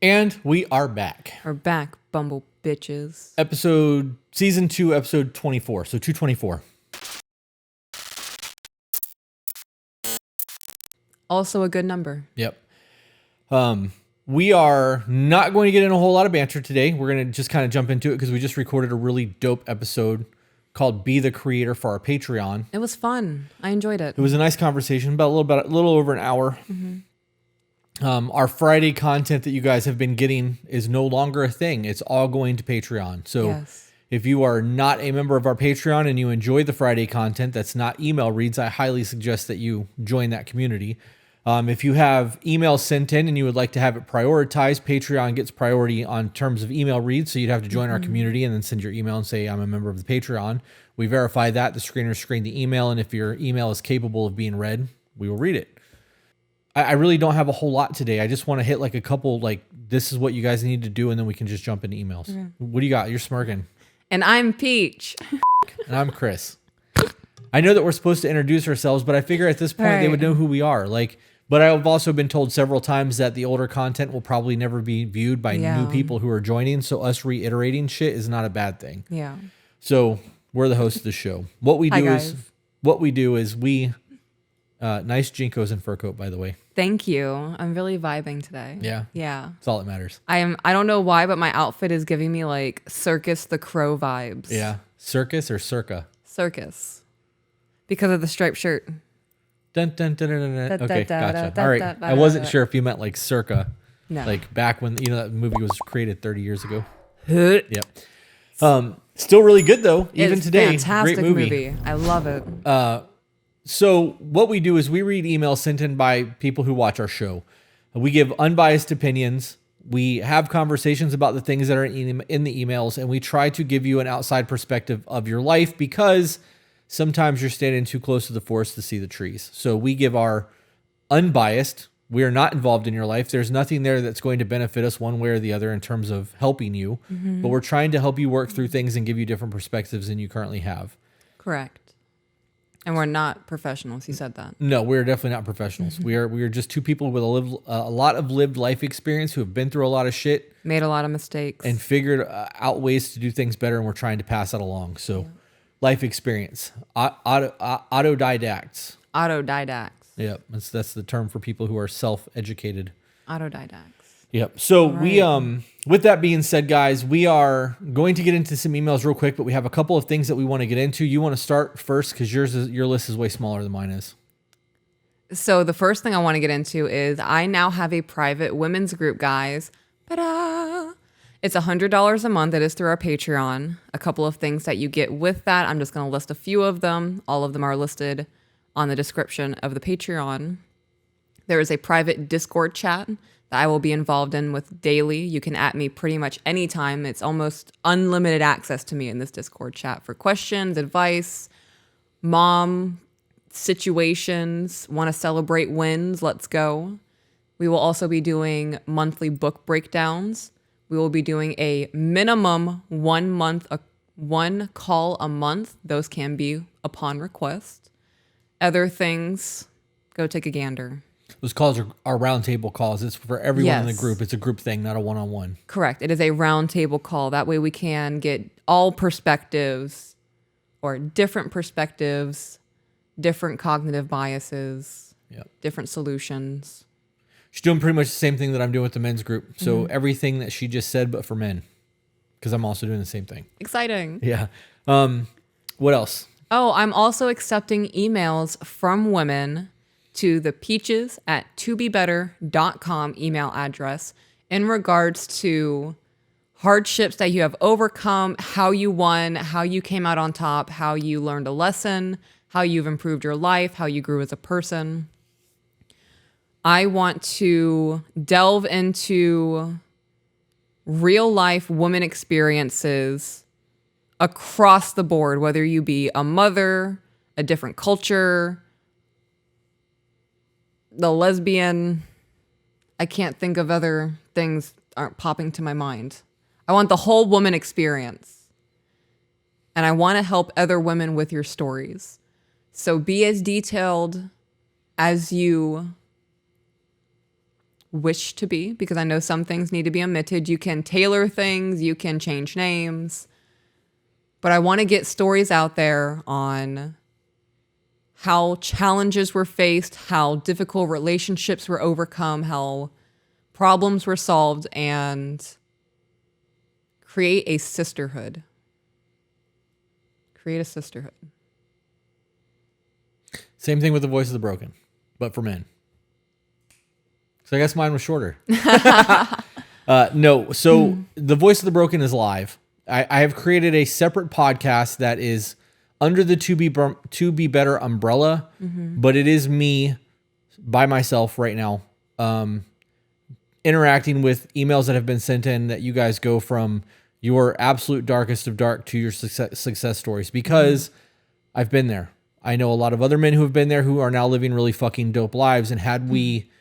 And we are back. We're back, bumble bitches. Season 2, episode 24. So 224. Also a good number. Yep. We are not going to get in a whole lot of banter today. We're going to just kind of jump into it because we just recorded a really dope episode called Be the Creator for our Patreon. It was fun. I enjoyed it. It was a nice conversation, about a little over an hour. Mm-hmm. Our Friday content that you guys have been getting is no longer a thing. It's all going to Patreon. So Yes. if you are not a member of our Patreon and you enjoy the Friday content that's not email reads, I highly suggest that you join that community. If you have emails sent in and you would like to have it prioritized, Patreon gets priority on terms of email reads. So you'd have to join our community and then send your email and say, I'm a member of the Patreon. We verify that. The screeners screen the email. And if your email is capable of being read, we will read it. I really don't have a whole lot today. I just want to hit like a couple, like this is what you guys need to do. And then we can just jump into emails. Okay. What do you got? You're smirking. And I'm Peach. And I'm Chris. I know that we're supposed to introduce ourselves, but I figure at this point they would know who we are. But I've also been told several times that the older content will probably never be viewed by new people who are joining. So us reiterating shit is not a bad thing. Yeah. So we're the host of the show. What we do is we nice Jinkos and fur coat, by the way. Thank you. I'm really vibing today. Yeah. Yeah. That's all that matters. I don't know why, but my outfit is giving me like Circus the Crow vibes. Yeah. Circus or circa? Circus. Because of the striped shirt. Dun, dun, dun, dun, dun, dun. Okay, gotcha. All right. I wasn't sure if you meant like circa. No. Like back when, that movie was created 30 years ago. Yep. Still really good though. Even today. Fantastic Great movie. I love it. So what we do is we read emails sent in by people who watch our show. We give unbiased opinions. We have conversations about the things that are in the emails, and we try to give you an outside perspective of your life because sometimes you're standing too close to the forest to see the trees. So we give our unbiased. We are not involved in your life. There's nothing there that's going to benefit us one way or the other in terms of helping you. Mm-hmm. But we're trying to help you work through things and give you different perspectives than you currently have. Correct. And we're not professionals. You said that. No, we're definitely not professionals. Mm-hmm. We are just two people with a lot of lived life experience who have been through a lot of shit, made a lot of mistakes, and figured out ways to do things better. And we're trying to pass that along. So, life experience, autodidacts. Autodidacts. Yep, that's the term for people who are self-educated. Autodidacts. Yep. So we with that being said, guys, we are going to get into some emails real quick, but we have a couple of things that we want to get into. You want to start first because your list is way smaller than mine is. So the first thing I want to get into is I now have a private women's group, guys. Ta-da! It's $100 a month. It is through our Patreon. A couple of things that you get with that. I'm just going to list a few of them. All of them are listed on the description of the Patreon. There is a private Discord chat that I will be involved in with daily. You can at me pretty much anytime. It's almost unlimited access to me in this Discord chat for questions, advice, mom situations, want to celebrate wins, let's go. We will also be doing monthly book breakdowns. We will be doing a minimum 1 month, one call a month. Those can be upon request. Other things, go take a gander. Those calls are roundtable calls. It's for everyone in the group. It's a group thing, not a one-on-one. Correct. It is a roundtable call. That way we can get all perspectives or different perspectives, different cognitive biases, different solutions. She's doing pretty much the same thing that I'm doing with the men's group. So everything that she just said, but for men, because I'm also doing the same thing. Exciting. Yeah. What else? Oh, I'm also accepting emails from women to the peaches@tobebetter.com email address in regards to hardships that you have overcome, how you won, how you came out on top, how you learned a lesson, how you've improved your life, how you grew as a person. I want to delve into real life woman experiences across the board, whether you be a mother, a different culture, the lesbian. I can't think of other things aren't popping to my mind. I want the whole woman experience. And I want to help other women with your stories. So be as detailed as you wish to be, because I know some things need to be omitted. You can tailor things, you can change names, but I want to get stories out there on how challenges were faced, how difficult relationships were overcome, how problems were solved, and create a sisterhood. Create a sisterhood. Same thing with the Voice of the Broken, but for men. So I guess mine was shorter. No, so the Voice of the Broken is live. I have created a separate podcast that is under the To Be Better umbrella, but it is me by myself right now, interacting with emails that have been sent in that you guys go from your absolute darkest of dark to your success stories, because I've been there. I know a lot of other men who have been there who are now living really fucking dope lives. And had we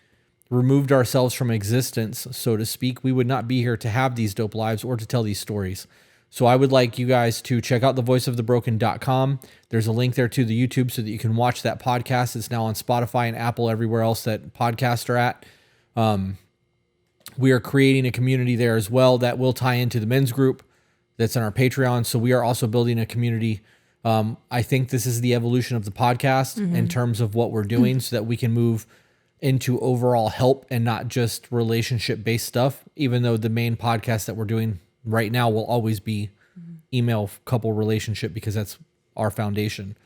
removed ourselves from existence, so to speak, we would not be here to have these dope lives or to tell these stories. So I would like you guys to check out thevoiceofthebroken.com. There's a link there to the YouTube so that you can watch that podcast. It's now on Spotify and Apple, everywhere else that podcasts are at. We are creating a community there as well that will tie into the men's group that's on our Patreon. So we are also building a community. I think this is the evolution of the podcast in terms of what we're doing so that we can move into overall help and not just relationship-based stuff, even though the main podcast that we're doing right now will always be email couple relationship because that's our foundation.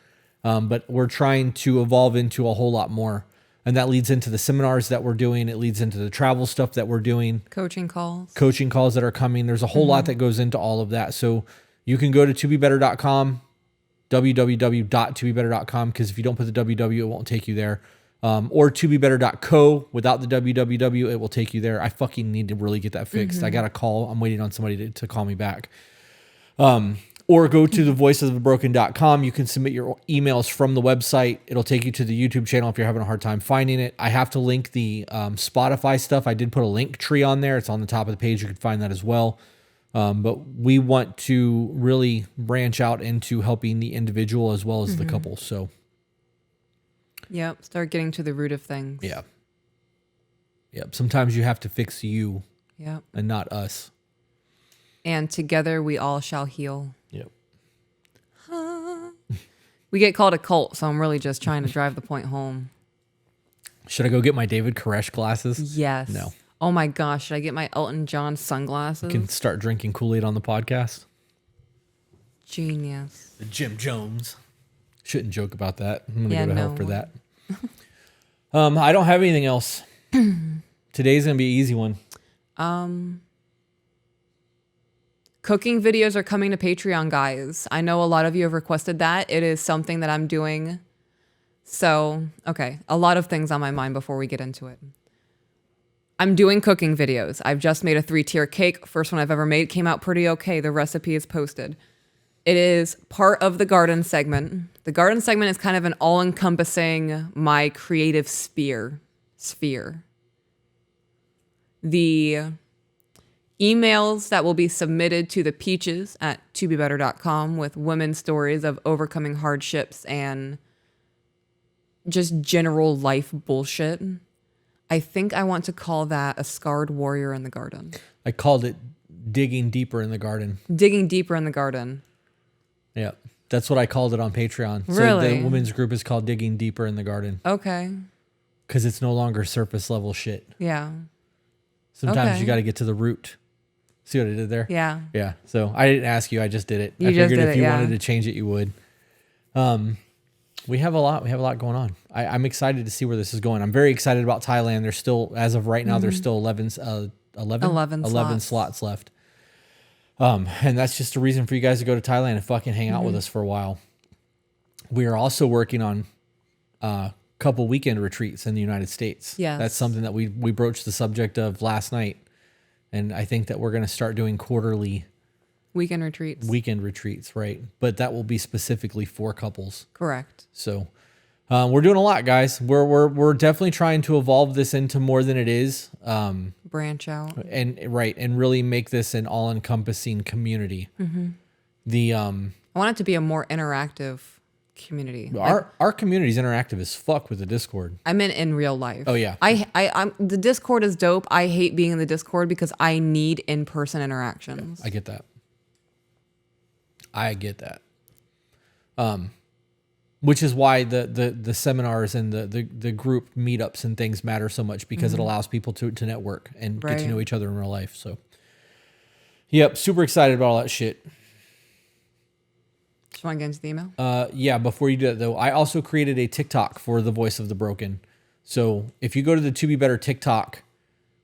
But we're trying to evolve into a whole lot more. And that leads into the seminars that we're doing. It leads into the travel stuff that we're doing. Coaching calls that are coming. There's a whole lot that goes into all of that. So you can go to tobebetter.com, www.tobebetter.com, because if you don't put the www, it won't take you there. Or tobebetter.co without the www, it will take you there. I fucking need to really get that fixed. I got a call. I'm waiting on somebody to call me back. Or go to thevoiceofthebroken.com. You can submit your emails from the website. It'll take you to the YouTube channel if you're having a hard time finding it. I have to link the Spotify stuff. I did put a link tree on there. It's on the top of the page. You can find that as well. But we want to really branch out into helping the individual as well as the couple. So, yep, start getting to the root of things. Yeah. Yep. Sometimes you have to fix you, yep, and not us. And together we all shall heal. Yep. We get called a cult, so I'm really just trying to drive the point home. Should I go get my David Koresh glasses? Yes. No. Oh my gosh, should I get my Elton John sunglasses? You can start drinking Kool-Aid on the podcast. Genius. The Jim Jones. Shouldn't joke about that. I'm going to go to hell for that. I don't have anything else. Today's going to be an easy one. Cooking videos are coming to Patreon, guys. I know a lot of you have requested that. It is something that I'm doing. So, okay, a lot of things on my mind before we get into it. I'm doing cooking videos. I've just made a 3-tier cake. First one I've ever made. Came out pretty okay. The recipe is posted. It is part of the garden segment. The garden segment is kind of an all-encompassing my creative sphere. The emails that will be submitted to the peaches at tobebetter.com with women's stories of overcoming hardships and just general life bullshit. I think I want to call that a scarred warrior in the garden. I called it digging deeper in the garden. Digging deeper in the garden. Yeah. That's what I called it on Patreon. Really? So the women's group is called Digging Deeper in the Garden. Okay. Because it's no longer surface level shit. Yeah. Sometimes you got to get to the root. See what I did there? Yeah. Yeah. So I didn't ask you. I just did it. You I just figured did if it, you yeah. wanted to change it, you would. We have a lot. We have a lot going on. I'm excited to see where this is going. I'm very excited about Thailand. There's still, as of right now, there's still 11 slots left. And that's just a reason for you guys to go to Thailand and fucking hang out with us for a while. We are also working on a couple weekend retreats in the United States. Yes. That's something that we broached the subject of last night. And I think that we're going to start doing quarterly weekend retreats, right? But that will be specifically for couples. Correct. So we're doing a lot, guys. We're definitely trying to evolve this into more than it is. Branch out. And really make this an all-encompassing community. I want it to be a more interactive community. Our community's interactive as fuck with the Discord. I meant in real life. Oh, yeah. I'm the Discord is dope. I hate being in the Discord because I need in-person interactions. I get that. Which is why the seminars and the group meetups and things matter so much, because it allows people to network and get to know each other in real life. So, yep, super excited about all that shit. Just want to get into the email? Yeah, before you do that, though, I also created a TikTok for the Voice of the Broken. So if you go to the To Be Better TikTok,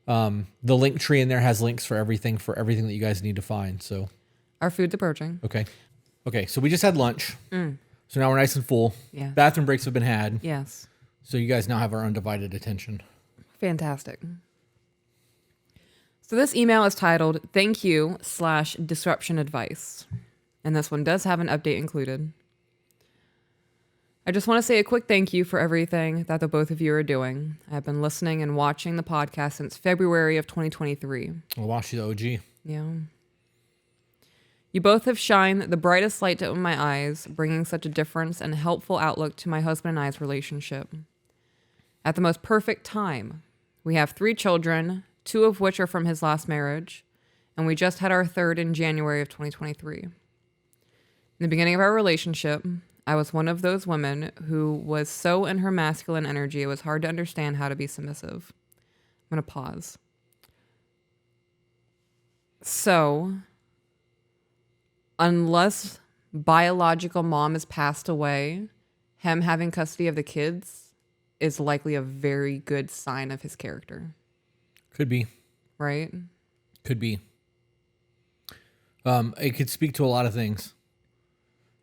the link tree in there has links for everything that you guys need to find. So Our food's approaching. Okay, so we just had lunch. So now we're nice and full. Yeah. Bathroom breaks have been had. Yes. So you guys now have our undivided attention. Fantastic. So this email is titled, Thank You / Disruption Advice. And this one does have an update included. I just want to say a quick thank you for everything that the both of you are doing. I've been listening and watching the podcast since February of 2023. I'll watch you, the OG. Yeah. You both have shined the brightest light to my eyes, bringing such a difference and helpful outlook to my husband and I's relationship. At the most perfect time, we have 3 children, 2 of which are from his last marriage, and we just had our 3rd in January of 2023. In the beginning of our relationship, I was one of those women who was so in her masculine energy it was hard to understand how to be submissive. I'm going to pause. So, unless biological mom has passed away, him having custody of the kids is likely a very good sign of his character. Could be. Right? Could be. It could speak to a lot of things.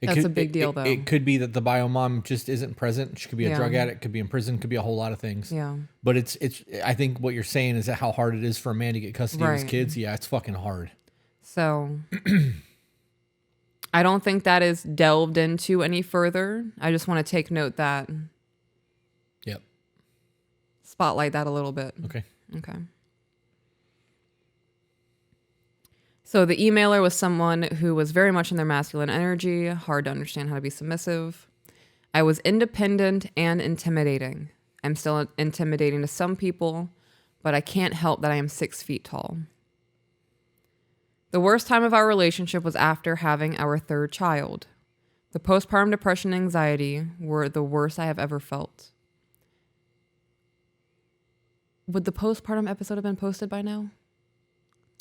That's a big deal, though. It could be that the bio mom just isn't present. She could be a drug addict, could be in prison, could be a whole lot of things. Yeah. But it's. I think what you're saying is that how hard it is for a man to get custody of his Right. kids. Yeah, it's fucking hard. So, I don't think that is delved into any further. I just want to take note that. Yep. Spotlight that a little bit. Okay. Okay. So the emailer was someone who was very much in their masculine energy, hard to understand how to be submissive. I was independent and intimidating. I'm still intimidating to some people, but I can't help that I am 6 feet tall. The worst time of our relationship was after having our 3rd child. The postpartum depression and anxiety were the worst I have ever felt. Would the postpartum episode have been posted by now?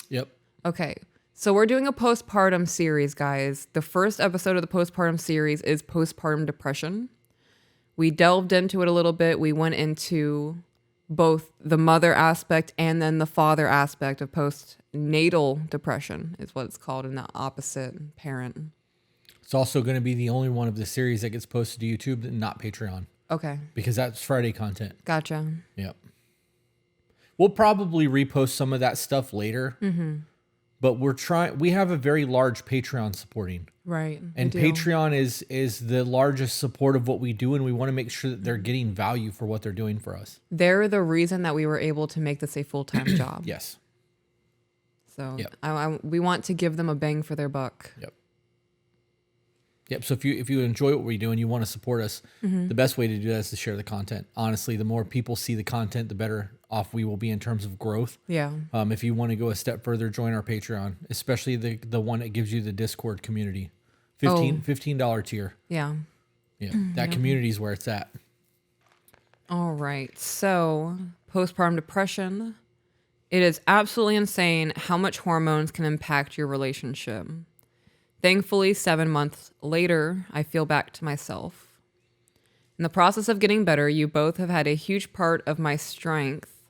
Yep. Okay. So we're doing a postpartum series, guys. The first episode of the postpartum series is postpartum depression. We delved into it a little bit. We went into both the mother aspect and then the father aspect of postnatal depression is what it's called, in the opposite parent. It's also going to be the only one of the series that gets posted to YouTube and not Patreon, Okay. because that's Friday content. Gotcha. Yep. We'll probably repost some of that stuff later. But we have a very large Patreon supporting. Right. And Patreon is the largest support of what we do, and we want to make sure that they're getting value for what they're doing for us. They're the reason that we were able to make this a full-time job. Yes. So Yep. we want to give them a bang for their buck. Yep. So if you enjoy what we do and you want to support us, the best way to do that is to share the content. Honestly, the more people see the content, the better off we will be in terms of growth. Yeah. If you want to go a step further, join our Patreon, especially the one that gives you the Discord community. $15 tier. Yeah. Yeah. That community is where it's at. All right. So, postpartum depression. It is absolutely insane how much hormones can impact your relationship. Thankfully, 7 months later, I feel back to myself. In the process of getting better, you both have had a huge part of my strength.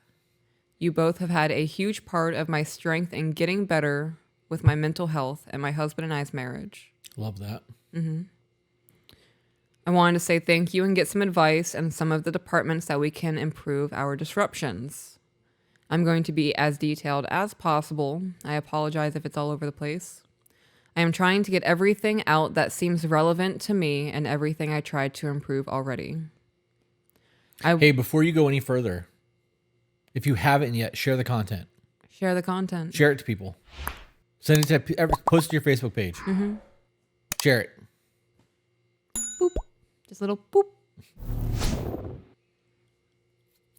You both have had a huge part of my strength in getting better with my mental health and my husband and I's marriage. Love that. I wanted to say thank you and get some advice and some of the departments that we can improve our disruptions. I'm going to be as detailed as possible. I apologize if it's all over the place. I am trying to get everything out that seems relevant to me and everything I tried to improve already. Hey, before you go any further, if you haven't yet, share the content. Share the content. Share it to people. Send it to post it to your Facebook page. Share it. Boop. Just a little boop.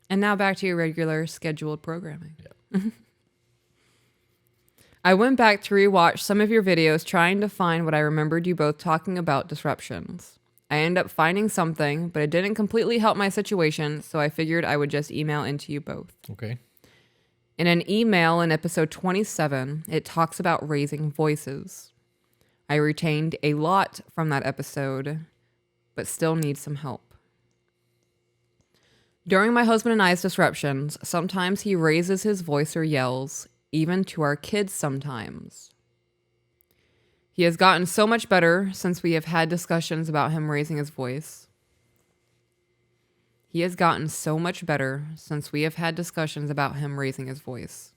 And now back to your regular scheduled programming. Yeah. I went back to rewatch some of your videos trying to find what I remembered you both talking about disruptions. I ended up finding something, but it didn't completely help my situation, so I figured I would just email into you both. Okay. In an email in episode 27, it talks about raising voices. I retained a lot from that episode, but still need some help. During my husband and I's disruptions, sometimes he raises his voice or yells, even to our kids sometimes. He has gotten so much better since we have had discussions about him raising his voice. He has gotten so much better since we have had discussions about him raising his voice.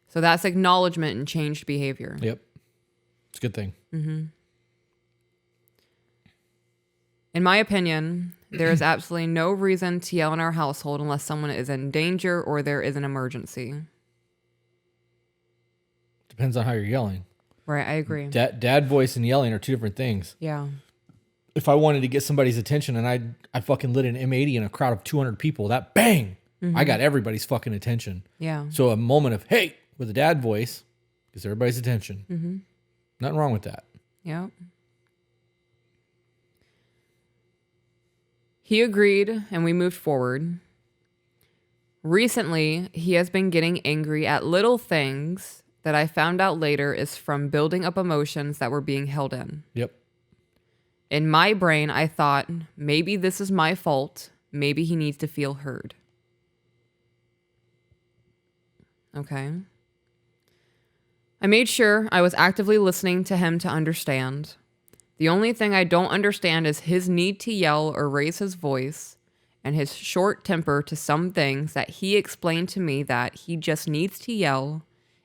So that's acknowledgement and changed behavior. Yep. It's a good thing. Mm-hmm. In my opinion, there is absolutely no reason to yell in our household unless someone is in danger or there is an emergency. Depends on how you're yelling. Right, I agree. Dad voice and yelling are two different things. Yeah. If I wanted to get somebody's attention and I fucking lit an M80 in a crowd of 200 people, that bang, I got everybody's fucking attention. Yeah. So a moment of, hey, with a dad voice gets everybody's attention. Mm-hmm. Nothing wrong with that. Yep. He agreed and we moved forward. Recently, he has been getting angry at little things that I found out later is from building up emotions that were being held in. Yep. In my brain, I thought, maybe this is my fault. Maybe he needs to feel heard. Okay. I made sure I was actively listening to him to understand. The only thing I don't understand is his need to yell or raise his voice and his short temper to some things that he explained to me that he just needs to yell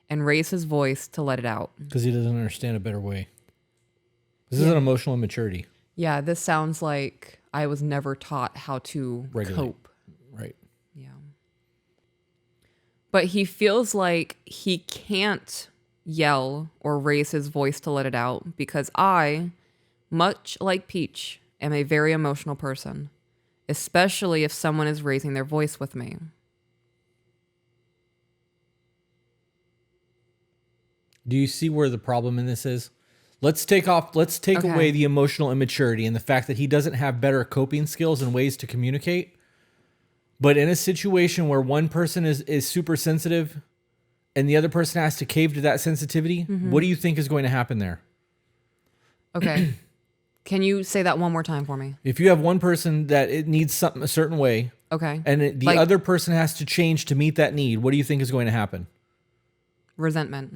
and raise his voice to let it out. Because he doesn't understand a better way. This is an emotional immaturity. Yeah, this sounds like I was never taught how to cope. Right. Yeah. But he feels like he can't yell or raise his voice to let it out because I, much like Peach, am a very emotional person, especially if someone is raising their voice with me. Do you see where the problem in this is? Let's take away the emotional immaturity and the fact that he doesn't have better coping skills and ways to communicate. But in a situation where one person is super sensitive and the other person has to cave to that sensitivity, what do you think is going to happen there? Okay. Can you say that one more time for me? If you have one person that it needs something a certain way, okay, and the other person has to change to meet that need, what do you think is going to happen? Resentment.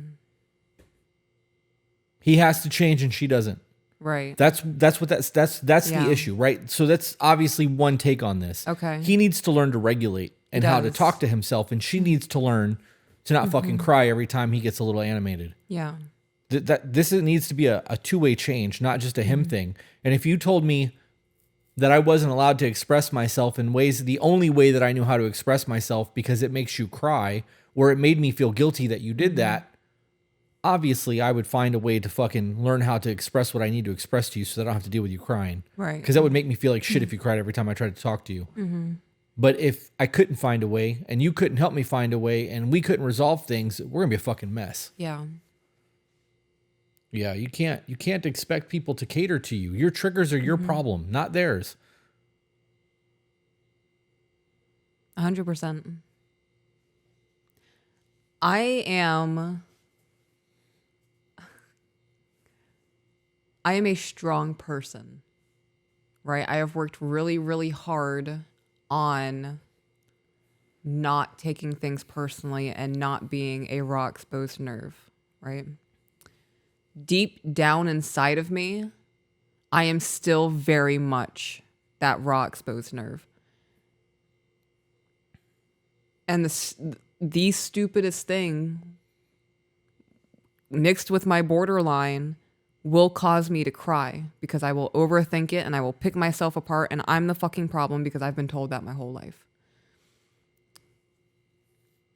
He has to change and she doesn't. Right. That's the issue, right? So that's obviously one take on this. Okay. He needs to learn to regulate and how to talk to himself, and she needs to learn to not fucking cry every time he gets a little animated. Yeah. This needs to be a two-way change, not just a him thing. And if you told me that I wasn't allowed to express myself in ways, the only way that I knew how to express myself because it makes you cry, or it made me feel guilty that you did that, obviously I would find a way to fucking learn how to express what I need to express to you so that I don't have to deal with you crying. Right. Because that would make me feel like shit if you cried every time I tried to talk to you. But if I couldn't find a way and you couldn't help me find a way and we couldn't resolve things, we're going to be a fucking mess. Yeah. Yeah, you can't expect people to cater to you. Your triggers are your problem, not theirs. 100%. I am a strong person, right? I have worked really, really hard on not taking things personally and not being a raw exposed nerve, right? Deep down inside of me, I am still very much that raw exposed nerve. And the stupidest thing mixed with my borderline will cause me to cry because I will overthink it and I will pick myself apart and I'm the fucking problem because I've been told that my whole life.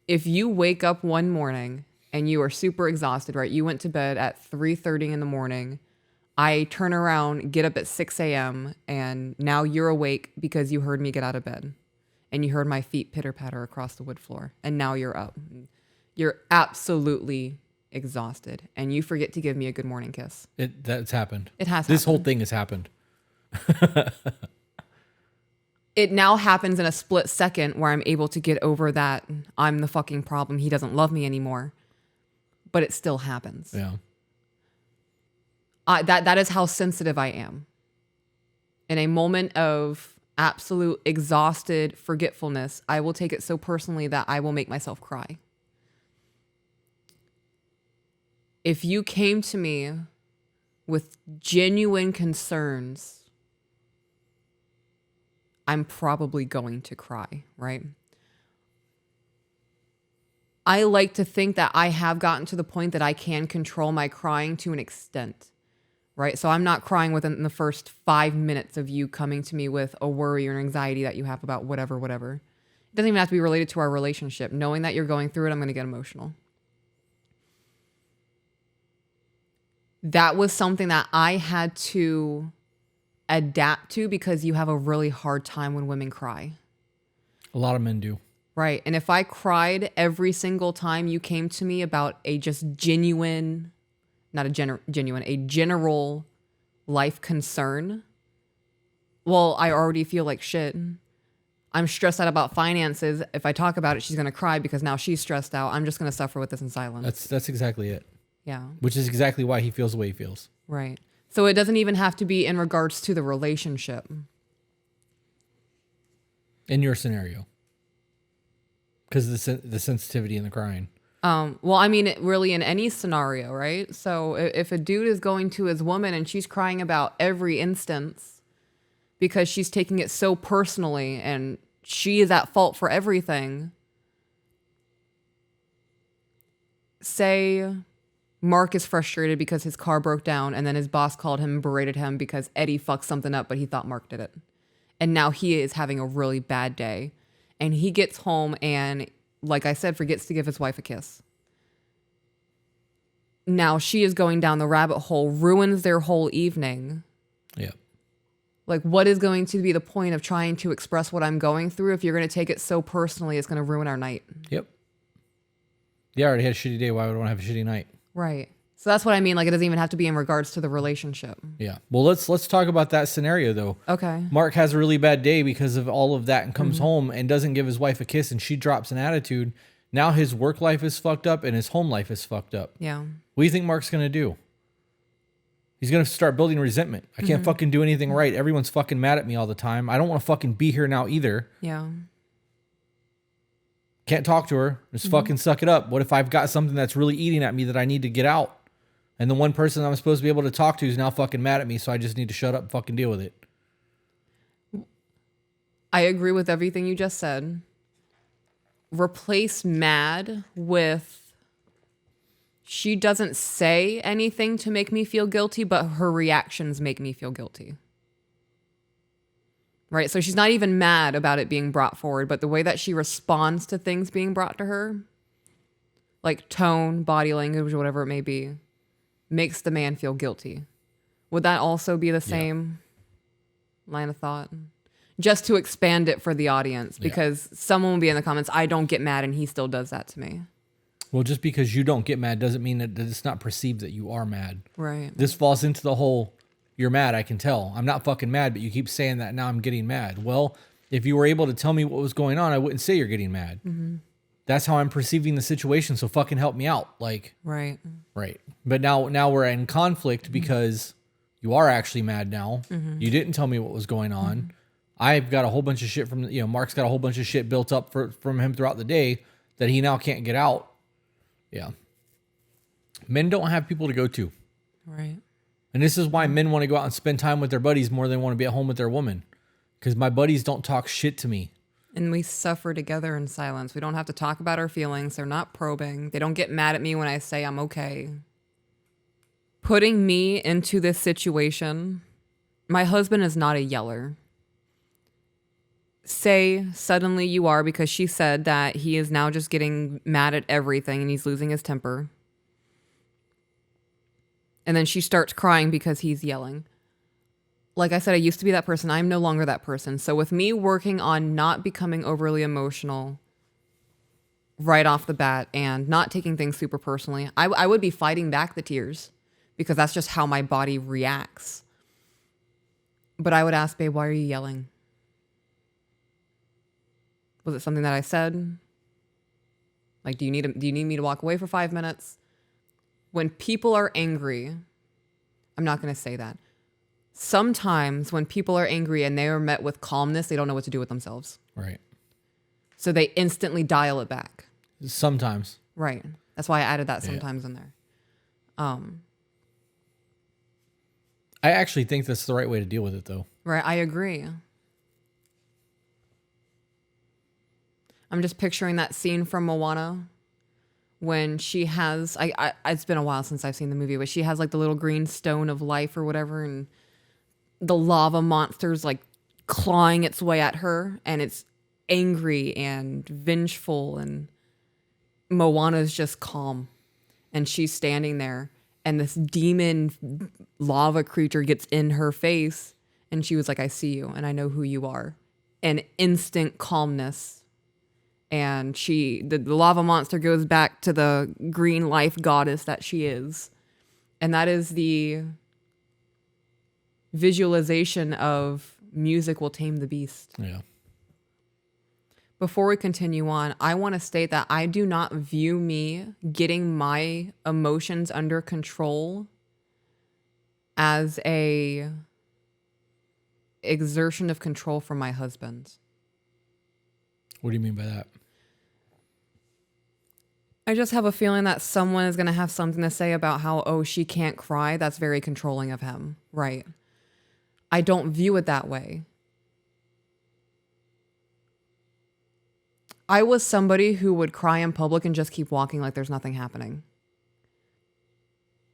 If you wake up one morning and you are super exhausted, right? You went to bed at 3:30 in the morning. I turn around, get up at 6 a.m., and now you're awake because you heard me get out of bed. And you heard my feet pitter-patter across the wood floor. And now you're up. You're absolutely exhausted. And you forget to give me a good morning kiss. That's happened. It has This happened. whole thing has happened. It now happens in a split second where I'm able to get over that I'm the fucking problem. He doesn't love me anymore. But it still happens. Yeah. That is how sensitive I am. In a moment of absolute exhausted forgetfulness, I will take it so personally that I will make myself cry. If you came to me with genuine concerns, I'm probably going to cry, right? I like to think that I have gotten to the point that I can control my crying to an extent, right? So I'm not crying within the first 5 minutes of you coming to me with a worry or an anxiety that you have about whatever. It doesn't even have to be related to our relationship. Knowing that you're going through it, I'm going to get emotional. That was something that I had to adapt to because you have a really hard time when women cry. A lot of men do. Right. And if I cried every single time you came to me about a just genuine, not a genuine, a general life concern, well, I already feel like shit. I'm stressed out about finances. If I talk about it, she's going to cry because now she's stressed out. I'm just going to suffer with this in silence. That's exactly it. Yeah. Which is exactly why he feels the way he feels. Right. So it doesn't even have to be in regards to the relationship. In your scenario. Because the sensitivity and the crying. Well, I mean, really in any scenario, right? So if a dude is going to his woman and she's crying about every instance because she's taking it so personally and she is at fault for everything. Say Mark is frustrated because his car broke down and then his boss called him and berated him because Eddie fucked something up, but he thought Mark did it. And now he is having a really bad day. And he gets home and, like I said, forgets to give his wife a kiss. Now she is going down the rabbit hole, ruins their whole evening. Yeah. Like, what is going to be the point of trying to express what I'm going through if you're going to take it so personally, it's going to ruin our night? Yep. Yeah, I already had a shitty day. Why would I want to have a shitty night? Right. So that's what I mean. Like, it doesn't even have to be in regards to the relationship. Yeah. Well, let's talk about that scenario though. Okay. Mark has a really bad day because of all of that and comes home and doesn't give his wife a kiss and she drops an attitude. Now his work life is fucked up and his home life is fucked up. Yeah. What do you think Mark's going to do? He's going to start building resentment. I can't fucking do anything right. Everyone's fucking mad at me all the time. I don't want to fucking be here now either. Yeah. Can't talk to her. Just fucking suck it up. What if I've got something that's really eating at me that I need to get out? And the one person I'm supposed to be able to talk to is now fucking mad at me, so I just need to shut up and fucking deal with it. I agree with everything you just said. Replace mad with she doesn't say anything to make me feel guilty, but her reactions make me feel guilty. Right? So she's not even mad about it being brought forward, but the way that she responds to things being brought to her, like tone, body language, whatever it may be, makes the man feel guilty. Would that also be the same line of thought? Just to expand it for the audience, because someone will be in the comments, I don't get mad and he still does that to me. Well, just because you don't get mad doesn't mean that it's not perceived that you are mad. Right. This falls into the whole, you're mad, I can tell. I'm not fucking mad, but you keep saying that, now I'm getting mad. Well, if you were able to tell me what was going on, I wouldn't say you're getting mad. That's how I'm perceiving the situation, so fucking help me out. Like, Right. right. But now we're in conflict because you are actually mad now. You didn't tell me what was going on. I've got a whole bunch of shit from, Mark's got a whole bunch of shit built up from him throughout the day that he now can't get out. Yeah. Men don't have people to go to. Right. And this is why men want to go out and spend time with their buddies more than want to be at home with their woman. Because my buddies don't talk shit to me. And we suffer together in silence. We don't have to talk about our feelings. They're not probing. They don't get mad at me when I say I'm okay. Putting me into this situation, my husband is not a yeller. Say suddenly you are, because she said that he is now just getting mad at everything and he's losing his temper. And then she starts crying because he's yelling. Like I said, I used to be that person. I'm no longer that person. So with me working on not becoming overly emotional right off the bat and not taking things super personally, I would be fighting back the tears because that's just how my body reacts. But I would ask, babe, why are you yelling? Was it something that I said? Like, do you need me to walk away for 5 minutes? When people are angry, I'm not going to say that. Sometimes when people are angry and they are met with calmness, they don't know what to do with themselves. Right. So they instantly dial it back. Sometimes. Right. That's why I added that sometimes in there. I actually think that's the right way to deal with it, though. Right. I agree. I'm just picturing that scene from Moana when she has, it's been a while since I've seen the movie, but she has like the little green stone of life or whatever, and the lava monster's like clawing its way at her, and it's angry and vengeful, and Moana's just calm, and she's standing there, and this demon lava creature gets in her face, and she was like, I see you, and I know who you are. And instant calmness. And the lava monster goes back to the green life goddess that she is. And that is the visualization of music will tame the beast. Yeah. Before we continue on, I want to state that I do not view me getting my emotions under control as a exertion of control from my husband. What do you mean by that? I just have a feeling that someone is going to have something to say about how, oh, she can't cry. That's very controlling of him. Right. I don't view it that way. I was somebody who would cry in public and just keep walking like there's nothing happening.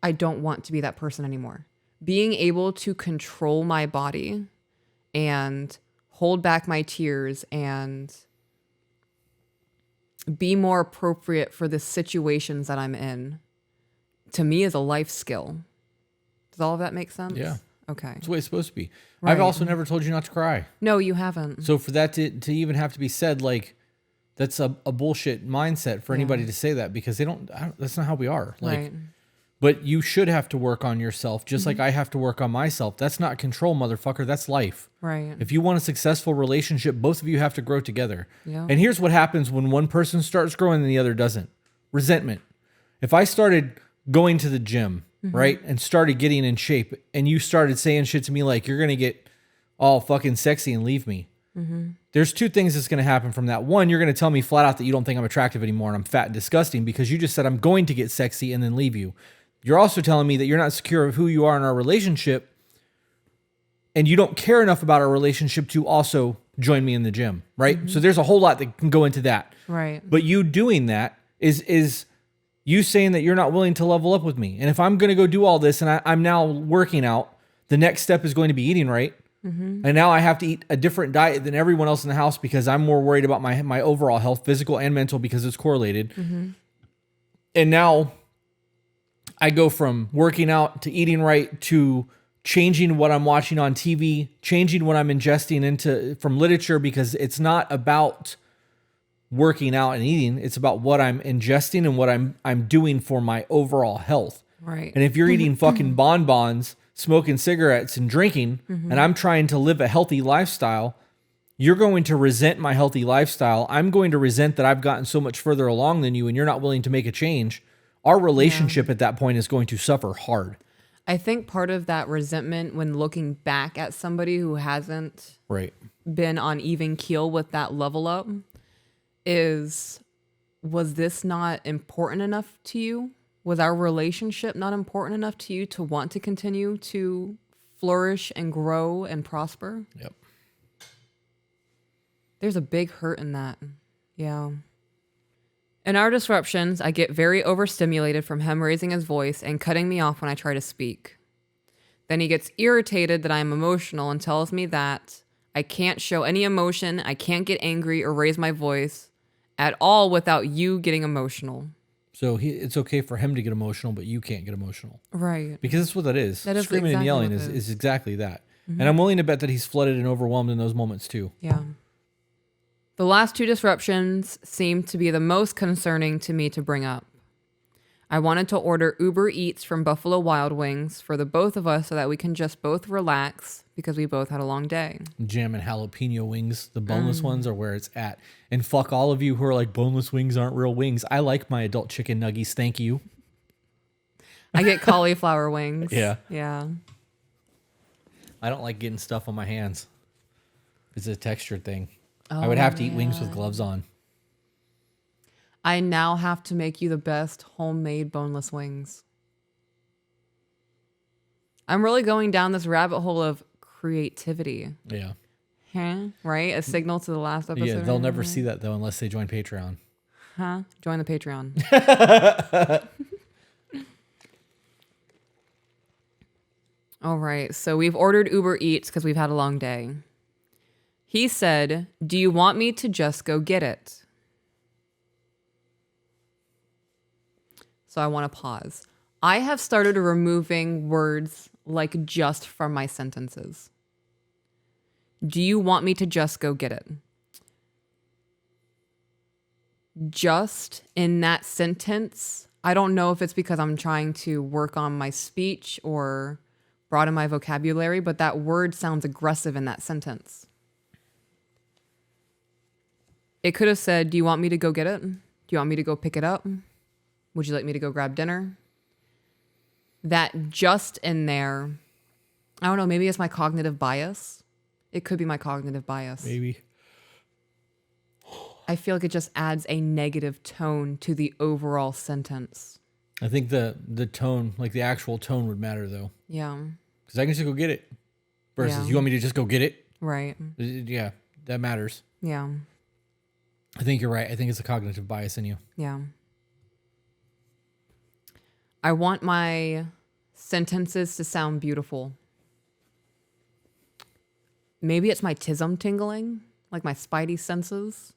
I don't want to be that person anymore. Being able to control my body and hold back my tears and be more appropriate for the situations that I'm in, to me, is a life skill. Does all of that make sense? Yeah. Okay. That's the way it's supposed to be. Right. I've also never told you not to cry. No, you haven't. So for that to even have to be said, like, that's a bullshit mindset for anybody to say that, because that's not how we are. Like, Right. But you should have to work on yourself, just like I have to work on myself. That's not control, motherfucker. That's life. Right. If you want a successful relationship, both of you have to grow together. Yeah. And here's what happens when one person starts growing and the other doesn't. Resentment. If I started going to the gym, right, and started getting in shape, and you started saying shit to me like, you're going to get all fucking sexy and leave me, there's two things that's going to happen from that. One, you're going to tell me flat out that you don't think I'm attractive anymore and I'm fat and disgusting because you just said I'm going to get sexy and then leave you. You're also telling me that you're not secure of who you are in our relationship, and you don't care enough about our relationship to also join me in the gym, right? So there's a whole lot that can go into that. Right. But you doing that is you saying that you're not willing to level up with me. And if I'm going to go do all this and I'm now working out, the next step is going to be eating right. And now I have to eat a different diet than everyone else in the house because I'm more worried about my overall health, physical and mental, because it's correlated. And now I go from working out to eating right to changing what I'm watching on TV, changing what I'm ingesting from literature, because it's not about working out and eating. It's about what I'm ingesting and what I'm doing for my overall health. Right. And if you're eating fucking bonbons, smoking cigarettes and drinking, and I'm trying to live a healthy lifestyle, you're going to resent my healthy lifestyle. I'm going to resent that I've gotten so much further along than you and you're not willing to make a change. Our relationship at that point is going to suffer hard. I think part of that resentment when looking back at somebody who hasn't been on even keel with that level up is, was this not important enough to you? Was our relationship not important enough to you to want to continue to flourish and grow and prosper? Yep. There's a big hurt in that. Yeah. In our disruptions, I get very overstimulated from him raising his voice and cutting me off when I try to speak. Then he gets irritated that I am emotional and tells me that I can't show any emotion, I can't get angry or raise my voice at all without you getting emotional. So it's okay for him to get emotional, but you can't get emotional. Right. Because that's what that is. That is Screaming and exactly yelling what it is exactly that. And I'm willing to bet that he's flooded and overwhelmed in those moments too. Yeah. The last two disruptions seem to be the most concerning to me to bring up. I wanted to order Uber Eats from Buffalo Wild Wings for the both of us so that we can just both relax because we both had a long day. Jamming jalapeno wings, the boneless ones are where it's at. And fuck all of you who are like, boneless wings aren't real wings. I like my adult chicken nuggies. Thank you. I get cauliflower wings. Yeah. Yeah. I don't like getting stuff on my hands. It's a texture thing. I would have to eat wings with gloves on. I now have to make you the best homemade boneless wings. I'm really going down this rabbit hole of creativity. Yeah. Huh? Right? A signal to the last episode. Yeah, they'll never see that though unless they join Patreon. Huh? Join the Patreon. All right. So we've ordered Uber Eats because we've had a long day. He said, "Do you want me to just go get it?" So I want to pause. I have started removing words like just from my sentences. Do you want me to just go get it? Just in that sentence, I don't know if it's because I'm trying to work on my speech or broaden my vocabulary, but that word sounds aggressive in that sentence. It could have said, "Do you want me to go get it? Do you want me to go pick it up? Would you like me to go grab dinner?" That just in there, I don't know, maybe it's my cognitive bias. It could be my cognitive bias. Maybe. I feel like it just adds a negative tone to the overall sentence. I think the tone, like the actual tone would matter though. Yeah. Because I can just go get it. Versus, Yeah. you want me to just go get it? Right. Yeah, that matters. Yeah. I think you're right. I think it's a cognitive bias in you. Yeah. I want my sentences to sound beautiful. Maybe it's my tism tingling, like my spidey senses.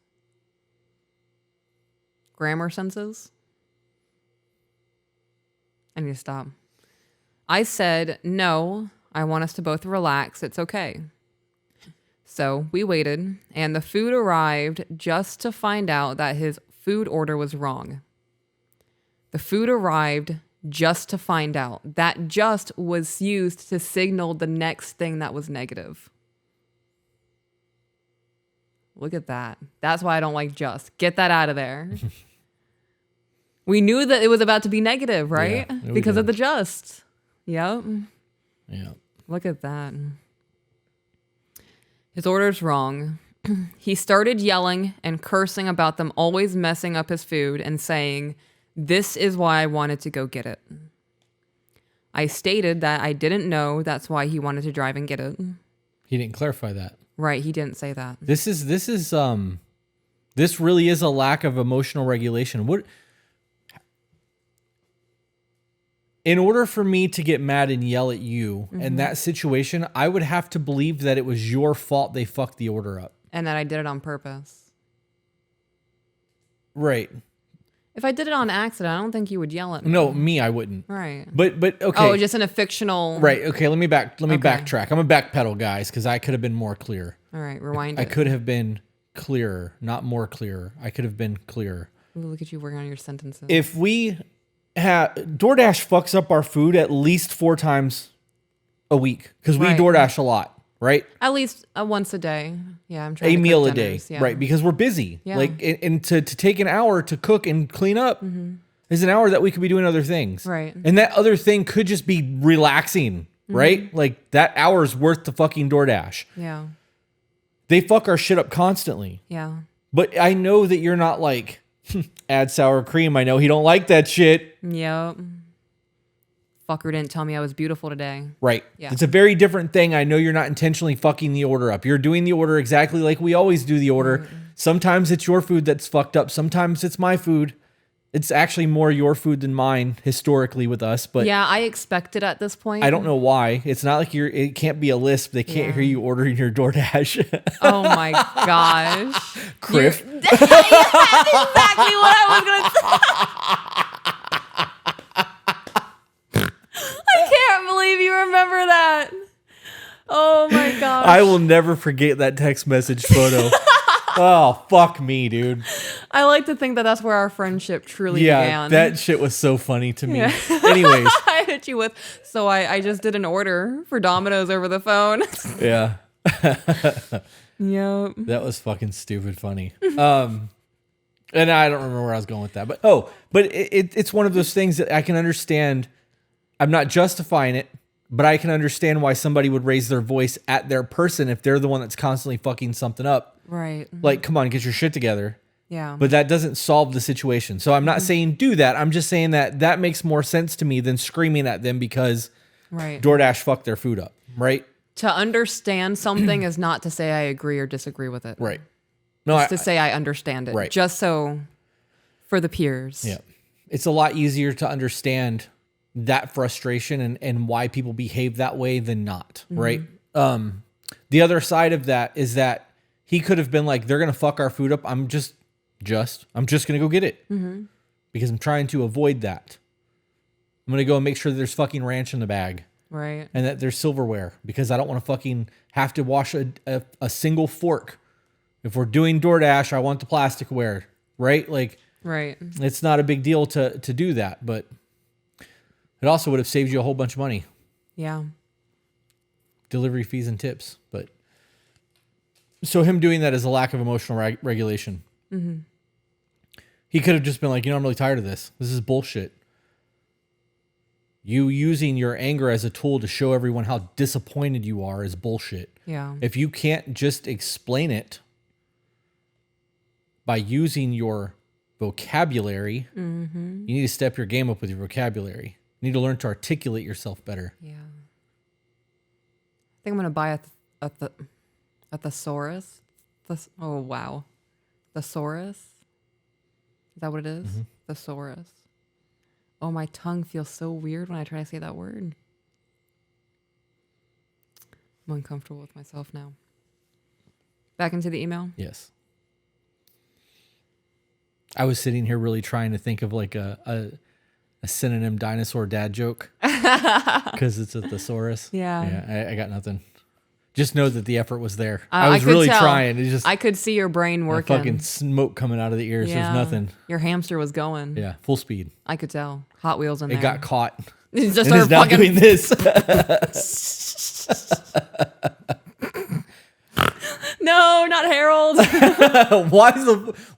Grammar senses. I need to stop. I said, "No, I want us to both relax. It's okay." So we waited, and the food arrived just to find out that his food order was wrong. The food arrived just to find out. That just was used to signal the next thing that was negative. Look at that. That's why I don't like just. Get that out of there. We knew that it was about to be negative, right? Yeah, because of did. the just. Yep. Yeah. Look at that. His order's wrong. He started yelling and cursing about them always messing up his food and saying, "This is why I wanted to go get it." I stated that I didn't know that's why he wanted to drive and get it. He didn't clarify that. Right, he didn't say that. This really is a lack of emotional regulation. In order for me to get mad and yell at you in that situation, I would have to believe that it was your fault they fucked the order up. And that I did it on purpose. Right. If I did it on accident, I don't think you would yell at me. No, me, I wouldn't. Right. But okay. Oh, just in a fictional. Right. Okay. Let me backtrack. I'm a backpedal, guys, because I could have been more clear. All right. Rewind I it. could have been clearer, not more clear. I could have been clearer. Ooh, look at you working on your sentences. If we have DoorDash fucks up our food at least 4 times a week because we Right. DoorDash a lot, right? At least once a day. Yeah, I'm trying A to meal cook a day, dinners, yeah. right? Because we're busy. Yeah. Like, and to take an hour to cook and clean up is an hour that we could be doing other things. Right. And that other thing could just be relaxing, right? Like that hour's worth the fucking DoorDash. Yeah. They fuck our shit up constantly. Yeah. But I know that you're not like, add sour cream. I know he don't like that shit. Yep. Fucker didn't tell me I was beautiful today. Right. Yeah. It's a very different thing. I know you're not intentionally fucking the order up. You're doing the order exactly like we always do the order. Sometimes it's your food that's fucked up. Sometimes it's my food. It's actually more your food than mine historically with us, but Yeah, I expected at this point. I don't know why. It's not like it can't be a lisp. They can't Yeah. hear you ordering your DoorDash. Oh my gosh. Criff. That's exactly what I was going to say. Oh my gosh. I will never forget that text message photo. Oh, fuck me, dude. I like to think that that's where our friendship truly began. That shit was so funny to me. Yeah. Anyways. I hit you with, so I just did an order for Domino's over the phone. Yeah. Yep. That was fucking stupid funny. And I don't remember where I was going with that. But it's one of those things that I can understand. I'm not justifying it, but I can understand why somebody would raise their voice at their person if they're the one that's constantly fucking something up. Right. Like, come on, get your shit together. Yeah. But that doesn't solve the situation. So I'm not saying do that. I'm just saying that makes more sense to me than screaming at them because DoorDash fucked their food up, right? To understand something is not to say I agree or disagree with it. Right. No, It's to say I understand it. Right. Just so for the peers. Yeah. It's a lot easier to understand that frustration and why people behave that way than not, right? The other side of that is that he could have been like, they're going to fuck our food up. I'm just going to go get it because I'm trying to avoid that. I'm going to go and make sure that there's fucking ranch in the bag. Right. And that there's silverware because I don't want to fucking have to wash a single fork. If we're doing DoorDash, I want the plasticware, right? Like, right. It's not a big deal to do that, but it also would have saved you a whole bunch of money. Yeah. Delivery fees and tips. But so him doing that is a lack of emotional regulation. He could have just been like, I'm really tired of this. This is bullshit. You using your anger as a tool to show everyone how disappointed you are is bullshit. Yeah. If you can't just explain it by using your vocabulary, you need to step your game up with your vocabulary. You need to learn to articulate yourself better. Yeah. I think I'm going to buy a thesaurus. Oh, wow. Thesaurus? Is that what it is? Thesaurus. Oh, my tongue feels so weird when I try to say that word. I'm uncomfortable with myself now. Back into the email? Yes. I was sitting here really trying to think of like a synonym dinosaur dad joke because it's a thesaurus. Yeah. I got nothing. Just know that the effort was there. I was could really tell. trying. It just I could see your brain working. fucking smoke coming out of the ears. There's nothing. Your hamster was going. Yeah, full speed. I could tell. Hot Wheels in there. It got caught. It just And is started now fucking doing this. No, not Harold.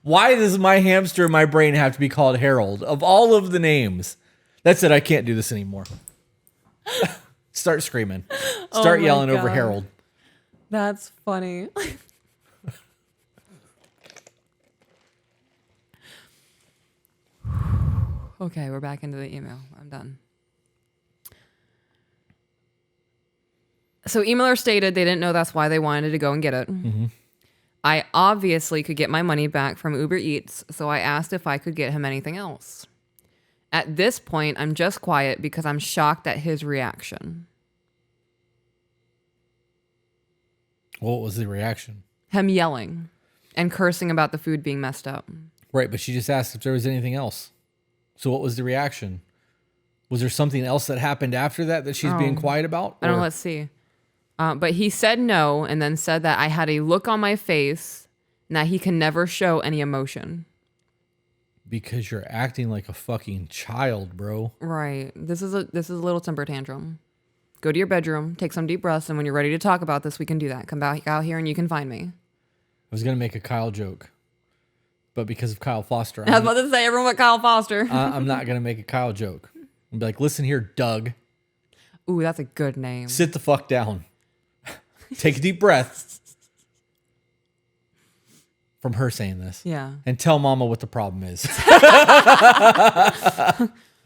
Why does my hamster in my brain have to be called Harold? Of all of the names. That's it. I can't do this anymore. Start screaming. Start my yelling over God. Harold. That's funny. Okay, we're back into the email. I'm done. So emailer stated they didn't know that's why they wanted to go and get it. I obviously could get my money back from Uber Eats, so I asked if I could get him anything else. At this point, I'm just quiet because I'm shocked at his reaction. What was the reaction? Him yelling and cursing about the food being messed up. Right, but she just asked if there was anything else. So what was the reaction? Was there something else that happened after that she's being quiet about? I don't know, let's see. But he said no and then said that I had a look on my face and that he can never show any emotion. Because you're acting like a fucking child, bro. Right. This is a little temper tantrum. Go to your bedroom, take some deep breaths, and when you're ready to talk about this, we can do that. Come back out here and you can find me. I was going to make a Kyle joke, but because of Kyle Foster, I was about to say everyone but Kyle Foster. I'm not going to make a Kyle joke. I'll be like, listen here, Doug. Ooh, that's a good name. Sit the fuck down. Take a deep breath from her saying this. Yeah. And tell mama what the problem is.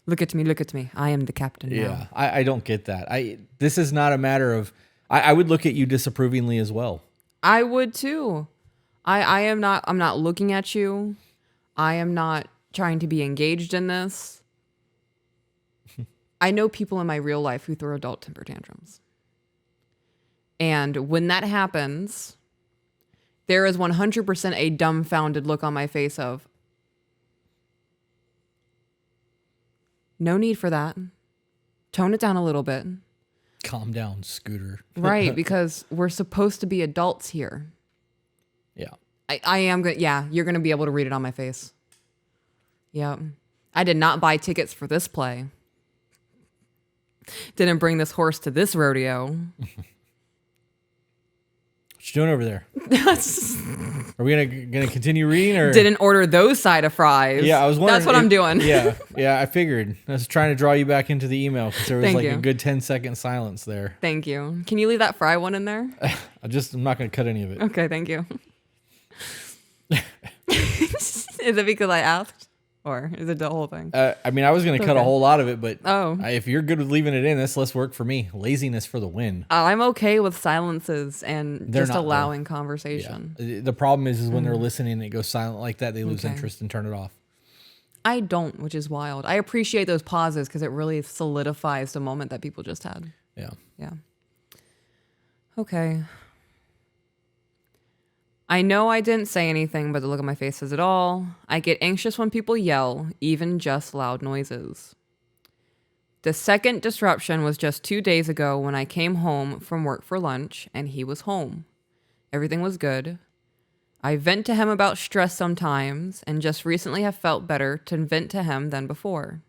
Look at me, look at me. I am the captain now. Yeah, I don't get that. This is not a matter of... I would look at you disapprovingly as well. I would too. I'm not looking at you. I am not trying to be engaged in this. I know people in my real life who throw adult temper tantrums. And when that happens, there is 100% a dumbfounded look on my face of, no need for that. Tone it down a little bit. Calm down, Scooter. Right, because we're supposed to be adults here. Yeah. I am going to, yeah, you're going to be able to read it on my face. Yep. I did not buy tickets for this play. Didn't bring this horse to this rodeo. What you doing over there? Are we gonna continue reading or Didn't order those side of fries. Yeah, I was wondering. That's what I'm doing. Yeah, I figured. I was trying to draw you back into the email because there was Thank like you. a good 10-second silence there. Thank you. Can you leave that fry one in there? I'm not gonna cut any of it. Okay, thank you. Is it because I asked? Or is it the whole thing? I mean, I was gonna cut a whole lot of it, but if you're good with leaving it in, that's less work for me. Laziness for the win. I'm okay with silences and They're just not, allowing though. conversation. Yeah. The problem is when they're listening and it goes silent like that, they lose Okay. interest and turn it off. I don't, which is wild. I appreciate those pauses because it really solidifies the moment that people just had. Yeah. Yeah. Okay. I know I didn't say anything, but the look on my face says it all. I get anxious when people yell, even just loud noises. The second disruption was just 2 days ago when I came home from work for lunch and he was home. Everything was good. I vent to him about stress sometimes and just recently have felt better to vent to him than before.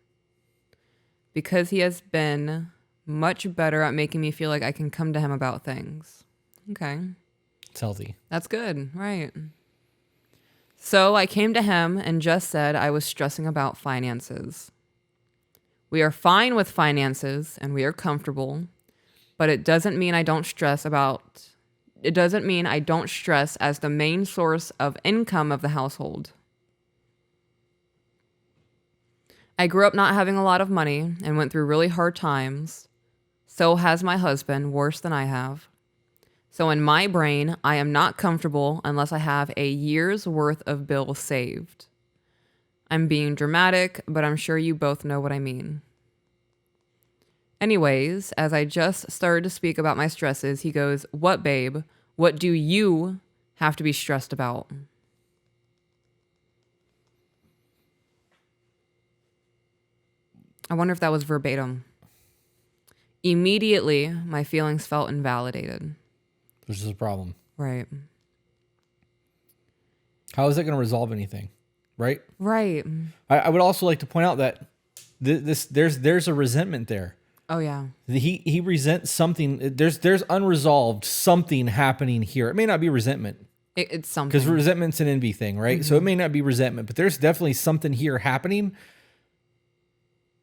Because he has been much better at making me feel like I can come to him about things. Okay. It's healthy. That's good, right. So I came to him and just said I was stressing about finances. We are fine with finances and we are comfortable, but it doesn't mean I don't stress as the main source of income of the household. I grew up not having a lot of money and went through really hard times. So has my husband, worse than I have. So in my brain, I am not comfortable unless I have a year's worth of bills saved. I'm being dramatic, but I'm sure you both know what I mean. Anyways, as I just started to speak about my stresses, he goes, "What, babe? What do you have to be stressed about?" I wonder if that was verbatim. Immediately, my feelings felt invalidated. Which is a problem. Right. How is that going to resolve anything? Right? Right. I would also like to point out that there's a resentment there. Oh, yeah. He resents something. There's unresolved something happening here. It may not be resentment. It's something. Because resentment's an envy thing, right? So it may not be resentment, but there's definitely something here happening.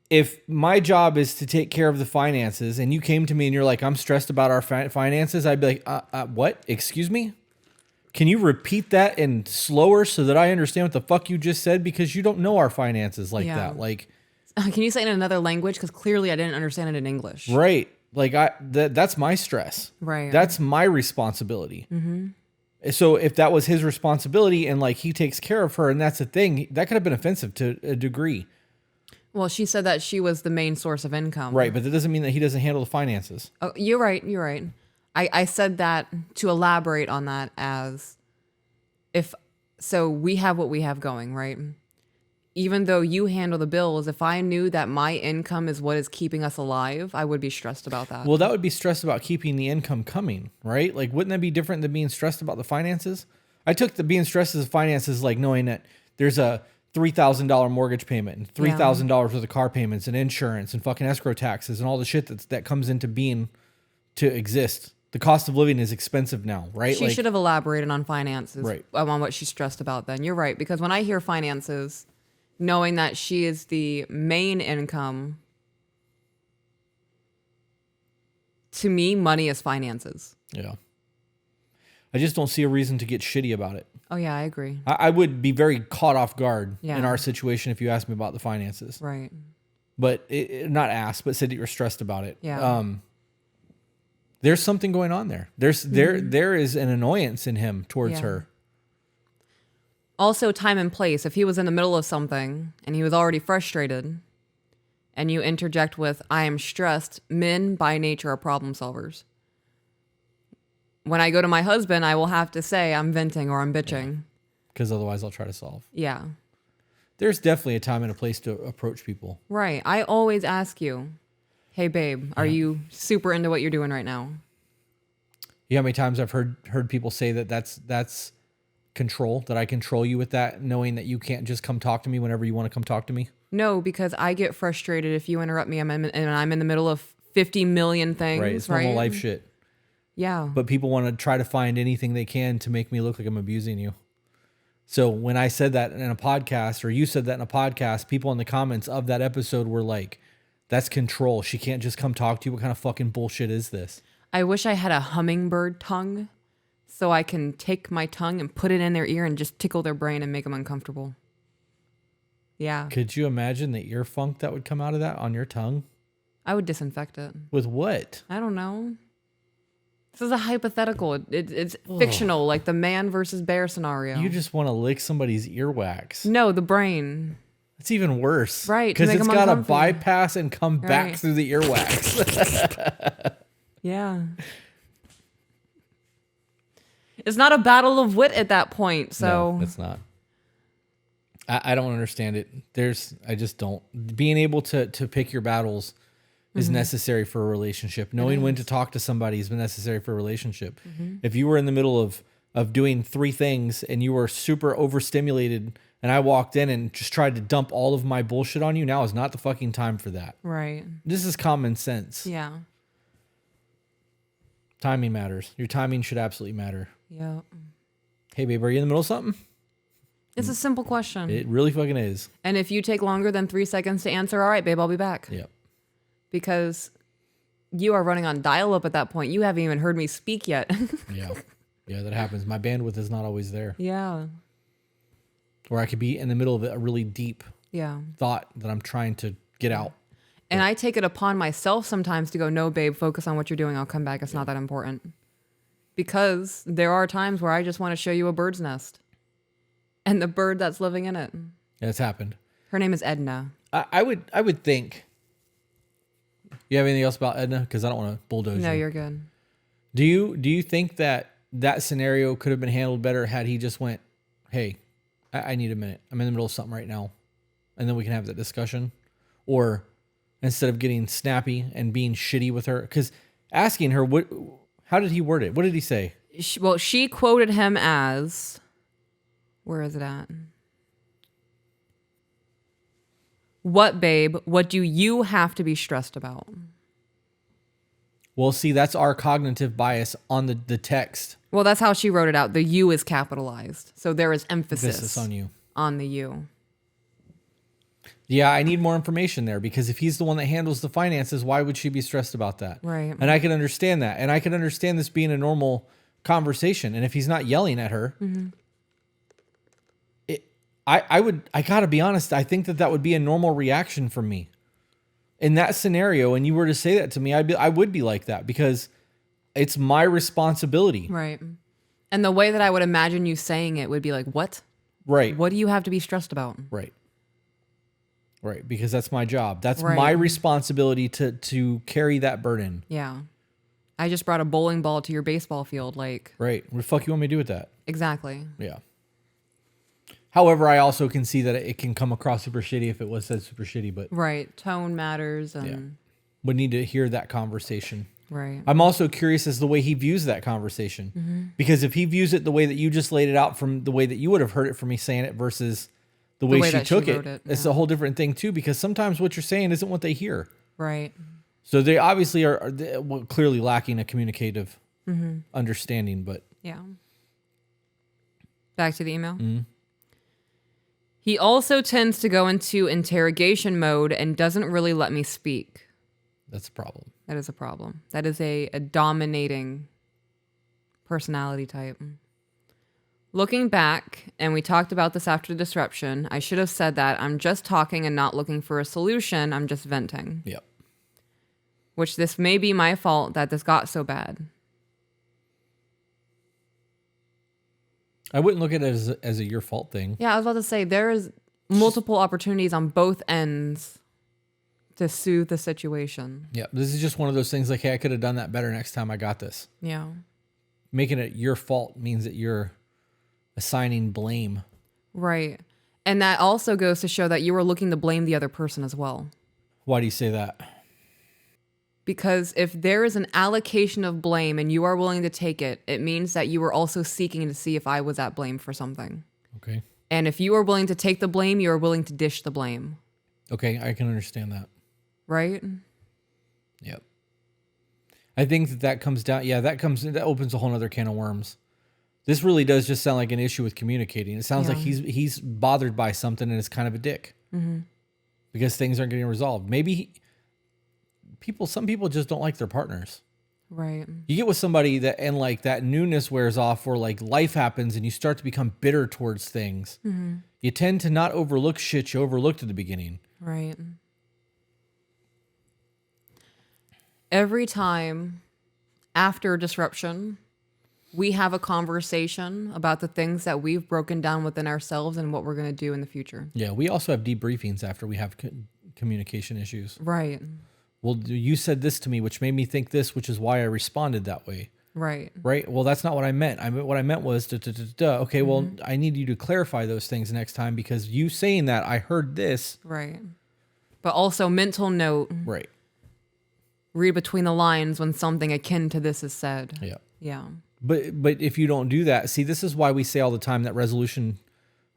If my job is to take care of the finances and you came to me and you're like, I'm stressed about our finances, I'd be like, what? Excuse me? Can you repeat that and slower so that I understand what the fuck you just said? Because you don't know our finances like that. Like, can you say it in another language? Because clearly I didn't understand it in English. right. Like that's my stress. Right. That's my responsibility. So if that was his responsibility and like he takes care of her and that's a thing, that could have been offensive to a degree. Well, she said that she was the main source of income. Right, but that doesn't mean that he doesn't handle the finances. Oh, you're right. You're right. I said that to elaborate on that as so we have what we have going, right? Even though you handle the bills, if I knew that my income is what is keeping us alive, I would be stressed about that. Well, that would be stressed about keeping the income coming, right? Like, wouldn't that be different than being stressed about the finances? I took the being stressed as finances like knowing that there's a $3,000 mortgage payment and $3,000 worth of car payments and insurance and fucking escrow taxes and all the shit that comes into being to exist. The cost of living is expensive now, right? She should have elaborated on finances, Right. On what she's stressed about then. You're right, because when I hear finances, knowing that she is the main income, to me, money is finances. Yeah. I just don't see a reason to get shitty about it. Oh, yeah, I agree. I would be very caught off guard Yeah. in our situation if you asked me about the finances. Right. But not asked, but said that you're stressed about it. Yeah. There's something going on there. There is an annoyance in him towards her. Also, time and place. If he was in the middle of something and he was already frustrated and you interject with, "I am stressed," men by nature are problem solvers. When I go to my husband, I will have to say I'm venting or I'm bitching. Because otherwise I'll try to solve. Yeah. There's definitely a time and a place to approach people. Right. I always ask you, hey babe, are you super into what you're doing right now? You know how many times I've heard people say that that's control, that I control you with that, knowing that you can't just come talk to me whenever you want to come talk to me? No, because I get frustrated if you interrupt me and I'm in the middle of 50 million things, Right. It's normal life shit. Yeah. But people want to try to find anything they can to make me look like I'm abusing you. So when I said that in a podcast, or you said that in a podcast, people in the comments of that episode were like, that's control. She can't just come talk to you. What kind of fucking bullshit is this? I wish I had a hummingbird tongue so I can take my tongue and put it in their ear and just tickle their brain and make them uncomfortable. Yeah. Could you imagine the ear funk that would come out of that on your tongue? I would disinfect it. With what? I don't know. This is a hypothetical. It's fictional, like the man versus bear scenario. You just want to lick somebody's earwax. No, the brain. It's even worse. Right, to Because make it's them got to uncomfy. bypass and come back Right. through the earwax. Yeah. It's not a battle of wit at that point, so No, it's not. I don't understand it. I just don't. Being able to pick your battles is necessary for a relationship. Knowing when to talk to somebody is necessary for a relationship. If you were in the middle of doing 3 things and you were super overstimulated and I walked in and just tried to dump all of my bullshit on you, now is not the fucking time for that. right. This is common sense. Yeah. Timing matters. Your timing should absolutely matter. Yeah. Hey, babe, are you in the middle of something? It's a simple question. It really fucking is. And if you take longer than 3 seconds to answer, all right, babe, I'll be back. Yep. Because you are running on dial-up at that point. You haven't even heard me speak yet. Yeah. Yeah, that happens. My bandwidth is not always there. Yeah. Or I could be in the middle of a really deep Yeah. thought that I'm trying to get out. And I take it upon myself sometimes to go, no, babe, focus on what you're doing. I'll come back. It's not that important. Because there are times where I just want to show you a bird's nest and the bird that's living in it. And it's happened. Her name is Edna. I would think. You have anything else about Edna? Because I don't want to bulldoze No, you. you're good. Do you think that scenario could have been handled better had he just went, hey, I need a minute. I'm in the middle of something right now. And then we can have that discussion? Or instead of getting snappy and being shitty with her, because asking her, how did he word it? What did he say? She quoted him as, where is it at? What, babe? What do you have to be stressed about? Well, see, that's our cognitive bias on the text. Well, that's how she wrote it out. The you is capitalized. So there is emphasis on you. on the you. Yeah, I need more information there, because if he's the one that handles the finances, why would she be stressed about that? Right. And I can understand that. And I can understand this being a normal conversation. And if he's not yelling at her, I gotta be honest, I think that would be a normal reaction from me. In that scenario, and you were to say that to me, I would be like that, because it's my responsibility. Right. And the way that I would imagine you saying it would be like, what? Right. What do you have to be stressed about? Right. Right. Because that's my job. That's Right. my responsibility to carry that burden. Yeah. I just brought a bowling ball to your baseball field. Like, Right. What the fuck you want me to do with that? exactly. Yeah. However, I also can see that it can come across super shitty if it was said super shitty, but Right. Tone matters. And would need to hear that conversation. right. I'm also curious as the way he views that conversation. Because if he views it the way that you just laid it out, from the way that you would have heard it from me saying it versus the way she that she took wrote it, it, it's yeah. a whole different thing too, because sometimes what you're saying isn't what they hear. Right. So they obviously are clearly lacking a communicative understanding, but Yeah. Back to the email. He also tends to go into interrogation mode and doesn't really let me speak. that's a problem. That is a problem. That is a dominating personality type. Looking back, and we talked about this after the disruption, I should have said that I'm just talking and not looking for a solution. I'm just venting. Yep. Which this may be my fault that this got so bad. I wouldn't look at it as a your fault thing. Yeah, I was about to say, there is multiple opportunities on both ends to soothe the situation. Yeah. This is just one of those things like, hey, I could have done that better next time I got this. Yeah. Making it your fault means that you're assigning blame. Right. And that also goes to show that you were looking to blame the other person as well. Why do you say that? Because if there is an allocation of blame and you are willing to take it, it means that you are also seeking to see if I was at blame for something. Okay. And if you are willing to take the blame, you are willing to dish the blame. Okay, I can understand that. Right? Yep. I think that comes down. Yeah, that opens a whole other can of worms. This really does just sound like an issue with communicating. It sounds like he's bothered by something and is kind of a dick because things aren't getting resolved. Maybe some people just don't like their partners. Right. You get with somebody that and like that newness wears off, or like life happens and you start to become bitter towards things. You tend to not overlook shit you overlooked at the beginning. Right. Every time after a disruption, we have a conversation about the things that we've broken down within ourselves and what we're going to do in the future. Yeah, we also have debriefings after we have communication issues. Right. Well, you said this to me, which made me think this, which is why I responded that way. Right. Right. Well, that's not what I meant. What I meant was, okay, well, I need you to clarify those things next time because you saying that, I heard this. Right. But also, mental note. Right. Read between the lines when something akin to this is said. Yeah. Yeah. But if you don't do that, see, this is why we say all the time that resolution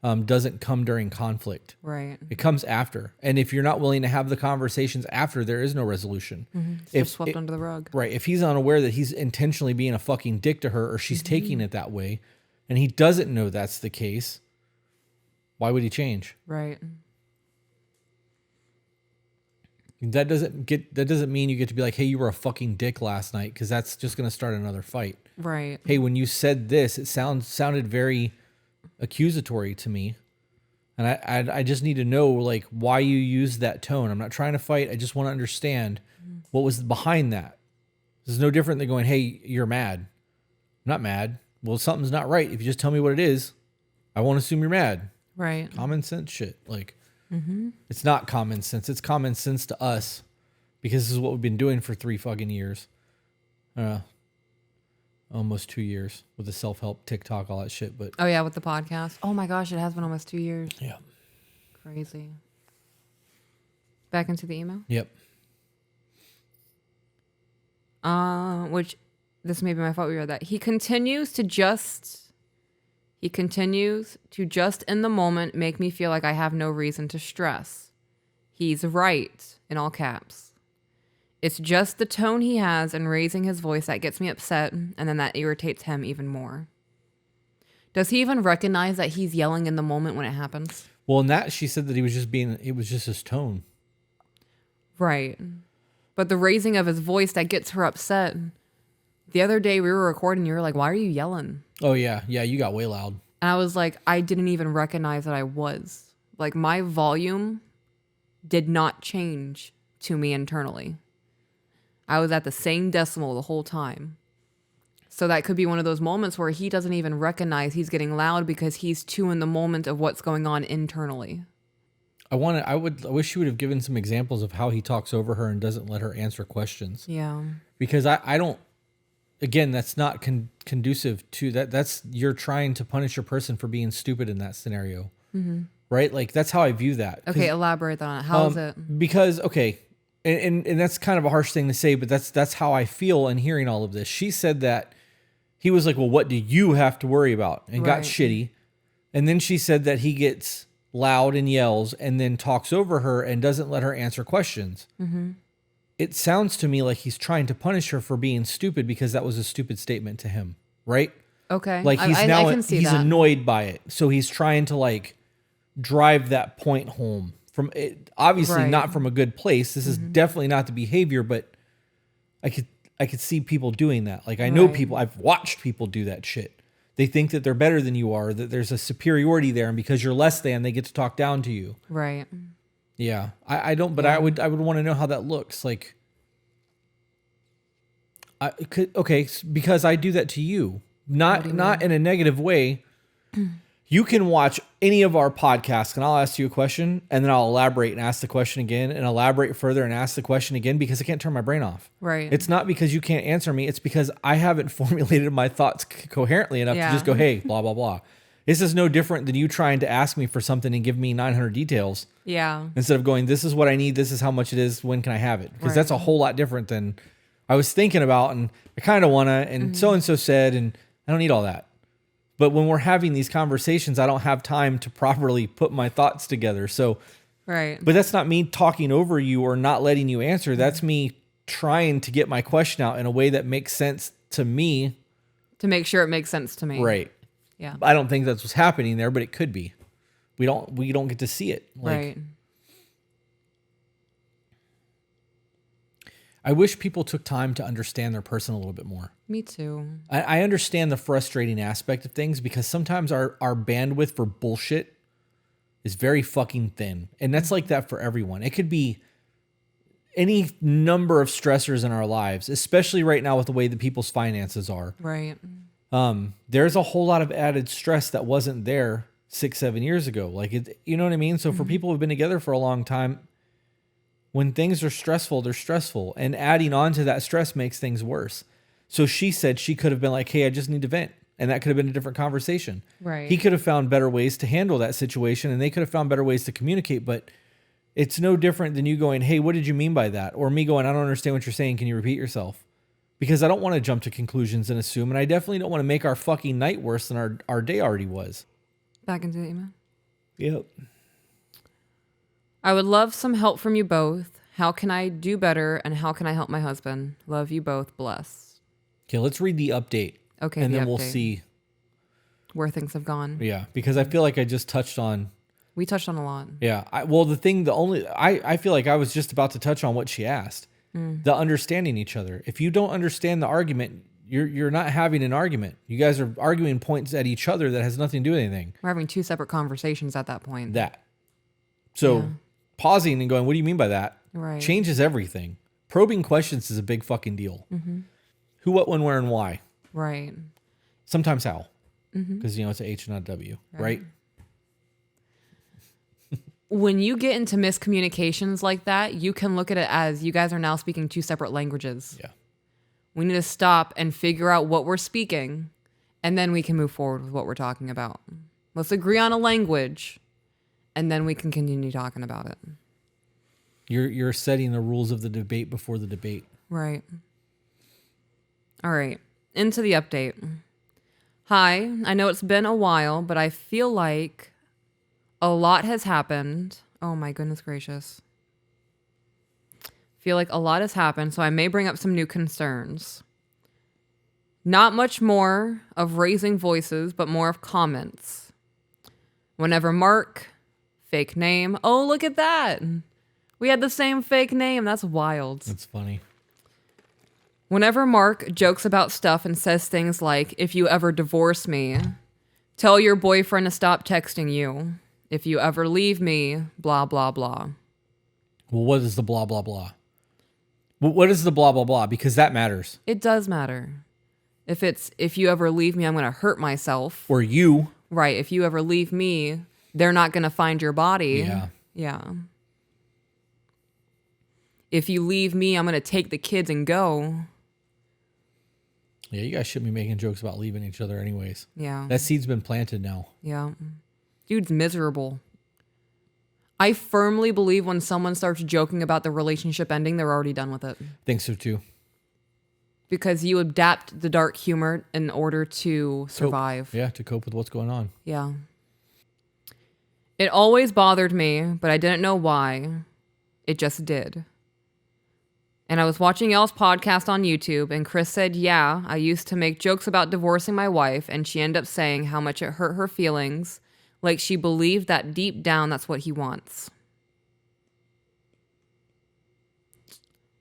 doesn't come during conflict. Right. It comes after. And if you're not willing to have the conversations after, there is no resolution. It's just swept under the rug. Right. If he's unaware that he's intentionally being a fucking dick to her or she's taking it that way and he doesn't know that's the case, why would he change? Right. That doesn't mean you get to be like, hey, you were a fucking dick last night, because that's just going to start another fight. Right. Hey, when you said this, it sounded very accusatory to me. And I just need to know like why you used that tone. I'm not trying to fight. I just want to understand what was behind that. This is no different than going, hey, you're mad. I'm not mad. Well, something's not right. If you just tell me what it is, I won't assume you're mad. Right. Common sense shit. Like, it's not common sense. It's common sense to us because this is what we've been doing for 3 fucking years. Almost 2 years with the self-help, TikTok, all that shit. But Oh, yeah, with the podcast. Oh, my gosh, it has been almost 2 years. yeah. Crazy. Back into the email? Yep. Which, this may be my fault we read that. He continues to just in the moment make me feel like I have no reason to stress. He's right, in all caps. It's just the tone he has and raising his voice that gets me upset, and then that irritates him even more. Does he even recognize that he's yelling in the moment when it happens? Well, in that, she said that it was just his tone. Right. But the raising of his voice that gets her upset. The other day we were recording, you were like, why are you yelling? Oh, yeah. Yeah, you got way loud. And I was like, I didn't even recognize that I was. Like, my volume did not change to me internally. I was at the same decimal the whole time. So that could be one of those moments where he doesn't even recognize he's getting loud because he's too in the moment of what's going on internally. I wish you would have given some examples of how he talks over her and doesn't let her answer questions. Yeah. Because I don't, again, that's not conducive to that. That's, you're trying to punish a person for being stupid in that scenario. Right? Like, that's how I view that. Okay, elaborate on it. How is it? Because, okay, and that's kind of a harsh thing to say, but that's how I feel in hearing all of this. She said that he was like, well, what do you have to worry about? And got shitty. And then she said that he gets loud and yells and then talks over her and doesn't let her answer questions. It sounds to me like he's trying to punish her for being stupid because that was a stupid statement to him, right? Okay. Like I can see he's that. annoyed by it. So he's trying to like drive that point home from it, obviously not from a good place. This is definitely not the behavior, but I could see people doing that. Like, I know people, I've watched people do that shit. They think that they're better than you are, that there's a superiority there, and because you're less than, they get to talk down to you. Right. Yeah. I don't, but I would want to know how that looks. Like, because I do that to you. Not in a negative way. You can watch any of our podcasts and I'll ask you a question and then I'll elaborate and ask the question again and elaborate further and ask the question again because I can't turn my brain off. Right. It's not because you can't answer me. It's because I haven't formulated my thoughts coherently enough to just go, hey, blah, blah, blah. This is no different than you trying to ask me for something and give me 900 details Yeah. instead of going, this is what I need. This is how much it is. When can I have it? Because that's a whole lot different than I was thinking about. And I kind of want to, and so-and-so said, and I don't need all that. But when we're having these conversations, I don't have time to properly put my thoughts together. So, Right. but that's not me talking over you or not letting you answer. That's me trying to get my question out in a way that makes sense to me. To make sure it makes sense to me. Right. Yeah. I don't think that's what's happening there, but it could be. We don't get to see it. Right. I wish people took time to understand their person a little bit more. Me too. I understand the frustrating aspect of things because sometimes our bandwidth for bullshit is very fucking thin. And that's like that for everyone. It could be any number of stressors in our lives, especially right now with the way that people's finances are. Right. There's a whole lot of added stress that wasn't there 6-7 years ago. Like, you know what I mean? So for people who've been together for a long time, when things are stressful, they're stressful. And adding on to that stress makes things worse. So she said she could have been like, hey, I just need to vent. And that could have been a different conversation. Right. He could have found better ways to handle that situation and they could have found better ways to communicate. But it's no different than you going, hey, what did you mean by that? Or me going, I don't understand what you're saying. Can you repeat yourself? Because I don't want to jump to conclusions and assume. And I definitely don't want to make our fucking night worse than our day already was. Back into the email. Yep. I would love some help from you both. How can I do better and how can I help my husband? Love you both. Bless. Okay, let's read the update. Okay. And then update. we'll see where things have gone. Yeah, because I feel like I just touched on. We touched on a lot. Yeah. I feel like I was just about to touch on what she asked. The understanding each other. If you don't understand the argument, you're not having an argument. You guys are arguing points at each other that has nothing to do with anything. We're having two separate conversations at that point. So pausing and going, what do you mean by that? Right. Changes everything. Probing questions is a big fucking deal. Who, what, when, where, and why. Right. Sometimes how. Because, it's an H, not a W. Right? When you get into miscommunications like that, you can look at it as you guys are now speaking two separate languages. Yeah. We need to stop and figure out what we're speaking, and then we can move forward with what we're talking about. Let's agree on a language, and then we can continue talking about it. You're setting the rules of the debate before the debate. Right. All right. Into the update. Hi, I know it's been a while, but I feel like a lot has happened. Oh my goodness gracious. Feel like a lot has happened, so I may bring up some new concerns. Not much more of raising voices, but more of comments. Whenever Mark, fake name. Oh, look at that. We had the same fake name. That's wild. That's funny. Whenever Mark jokes about stuff and says things like, if you ever divorce me, tell your boyfriend to stop texting you. If you ever leave me, blah, blah, blah. Well, what is the blah, blah, blah? What is the blah, blah, blah? Because that matters. It does matter. If you ever leave me, I'm going to hurt myself. Or you. Right. If you ever leave me, they're not going to find your body. Yeah. Yeah. If you leave me, I'm going to take the kids and go. Yeah, you guys shouldn't be making jokes about leaving each other anyways. Yeah. That seed's been planted now. Yeah. Dude's miserable. I firmly believe when someone starts joking about the relationship ending, they're already done with it. Think so too. Because you adapt the dark humor in order to survive. Yeah, to cope with what's going on. Yeah. It always bothered me, but I didn't know why. It just did. And I was watching y'all's podcast on YouTube, and Chris said, yeah, I used to make jokes about divorcing my wife, and she ended up saying how much it hurt her feelings, like she believed that deep down that's what he wants.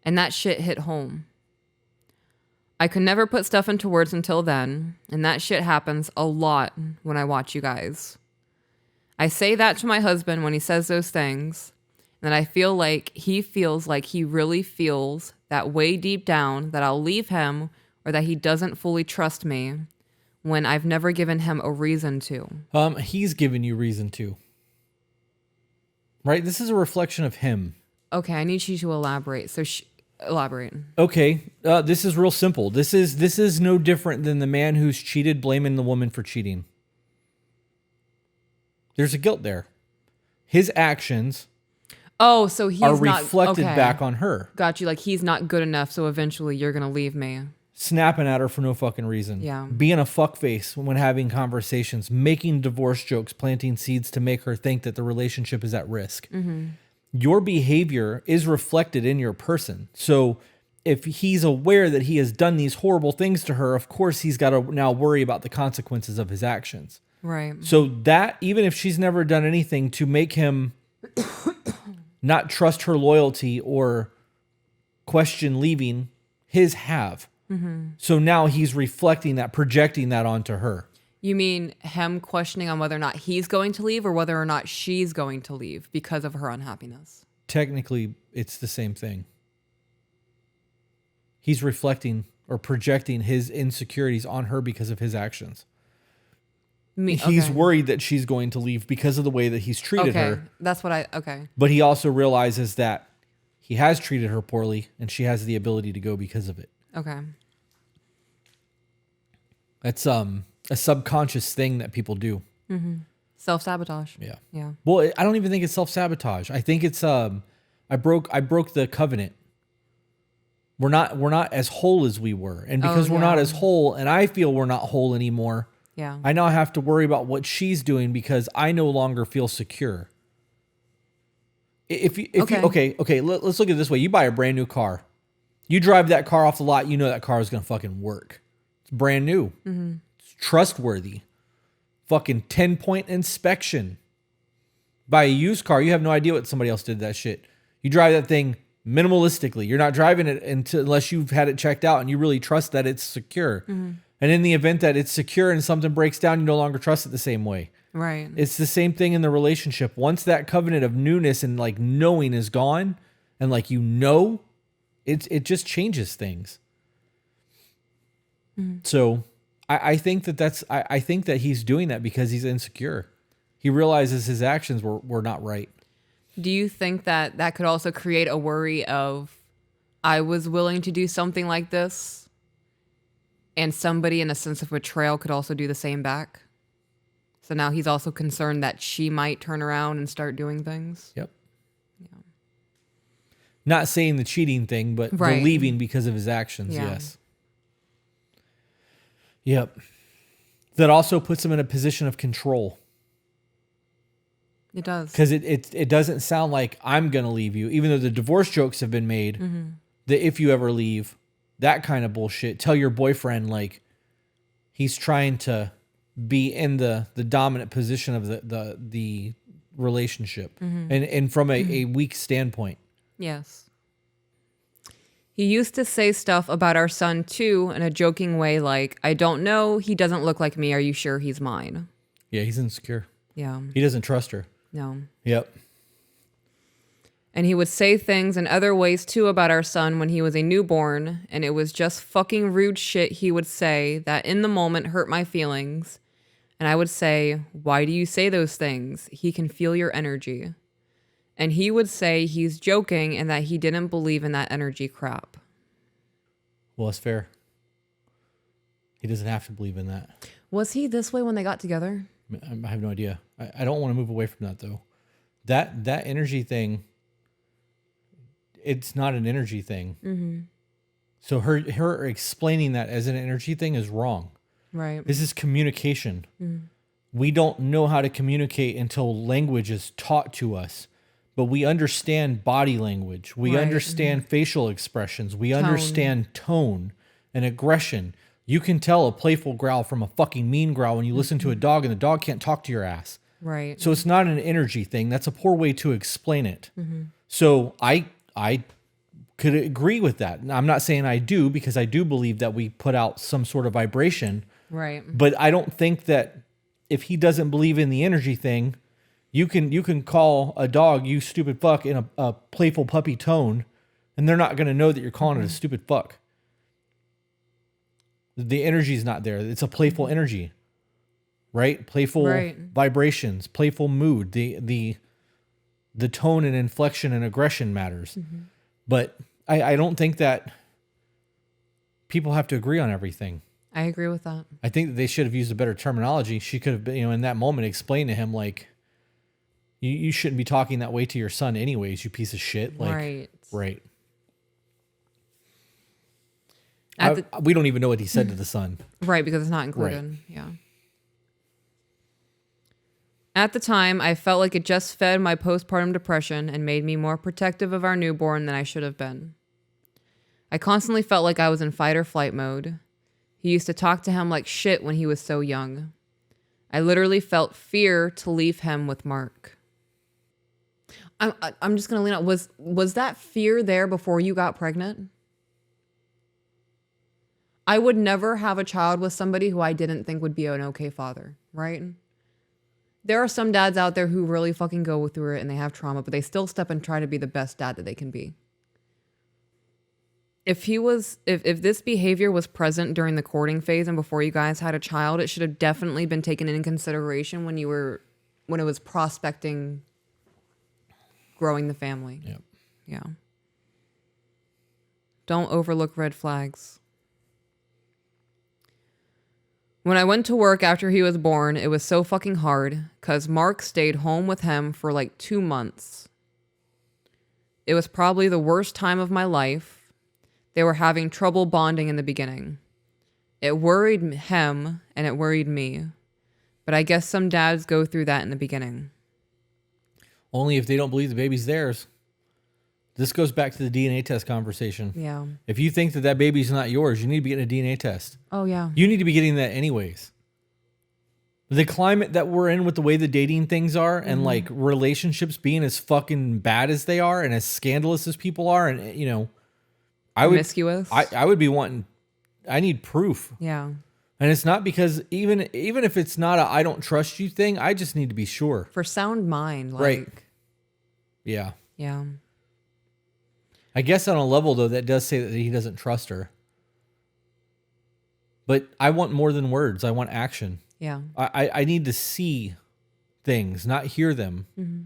And that shit hit home. I could never put stuff into words until then, and that shit happens a lot when I watch you guys. I say that to my husband when he says those things, and I feel like he feels like he really feels that way deep down that I'll leave him or that he doesn't fully trust me when I've never given him a reason to. He's given you reason to. Right? This is a reflection of him. Okay, I need you to elaborate. So elaborate. Okay, this is real simple. This is no different than the man who's cheated blaming the woman for cheating. There's a guilt there. His actions Oh, so he's are not reflected okay. back on her, Got you. Like he's not good enough, so eventually you're gonna leave me. snapping at her for no fucking reason. Yeah. Being a fuckface when having conversations, making divorce jokes, planting seeds to make her think that the relationship is at risk. Your behavior is reflected in your person. So if he's aware that he has done these horrible things to her, of course he's got to now worry about the consequences of his actions. Right. So that, even if she's never done anything to make him not trust her loyalty or question leaving, his have. So now he's reflecting that, projecting that onto her. You mean him questioning on whether or not he's going to leave or whether or not she's going to leave because of her unhappiness? Technically, it's the same thing. He's reflecting or projecting his insecurities on her because of his actions. He's Okay. worried that she's going to leave because of the way that he's treated Okay. her. That's what okay. But he also realizes that he has treated her poorly and she has the ability to go because of it. Okay. That's a subconscious thing that people do. Self-sabotage. Yeah. Yeah. Well, I don't even think it's self-sabotage. I think it's I broke the covenant. We're not as whole as we were. And because we're not yeah. as whole, and I feel we're not whole anymore, Yeah. I now have to worry about what she's doing because I no longer feel secure. Let's look at it this way. You buy a brand new car. You drive that car off the lot, you know that car is going to fucking work. It's brand new. It's trustworthy. Fucking 10-point inspection. Buy a used car, you have no idea what somebody else did to that shit. You drive that thing minimalistically. You're not driving it unless you've had it checked out and you really trust that it's secure. And in the event that it's secure and something breaks down, you no longer trust it the same way. Right. It's the same thing in the relationship. Once that covenant of newness and like knowing is gone, and like it just changes things. So I think I think that he's doing that because he's insecure. He realizes his actions were not right. Do you think that could also create a worry of, I was willing to do something like this, and somebody in a sense of betrayal could also do the same back? So now he's also concerned that she might turn around and start doing things. Yep. Not saying the cheating thing, but Right. the leaving because of his actions. Yeah. Yes. Yep. That also puts him in a position of control. It does. Because it doesn't sound like I'm going to leave you, even though the divorce jokes have been made, that if you ever leave, that kind of bullshit. Tell your boyfriend like he's trying to be in the dominant position of the relationship and from a weak standpoint. Yes. He used to say stuff about our son too in a joking way like, I don't know, he doesn't look like me. Are you sure he's mine? Yeah, he's insecure. Yeah. He doesn't trust her. No. Yep. And he would say things in other ways too about our son when he was a newborn, and it was just fucking rude shit he would say that in the moment hurt my feelings. And I would say, why do you say those things? He can feel your energy. And he would say he's joking and that he didn't believe in that energy crap. Well, that's fair. He doesn't have to believe in that. Was he this way when they got together? I have no idea. I don't want to move away from that though. That energy thing, it's not an energy thing. So her explaining that as an energy thing is wrong. Right. This is communication. We don't know how to communicate until language is taught to us. But we understand body language. We Right. understand facial expressions. We understand tone and aggression. You can tell a playful growl from a fucking mean growl when you listen to a dog and the dog can't talk to your ass. Right. So it's not an energy thing. That's a poor way to explain it. So I could agree with that. Now, I'm not saying I do because I do believe that we put out some sort of vibration. Right. But I don't think that if he doesn't believe in the energy thing, you can call a dog, you stupid fuck, in a playful puppy tone, and they're not going to know that you're calling it a stupid fuck. The energy is not there. It's a playful energy, right? Playful vibrations, playful mood. The tone and inflection and aggression matters. But I don't think that people have to agree on everything. I agree with that. I think that they should have used a better terminology. She could have been, in that moment explained to him like, You shouldn't be talking that way to your son anyways, you piece of shit. Like, Right. Right. At We don't even know what he said to the son. Right, because it's not included. Yeah. At the time, I felt like it just fed my postpartum depression and made me more protective of our newborn than I should have been. I constantly felt like I was in fight or flight mode. He used to talk to him like shit when he was so young. I literally felt fear to leave him with Mark. I'm just going to lean out. Was that fear there before you got pregnant? I would never have a child with somebody who I didn't think would be an okay father, right? There are some dads out there who really fucking go through it and they have trauma, but they still step and try to be the best dad that they can be. If this behavior was present during the courting phase and before you guys had a child, it should have definitely been taken into consideration when it was prospecting growing the family. Yep. Yeah. Don't overlook red flags. When I went to work after he was born, it was so fucking hard because Mark stayed home with him for like 2 months. It was probably the worst time of my life. They were having trouble bonding in the beginning. It worried him and it worried me. But I guess some dads go through that in the beginning. Only if they don't believe the baby's theirs. This goes back to the DNA test conversation. Yeah. If you think that baby's not yours, you need to be getting a DNA test. Oh, yeah. You need to be getting that anyways. The climate that we're in with the way the dating things are and like relationships being as fucking bad as they are and as scandalous as people are. And, you know, Promiscuous. I would be wanting, I need proof. Yeah. And it's not because even if it's not a I don't trust you thing, I just need to be sure. For sound mind. Like, Right. Yeah. Yeah. I guess on a level, though, that does say that he doesn't trust her. But I want more than words. I want action. Yeah. I need to see things, not hear them. Mm-hmm.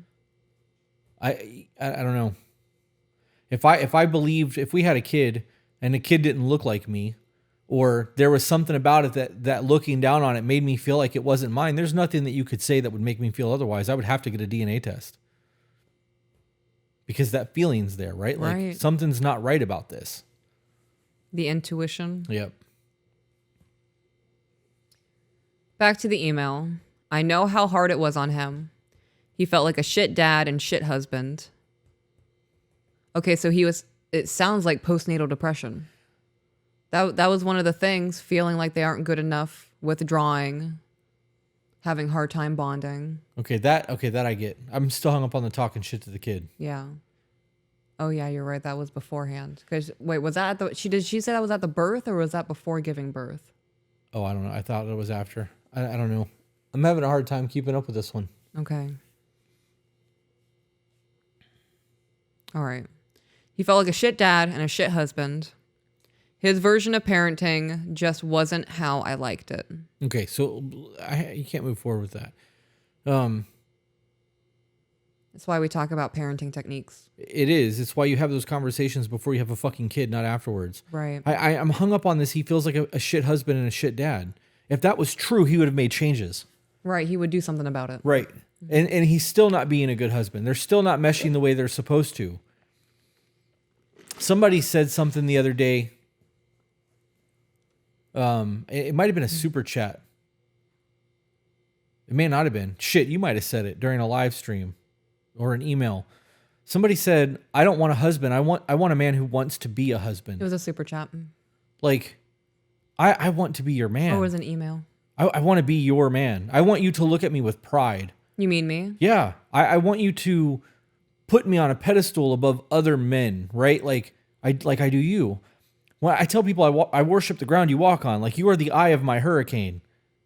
I don't know. If we had a kid and the kid didn't look like me, or there was something about it that looking down on it made me feel like it wasn't mine, there's nothing that you could say that would make me feel otherwise. I would have to get a DNA test. Because that feeling's there, right? Like Right. something's not right about this. The intuition. Yep. Back to the email. I know how hard it was on him. He felt like a shit dad and shit husband. Okay, so it sounds like postnatal depression. That was one of the things, feeling like they aren't good enough, withdrawing, having hard time bonding. Okay, that I get. I'm still hung up on the talking shit to the kid. Yeah. Oh yeah, you're right. That was beforehand. Because wait, was that at she said that was at the birth, or was that before giving birth? Oh, I don't know. I thought it was after. I don't know. I'm having a hard time keeping up with this one. Okay. All right. He felt like a shit dad and a shit husband. His version of parenting just wasn't how I liked it. Okay, so you can't move forward with that. That's why we talk about parenting techniques. It is. It's why you have those conversations before you have a fucking kid, not afterwards. Right. I'm hung up on this. He feels like a shit husband and a shit dad. If that was true, he would have made changes. Right. He would do something about it. Right. And he's still not being a good husband. They're still not meshing the way they're supposed to. Somebody said something the other day. It might have been a super chat. It may not have been. Shit, you might have said it during a live stream or an email. Somebody said, "I don't want a husband. I want a man who wants to be a husband." It was a super chat. Like, I want to be your man. Or it was an email. I want to be your man. I want you to look at me with pride. You mean me? Yeah. I want you to put me on a pedestal above other men, right? Like I do you. When I tell people I worship the ground you walk on, like you are the eye of my hurricane.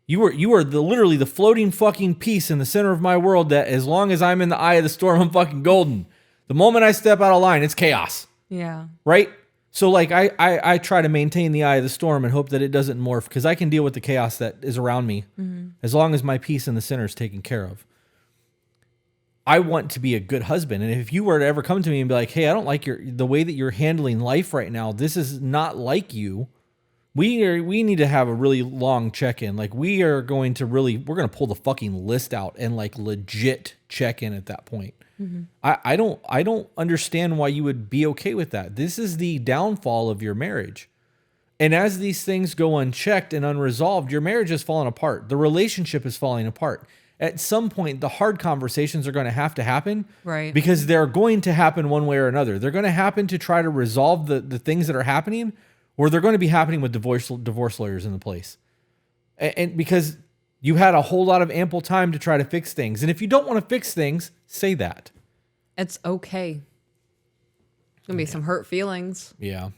You are literally the floating fucking piece in the center of my world that as long as I'm in the eye of the storm, I'm fucking golden. The moment I step out of line, it's chaos. Yeah. Right? So like I try to maintain the eye of the storm and hope that it doesn't morph because I can deal with the chaos that is around me as long as my peace in the center is taken care of. I want to be a good husband. And if you were to ever come to me and be like, hey, I don't like the way that you're handling life right now. This is not like you. We need to have a really long check-in. Like we're going to pull the fucking list out and like legit check in at that point. I don't understand why you would be okay with that. This is the downfall of your marriage. And as these things go unchecked and unresolved, your marriage is falling apart. The relationship is falling apart. At some point, the hard conversations are going to have to happen. Right. Because they're going to happen one way or another. They're going to happen to try to resolve the things that are happening, or they're going to be happening with divorce lawyers in the place. And because you had a whole lot of ample time to try to fix things. And if you don't want to fix things, say that. It's okay. There's going to be some hurt feelings. Yeah.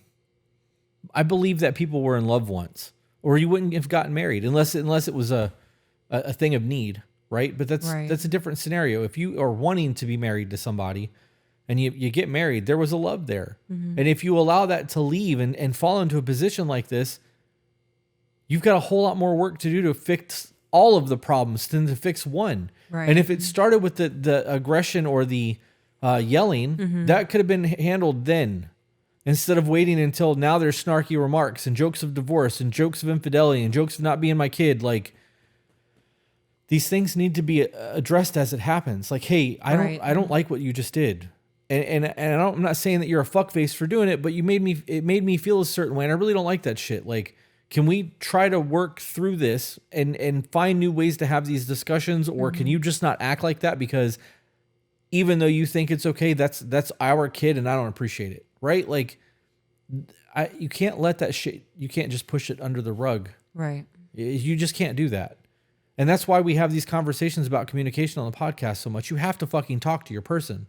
I believe that people were in love once, or you wouldn't have gotten married unless it was a thing of need, right? But that's a different scenario. If you are wanting to be married to somebody and you get married, there was a love there. And if you allow that to leave and fall into a position like this, you've got a whole lot more work to do to fix all of the problems than to fix one. Right. And if it started with the aggression or the yelling, that could have been handled then. Instead of waiting until now there's snarky remarks and jokes of divorce and jokes of infidelity and jokes of not being my kid. Like, these things need to be addressed as it happens. Like, hey, I don't like what you just did. And I'm not saying that you're a fuckface for doing it, but it made me feel a certain way. And I really don't like that shit. Like, can we try to work through this and find new ways to have these discussions? Or can you just not act like that? Because even though you think it's okay, that's our kid and I don't appreciate it. Right? Like, you can't let that shit, you can't just push it under the rug. Right. You just can't do that. And that's why we have these conversations about communication on the podcast so much. You have to fucking talk to your person.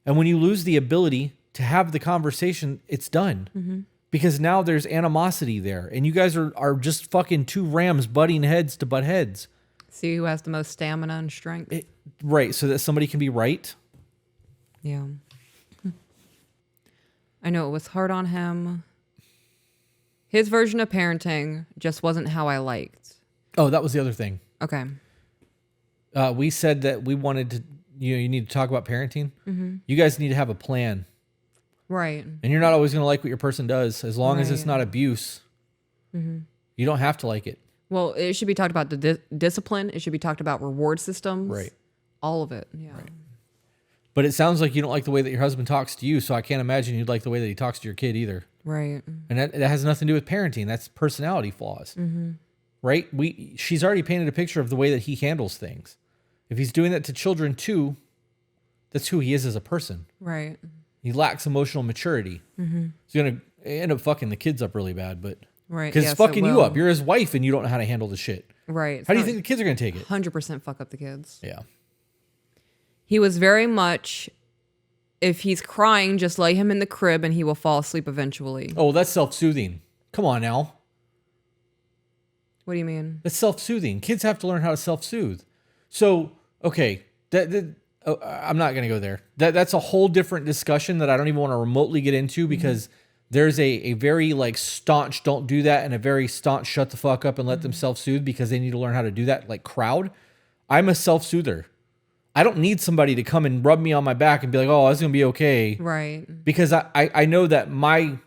And when you lose the ability to have the conversation, it's done. Because now there's animosity there. And you guys are just fucking two rams butting heads to butt heads. See who has the most stamina and strength. Right. So that somebody can be right. Yeah. I know it was hard on him. His version of parenting just wasn't how I liked. Oh, that was the other thing. Okay. We said that we wanted to, you need to talk about parenting. You guys need to have a plan. Right. And you're not always going to like what your person does, as long as it's not abuse. You don't have to like it. Well, it should be talked about the discipline. It should be talked about reward systems. Right. All of it. Yeah. Right. But it sounds like you don't like the way that your husband talks to you, so I can't imagine you'd like the way that he talks to your kid either. Right. And that has nothing to do with parenting. That's personality flaws. Right? She's already painted a picture of the way that he handles things. If he's doing that to children too, that's who he is as a person. Right. He lacks emotional maturity. He's going to end up fucking the kids up really bad, but right. because it's fucking you up. You're his wife and you don't know how to handle the shit. Right. How do you think the kids are going to take it? 100% fuck up the kids. Yeah. He was very much, if he's crying, just lay him in the crib and he will fall asleep eventually. Oh, that's self-soothing. Come on now. What do you mean? That's self-soothing. Kids have to learn how to self-soothe. So, okay, I'm not going to go there. That's a whole different discussion that I don't even want to remotely get into because there's a very like staunch don't do that and a very staunch shut the fuck up and let them self-soothe because they need to learn how to do that like crowd. I'm a self-soother. I don't need somebody to come and rub me on my back and be like, oh, it's going to be okay. Right. Because I know that my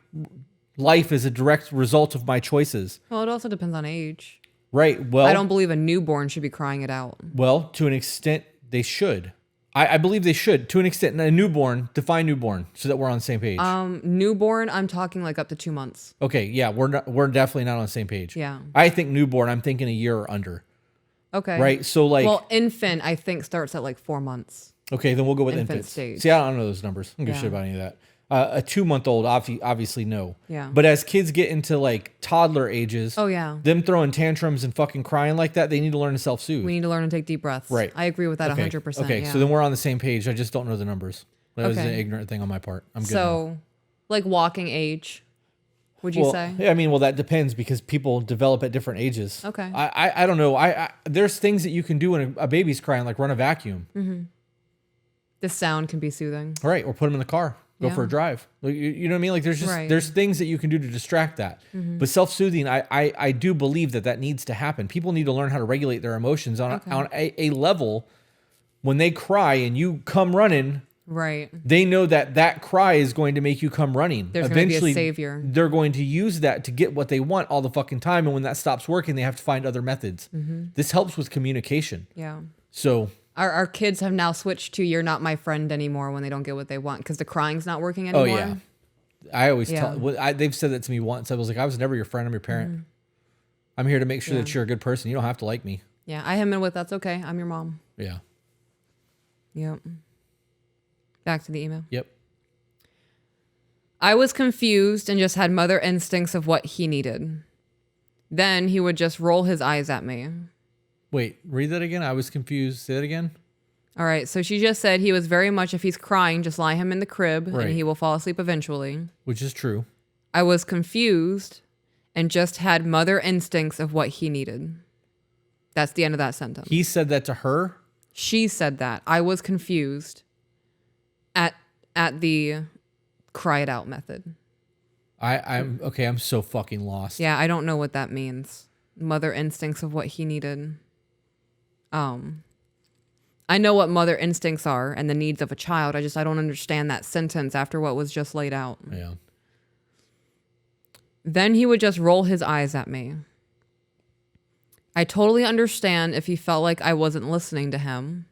life is a direct result of my choices. Well, it also depends on age. Right. Well, I don't believe a newborn should be crying it out. Well, to an extent, they should. I believe they should. To an extent, a newborn, define newborn so that we're on the same page. Newborn, I'm talking like up to 2 months. Okay. Yeah, we're definitely not on the same page. Yeah. I think newborn, I'm thinking a year or under. Okay. Right. So like. Well, infant, I think starts at like 4 months. Okay, then we'll go with Infant infants. stage. See, I don't know those numbers. I don't give a shit about any of that. A 2-month-old, obviously no. Yeah. But as kids get into like toddler ages, oh yeah, them throwing tantrums and fucking crying like that, they need to learn to self-soothe. We need to learn to take deep breaths. Right. I agree with that 100%. Okay, yeah. so then we're on the same page. I just don't know the numbers. That was an Okay. ignorant thing on my part. I'm good. So, like walking age, would you say? Yeah, I mean, well, that depends because people develop at different ages. Okay. I don't know. There's things that you can do when a baby's crying, like run a vacuum. The sound can be soothing. All right, or put them in the car. Go Yeah. for a drive. Like, you know what I mean? Like there's just Right. there's things that you can do to distract that. But self-soothing, I do believe that needs to happen. People need to learn how to regulate their emotions on a level. When they cry and you come running, Right. They know that that cry is going to make you come running. There's going to be a savior. They're going to use that to get what they want all the fucking time. And when that stops working, they have to find other methods. This helps with communication. Yeah. So Our kids have now switched to "you're not my friend anymore" when they don't get what they want because the crying's not working anymore. oh yeah, I always tell. They've said that to me once. I was like, I was never your friend. I'm your parent. I'm here to make sure that you're a good person. You don't have to like me. Yeah, I him and with that's okay. I'm your mom. Yeah. Yep. Back to the email. Yep. I was confused and just had mother instincts of what he needed. Then he would just roll his eyes at me. Wait, read that again. I was confused. Say that again. All right, so she just said he was very much, if he's crying, just lie him in the crib Right. and he will fall asleep eventually. Which is true. I was confused and just had mother instincts of what he needed. That's the end of that sentence. He said that to her. She said that. I was confused at the cry it out method. I'm okay. I'm so fucking lost. Yeah, I don't know what that means. Mother instincts of what he needed. I know what mother instincts are and the needs of a child. I don't understand that sentence after what was just laid out. Yeah. Then he would just roll his eyes at me. I totally understand if he felt like I wasn't listening to him.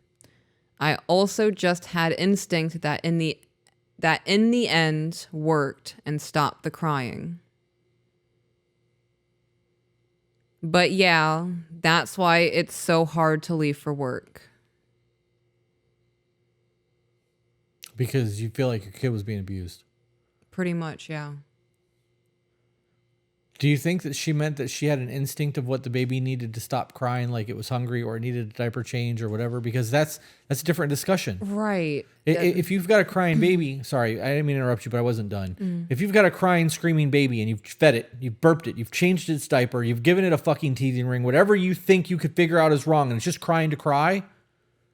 I also just had instinct that in the end worked and stopped the crying. But yeah, that's why it's so hard to leave for work. Because you feel like your kid was being abused. Pretty much, yeah. Do you think that she meant that she had an instinct of what the baby needed to stop crying, like it was hungry or it needed a diaper change or whatever? Because that's a different discussion. Right. If you've got a crying baby, sorry, I didn't mean to interrupt you, but I wasn't done. If you've got a crying, screaming baby and you've fed it, you've burped it, you've changed its diaper, you've given it a fucking teething ring, whatever you think you could figure out is wrong, and it's just crying to cry,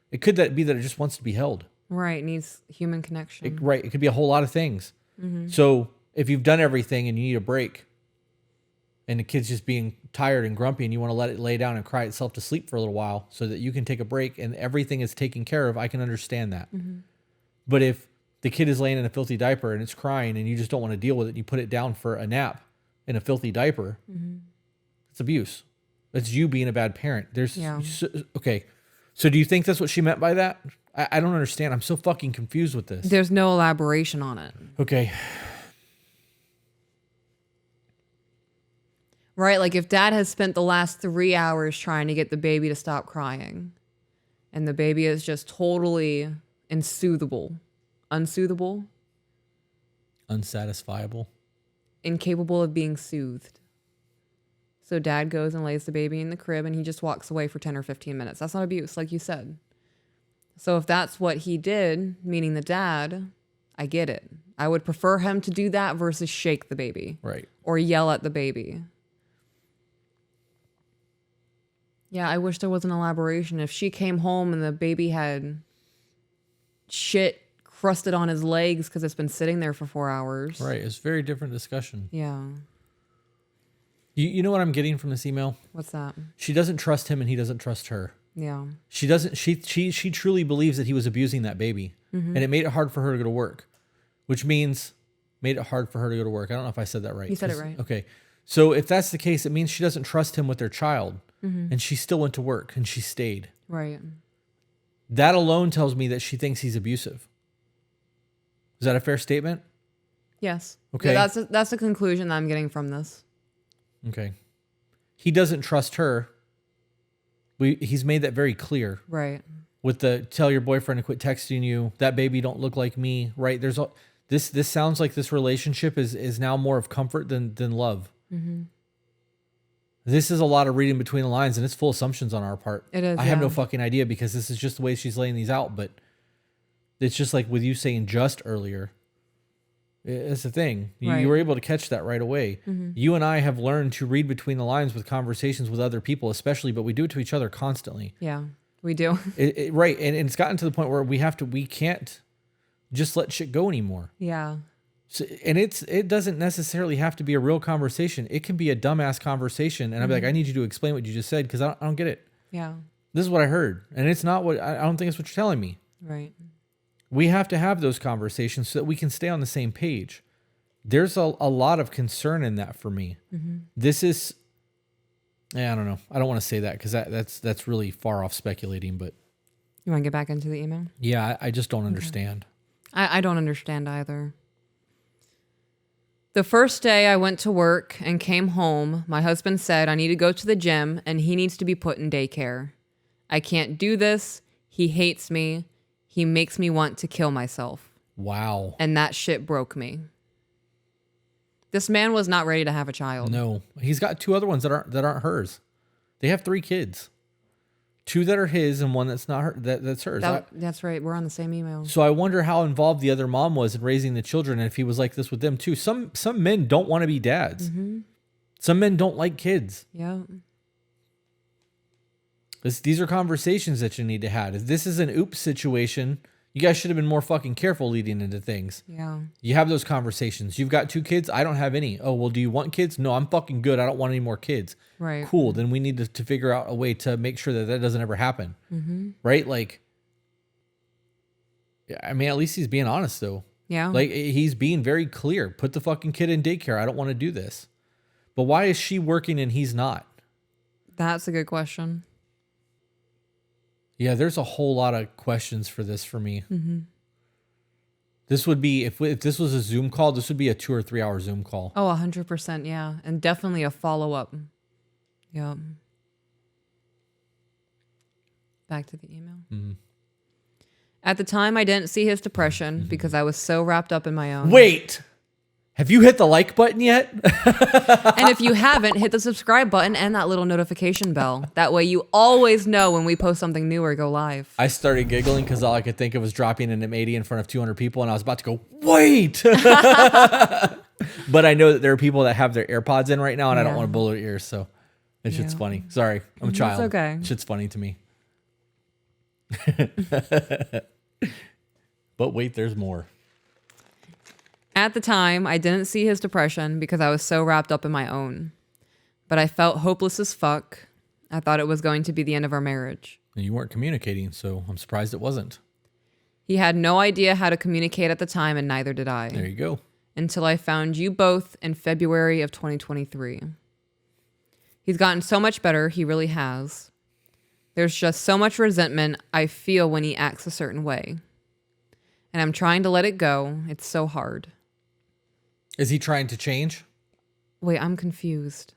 it could be that it just wants to be held. Right. Needs human connection. Right. It could be a whole lot of things. So if you've done everything and you need a break, and the kid's just being tired and grumpy and you want to let it lay down and cry itself to sleep for a little while so that you can take a break and everything is taken care of, I can understand that. But if the kid is laying in a filthy diaper and it's crying and you just don't want to deal with it and you put it down for a nap in a filthy diaper, it's abuse. That's you being a bad parent. Okay. So do you think that's what she meant by that? I don't understand. I'm so fucking confused with this. There's no elaboration on it. Okay. Right? Like if dad has spent the last 3 hours trying to get the baby to stop crying and the baby is just totally unsoothable, Unsatisfiable. incapable of being soothed. So dad goes and lays the baby in the crib and he just walks away for 10 or 15 minutes. That's not abuse, like you said. So if that's what he did, meaning the dad, I get it. I would prefer him to do that versus shake the baby. Right. Or yell at the baby. Yeah, I wish there was an elaboration. If she came home and the baby had shit crusted on his legs because it's been sitting there for 4 hours. Right. It's a very different discussion. Yeah. You know what I'm getting from this email? What's that? She doesn't trust him and he doesn't trust her. Yeah. She doesn't. She truly believes that he was abusing that baby, and it made it hard for her to go to work, which means made it hard for her to go to work. I don't know if I said that right. You said it right. Okay, so if that's the case, it means she doesn't trust him with their child, and she still went to work and she stayed. Right. That alone tells me that she thinks he's abusive. Is that a fair statement? Yes. Okay. Yeah, that's the conclusion that I'm getting from this. Okay. He doesn't trust her. He's made that very clear. Right. With the tell your boyfriend to quit texting you, that baby don't look like me, right? This sounds like this relationship is now more of comfort than love. This is a lot of reading between the lines, and it's full assumptions on our part. It is. I have no fucking idea because this is just the way she's laying these out. But it's just like with you saying just earlier. It's the thing. You were able to catch that right away. You and I have learned to read between the lines with conversations with other people, especially, but we do it to each other constantly. Yeah, we do. Right. And it's gotten to the point where we can't just let shit go anymore. Yeah. So, and it doesn't necessarily have to be a real conversation. It can be a dumbass conversation. And I'd be like, I need you to explain what you just said because I don't get it. Yeah. This is what I heard. And it's not what, I don't think it's what you're telling me. Right. We have to have those conversations so that we can stay on the same page. There's a lot of concern in that for me. This is, I don't know. I don't want to say that because that's really far off speculating, but You want to get back into the email? yeah, I just don't understand. I don't understand either. The first day I went to work and came home, my husband said I need to go to the gym and he needs to be put in daycare. I can't do this. He hates me. He makes me want to kill myself. Wow. And that shit broke me. This man was not ready to have a child. No, he's got 2 other ones that aren't hers. They have 3 kids, 2 that are his and 1 that's not her. That's hers. That's right. We're on the same email. So I wonder how involved the other mom was in raising the children, and if he was like this with them too. Some men don't want to be dads. Some men don't like kids. Yeah. These are conversations that you need to have. If this is an oops situation, you guys should have been more fucking careful leading into things. Yeah. You have those conversations. You've got 2 kids. I don't have any. Oh, well, do you want kids? No, I'm fucking good. I don't want any more kids. Right. Cool. Then we need to figure out a way to make sure that doesn't ever happen. Right? Like, I mean, at least he's being honest though. Yeah. Like he's being very clear. Put the fucking kid in daycare. I don't want to do this. But why is she working and he's not? That's a good question. Yeah, there's a whole lot of questions for this for me. This would be, if this was a Zoom call, this would be a 2 or 3 hour Zoom call. Oh, 100%. Yeah. And definitely a follow-up. Yeah. Back to the email. At the time, I didn't see his depression because I was so wrapped up in my own. Wait, have you hit the like button yet? And if you haven't, hit the subscribe button and that little notification bell. That way you always know when we post something new or go live. I started giggling because all I could think of was dropping an M80 in front of 200 people, and I was about to go, wait. But I know that there are people that have their AirPods in right now, and I don't want to blow their ears, so that shit's funny. Sorry, I'm a child. It's okay. Shit's funny to me. But wait, there's more. At the time, I didn't see his depression because I was so wrapped up in my own. But I felt hopeless as fuck. I thought it was going to be the end of our marriage. And you weren't communicating, so I'm surprised it wasn't. He had no idea how to communicate at the time, and neither did I. There you go. Until I found you both in February of 2023. He's gotten so much better, he really has. There's just so much resentment I feel when he acts a certain way. And I'm trying to let it go. It's so hard. Is he trying to change? Wait, I'm confused.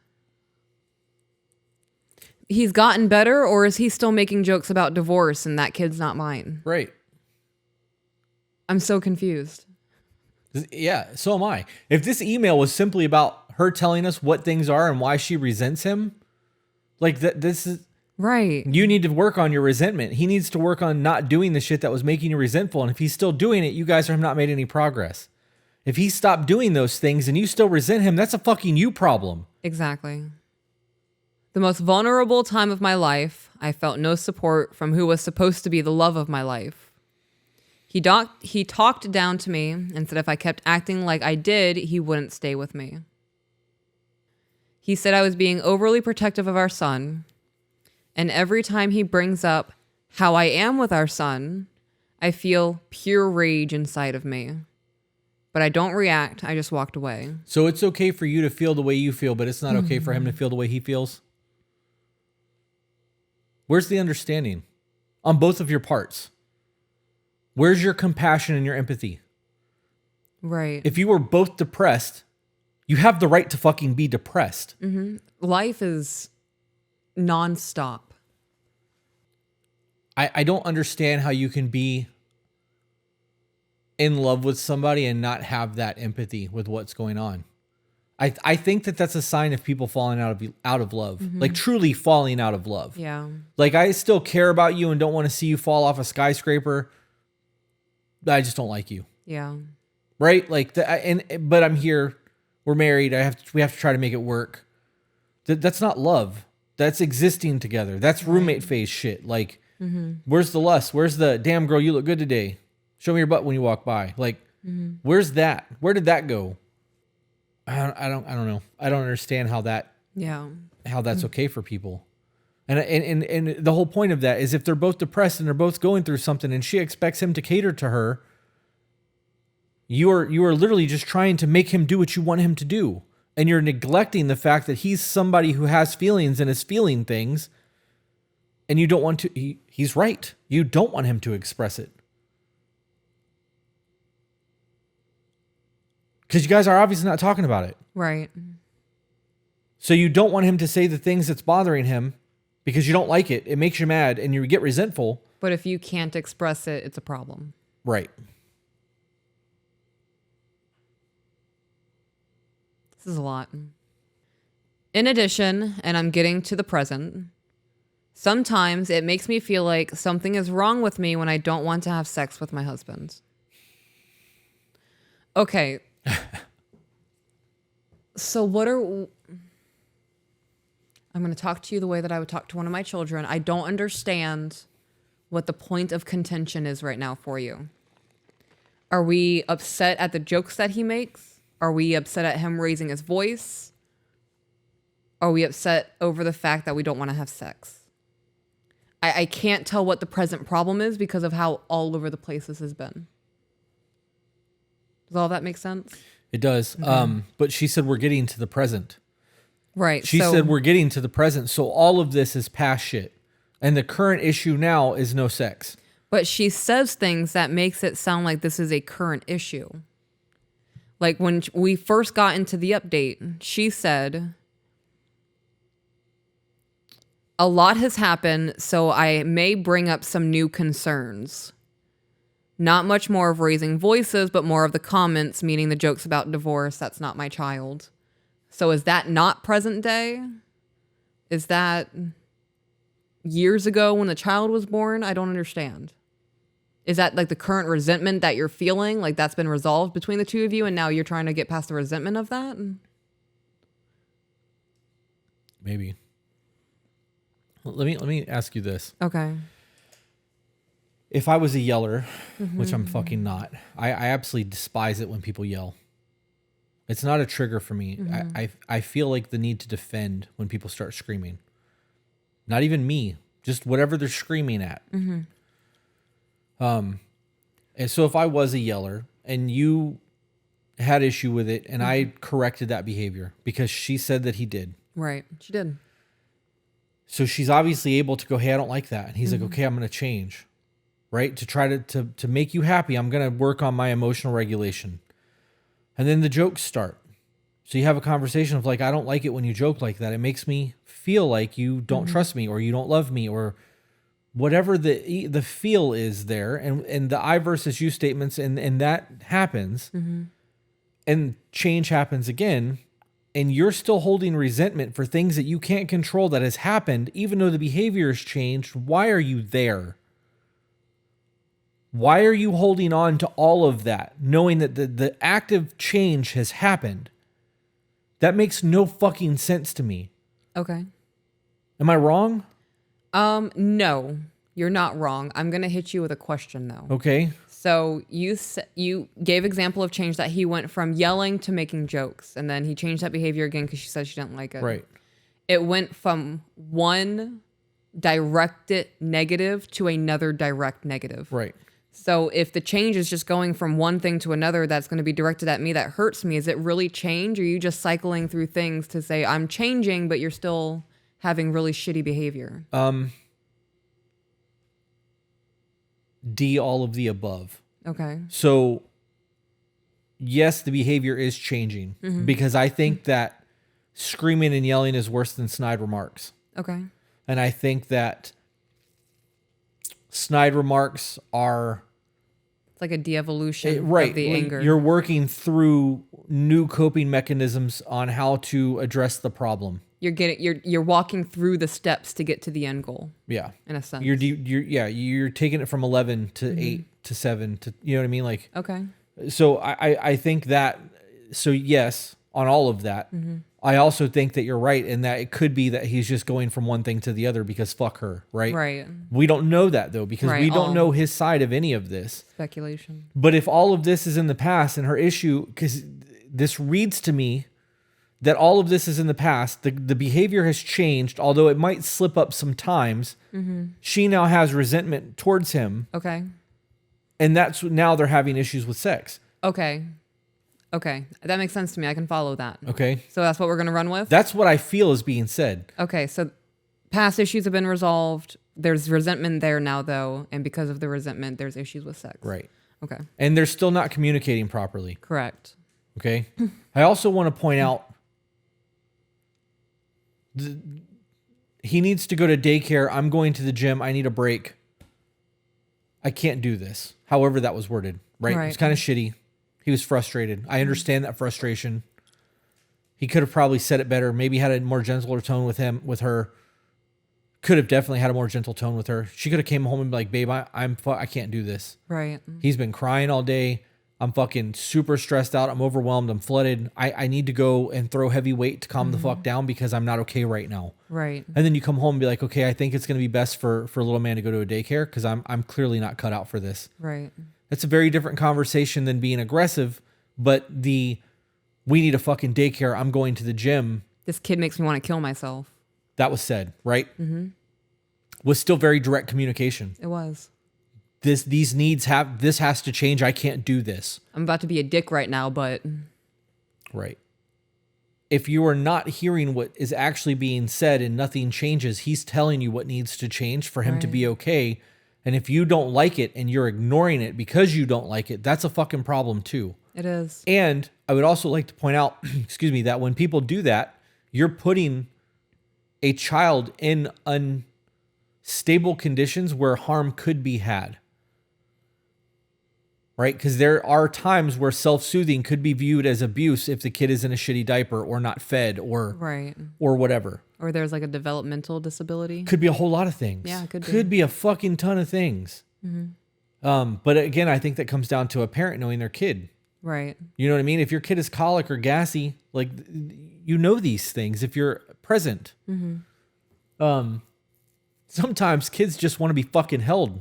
He's gotten better, or is he still making jokes about divorce and that kid's not mine? Right. I'm so confused. Yeah, so am I. If this email was simply about her telling us what things are and why she resents him, like this is right. You need to work on your resentment. He needs to work on not doing the shit that was making you resentful. And if he's still doing it, you guys have not made any progress. If he stopped doing those things and you still resent him, that's a fucking you problem. Exactly. The most vulnerable time of my life, I felt no support from who was supposed to be the love of my life. He talked down to me and said if I kept acting like I did, he wouldn't stay with me. He said I was being overly protective of our son. And every time he brings up how I am with our son, I feel pure rage inside of me. But I don't react. I just walked away. So it's okay for you to feel the way you feel, but it's not okay for him to feel the way he feels? Where's the understanding on both of your parts? Where's your compassion and your empathy? Right. If you were both depressed, you have the right to fucking be depressed. Life is nonstop. I don't understand how you can be in love with somebody and not have that empathy with what's going on. I think that that's a sign of people falling out of love, like truly falling out of love. Yeah. Like I still care about you and don't want to see you fall off a skyscraper. I just don't like you. Yeah. Right? Like but I'm here. We're married. We have to try to make it work. That's not love. That's existing together. That's roommate phase shit. Like, where's the lust? Where's the damn girl? You look good today. Show me your butt when you walk by. Like, where's that? Where did that go? I don't know. I don't understand how that's okay for people. And the whole point of that is if they're both depressed and they're both going through something and she expects him to cater to her, you are literally just trying to make him do what you want him to do. And you're neglecting the fact that he's somebody who has feelings and is feeling things. And you don't want to, he's right. You don't want him to express it. Because you guys are obviously not talking about it. Right. So you don't want him to say the things that's bothering him because you don't like it. It makes you mad and you get resentful. But if you can't express it, it's a problem. Right. This is a lot. In addition, and I'm getting to the present, sometimes it makes me feel like something is wrong with me when I don't want to have sex with my husband. Okay. So I'm going to talk to you the way that I would talk to one of my children. I don't understand what the point of contention is right now for you. Are we upset at the jokes that he makes? Are we upset at him raising his voice? Are we upset over the fact that we don't want to have sex? I can't tell what the present problem is because of how all over the place this has been. Does all that make sense? It does. Okay. But she said we're getting to the present. Right. She said we're getting to the present. So all of this is past shit. And the current issue now is no sex. But she says things that makes it sound like this is a current issue. Like when we first got into the update, she said, a lot has happened, so I may bring up some new concerns. Not much more of raising voices, but more of the comments, meaning the jokes about divorce. That's not my child. So is that not present day? Is that years ago when the child was born? I don't understand. Is that like the current resentment that you're feeling? Like that's been resolved between the two of you and now you're trying to get past the resentment of that? Maybe. Let me ask you this. Okay. If I was a yeller, which I'm fucking not, I absolutely despise it when people yell. It's not a trigger for me. I feel like the need to defend when people start screaming. Not even me, just whatever they're screaming at. And so if I was a yeller and you had issue with it and I corrected that behavior because she said that he did. Right. She did. So she's obviously able to go, hey, I don't like that. And he's like, okay, I'm going to change. Right? To try to make you happy, I'm going to work on my emotional regulation. And then the jokes start. So you have a conversation of like, I don't like it when you joke like that. It makes me feel like you don't trust me or you don't love me or whatever the feel is there. And the I versus you statements and that happens. And change happens again. And you're still holding resentment for things that you can't control that has happened, even though the behavior has changed. Why are you there? Why are you holding on to all of that, knowing that the active change has happened? That makes no fucking sense to me. Okay. Am I wrong? No, you're not wrong. I'm going to hit you with a question though. Okay. So you gave example of change that he went from yelling to making jokes, and then he changed that behavior again because she said she didn't like it. Right. It went from one directed negative to another direct negative. Right. So if the change is just going from one thing to another that's going to be directed at me that hurts me, is it really change? Or are you just cycling through things to say I'm changing, but you're still having really shitty behavior? D, all of the above. Okay. So, yes, the behavior is changing because I think that screaming and yelling is worse than snide remarks. Okay. And I think that snide remarks are... It's like a de-evolution right, of the anger. You're working through new coping mechanisms on how to address the problem. You're walking through the steps to get to the end goal. Yeah. In a sense. You're taking it from 11 to 8 to 7 to, you know what I mean? Like, okay. So I think that, so yes, on all of that, I also think that you're right in that it could be that he's just going from one thing to the other because fuck her, right? Right. We don't know that though, because we don't know his side of any of this. Speculation. But if all of this is in the past and her issue, because this reads to me that all of this is in the past. The behavior has changed, although it might slip up sometimes. She now has resentment towards him. Okay. And that's now they're having issues with sex. Okay. That makes sense to me. I can follow that. Okay. So that's what we're going to run with? That's what I feel is being said. Okay. So past issues have been resolved. There's resentment there now, though. And because of the resentment, there's issues with sex. Right. Okay. And they're still not communicating properly. Correct. Okay. I also want to point out he needs to go to daycare. I'm going to the gym. I need a break. I can't do this. However that was worded, right? It was kind of shitty. He was frustrated. I understand that frustration. He could have probably said it better. Maybe had a more gentler tone with her. Could have definitely had a more gentle tone with her. She could have came home and be like, babe, I can't do this. Right. He's been crying all day. I'm fucking super stressed out. I'm overwhelmed. I'm flooded. I need to go and throw heavy weight to calm the fuck down because I'm not okay right now. Right. And then you come home and be like, okay, I think it's going to be best for little man to go to a daycare because I'm clearly not cut out for this. Right. That's a very different conversation than being aggressive. But we need a fucking daycare. I'm going to the gym. This kid makes me want to kill myself. That was said, right? Mm-hmm. Was still very direct communication. It was. This has to change. I can't do this. I'm about to be a dick right now, but... Right. If you are not hearing what is actually being said and nothing changes, he's telling you what needs to change for him to be okay. And if you don't like it and you're ignoring it because you don't like it, that's a fucking problem too. It is. And I would also like to point out, excuse me, that when people do that, you're putting a child in unstable conditions where harm could be had. Right? Because there are times where self-soothing could be viewed as abuse if the kid is in a shitty diaper or not fed or whatever. Or there's like a developmental disability. Could be a whole lot of things. Yeah, it could be. Could be a fucking ton of things. But again, I think that comes down to a parent knowing their kid. Right. You know what I mean? If your kid is colic or gassy, like you know these things if you're present. Sometimes kids just want to be fucking held.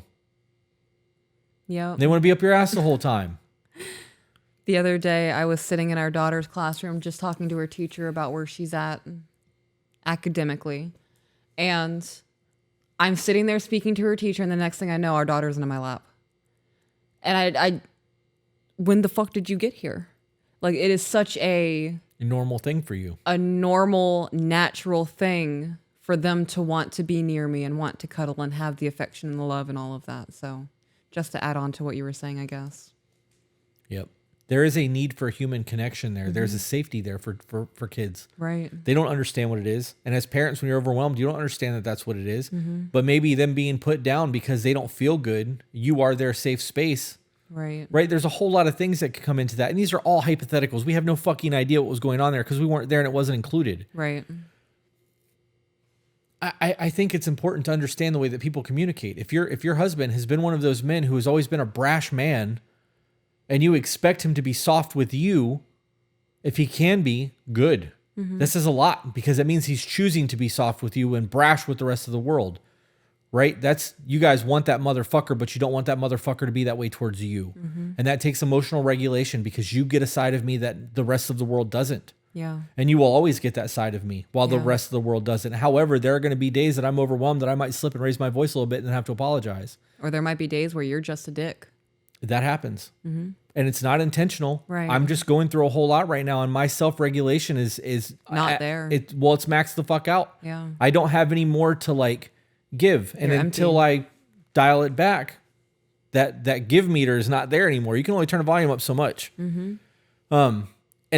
Yeah. They want to be up your ass the whole time. The other day, I was sitting in our daughter's classroom just talking to her teacher about where she's at academically. And I'm sitting there speaking to her teacher, and the next thing I know, our daughter's in my lap. And I when the fuck did you get here? Like, it is such a normal thing for you. A normal, natural thing for them to want to be near me and want to cuddle and have the affection and the love and all of that. So just to add on to what you were saying, I guess. Yep. There is a need for human connection there. There's a safety there for kids. Right. They don't understand what it is. And as parents, when you're overwhelmed, you don't understand that that's what it is. But maybe them being put down because they don't feel good, you are their safe space. Right. Right? There's a whole lot of things that could come into that. And these are all hypotheticals. We have no fucking idea what was going on there because we weren't there and it wasn't included. Right. I think it's important to understand the way that people communicate. If your husband has been one of those men who has always been a brash man and you expect him to be soft with you, if he can be, good. This is a lot because it means he's choosing to be soft with you and brash with the rest of the world. Right? That's, you guys want that motherfucker, but you don't want that motherfucker to be that way towards you. And that takes emotional regulation because you get a side of me that the rest of the world doesn't. Yeah. And you will always get that side of me while the rest of the world doesn't. However, there are going to be days that I'm overwhelmed that I might slip and raise my voice a little bit and have to apologize. Or there might be days where you're just a dick. That happens. And it's not intentional. Right. I'm just going through a whole lot right now and my self-regulation is not there. It's maxed the fuck out. Yeah. I don't have any more to like give. And You're until empty. I dial it back, that give meter is not there anymore. You can only turn the volume up so much. And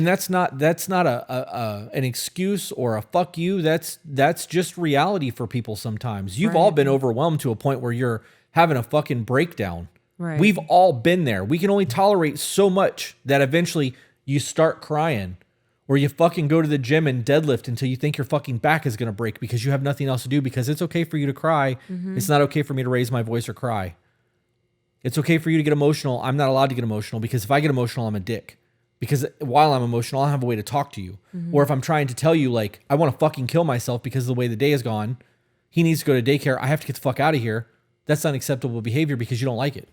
that's not an excuse or a fuck you. That's just reality for people sometimes. You've all been overwhelmed to a point where you're having a fucking breakdown. Right. We've all been there. We can only tolerate so much that eventually you start crying or you fucking go to the gym and deadlift until you think your fucking back is going to break because you have nothing else to do because it's okay for you to cry. It's not okay for me to raise my voice or cry. It's okay for you to get emotional. I'm not allowed to get emotional because if I get emotional, I'm a dick. Because while I'm emotional, I'll have a way to talk to you. Or if I'm trying to tell you, like, I want to fucking kill myself because of the way the day has gone, he needs to go to daycare, I have to get the fuck out of here. That's unacceptable behavior because you don't like it.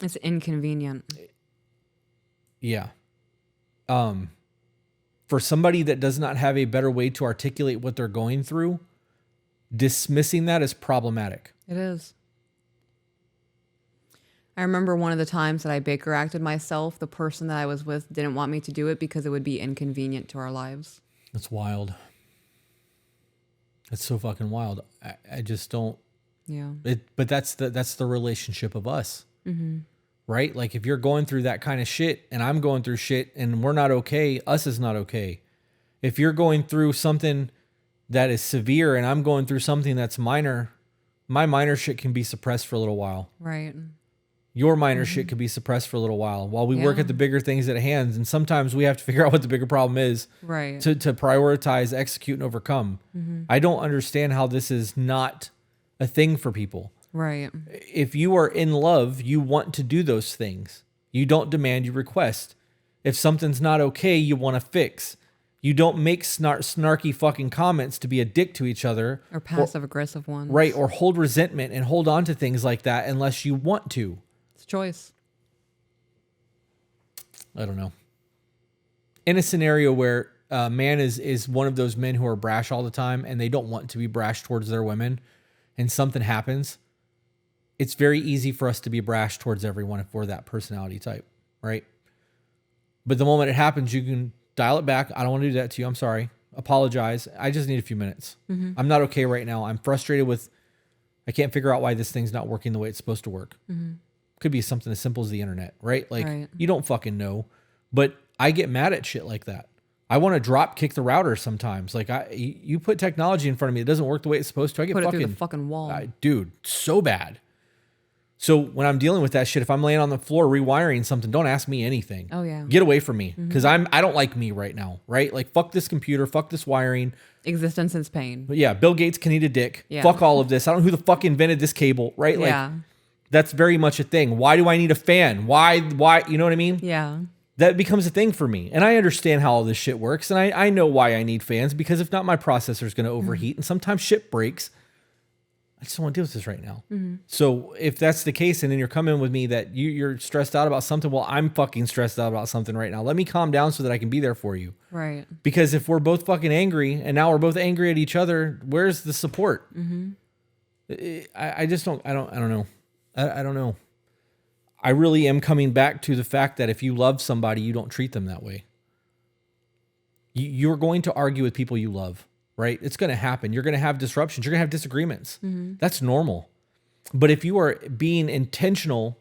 It's inconvenient. Yeah. For for somebody that does not have a better way to articulate what they're going through, dismissing that is problematic. It is. I remember one of the times that I Baker acted myself, the person that I was with didn't want me to do it because it would be inconvenient to our lives. That's wild. That's so fucking wild. I just don't. Yeah. But that's the relationship of us, right? Like if you're going through that kind of shit and I'm going through shit and we're not okay, us is not okay. If you're going through something that is severe and I'm going through something that's minor, my minor shit can be suppressed for a little while. Right. Your minor shit could be suppressed for a little while we work Yeah. at the bigger things at hand. And sometimes we have to figure out what the bigger problem is Right. to prioritize, execute, and overcome. I don't understand how this is not a thing for people. Right. If you are in love, you want to do those things. You don't demand, you request. If something's not okay, you want to fix. You don't make snarky fucking comments to be a dick to each other. Or passive aggressive ones. Right, or hold resentment and hold on to things like that unless you want to. It's choice. I don't know. In a scenario where a man is one of those men who are brash all the time and they don't want to be brash towards their women and something happens, it's very easy for us to be brash towards everyone if we're that personality type, right? But the moment it happens, you can dial it back. I don't want to do that to you. I'm sorry. Apologize. I just need a few minutes. I'm not okay right now. I'm frustrated with, I can't figure out why this thing's not working the way it's supposed to work. Could be something as simple as the internet, right? Like Right. you don't fucking know, but I get mad at shit like that. I want to drop kick the router sometimes. Like you put technology in front of me, it doesn't work the way it's supposed to. I get Put it fucking, through the fucking wall. dude, so bad. So when I'm dealing with that shit, if I'm laying on the floor rewiring something, don't ask me anything. Oh, yeah. Get away from me. Because I don't like me right now, right? Like fuck this computer, fuck this wiring. Existence is pain. But yeah, Bill Gates can eat a dick. Yeah. Fuck all of this. I don't know who the fuck invented this cable, right? Like Yeah. that's very much a thing. Why do I need a fan? Why, you know what I mean? Yeah. That becomes a thing for me. And I understand how all this shit works. And I know why I need fans, because if not, my processor's going to overheat and sometimes shit breaks. I just don't want to deal with this right now. So if that's the case, and then you're coming with me that you're stressed out about something, well, I'm fucking stressed out about something right now. Let me calm down so that I can be there for you. Right. Because if we're both fucking angry and now we're both angry at each other, where's the support? I just don't, I don't know. I don't know. I really am coming back to the fact that if you love somebody, you don't treat them that way. You're going to argue with people you love, right? It's going to happen. You're going to have disruptions. You're going to have disagreements. That's normal. But if you are being intentional,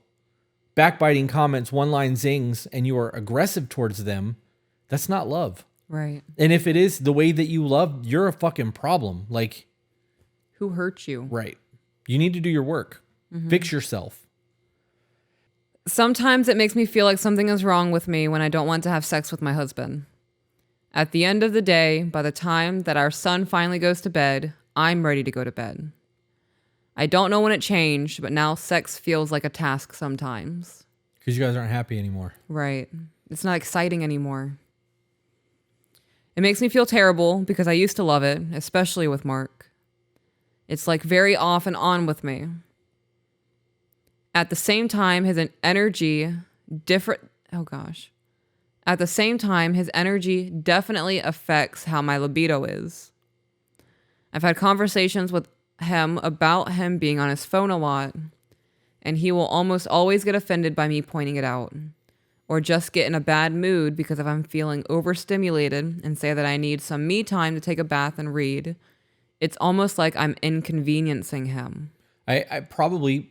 backbiting comments, one-line zings, and you are aggressive towards them, that's not love. Right. And if it is the way that you love, you're a fucking problem. Like, Who hurt you? right. You need to do your work. Fix yourself. Sometimes it makes me feel like something is wrong with me when I don't want to have sex with my husband. At the end of the day, by the time that our son finally goes to bed, I'm ready to go to bed. I don't know when it changed, but now sex feels like a task sometimes. Because you guys aren't happy anymore. Right. It's not exciting anymore. It makes me feel terrible because I used to love it, especially with Mark. It's like very off and on with me. At the same time, his energy At the same time, his energy definitely affects how my libido is. I've had conversations with him about him being on his phone a lot, and he will almost always get offended by me pointing it out, or just get in a bad mood because if I'm feeling overstimulated and say that I need some me time to take a bath and read. It's almost like I'm inconveniencing him. I probably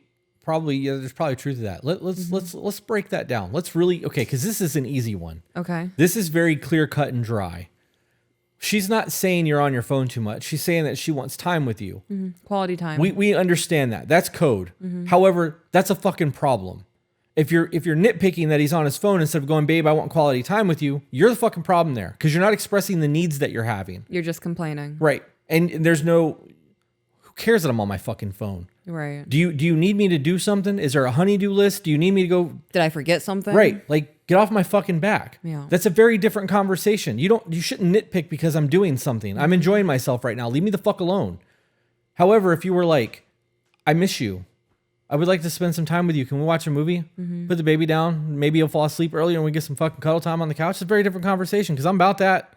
yeah, there's probably truth to that. Let's break that down. Let's really, because this is an easy one. Okay. This is very clear cut and dry. She's not saying you're on your phone too much. She's saying that she wants time with you. Quality time. We understand that. That's code. However, that's a fucking problem. If you're nitpicking that he's on his phone instead of going, babe, I want quality time with you, you're the fucking problem there, because you're not expressing the needs that you're having. You're just complaining. Right. And there's no, who cares that I'm on my fucking phone? Right. Do you need me to do something? Is there a honey-do list? Do you need me to go? Did I forget something? Right. Like, get off my fucking back. Yeah. That's a very different conversation. You shouldn't nitpick because I'm doing something. I'm enjoying myself right now. Leave me the fuck alone. However, if you were like, I miss you, I would like to spend some time with you. Can we watch a movie? Put the baby down. Maybe you'll fall asleep earlier and we get some fucking cuddle time on the couch. It's a very different conversation because I'm about that.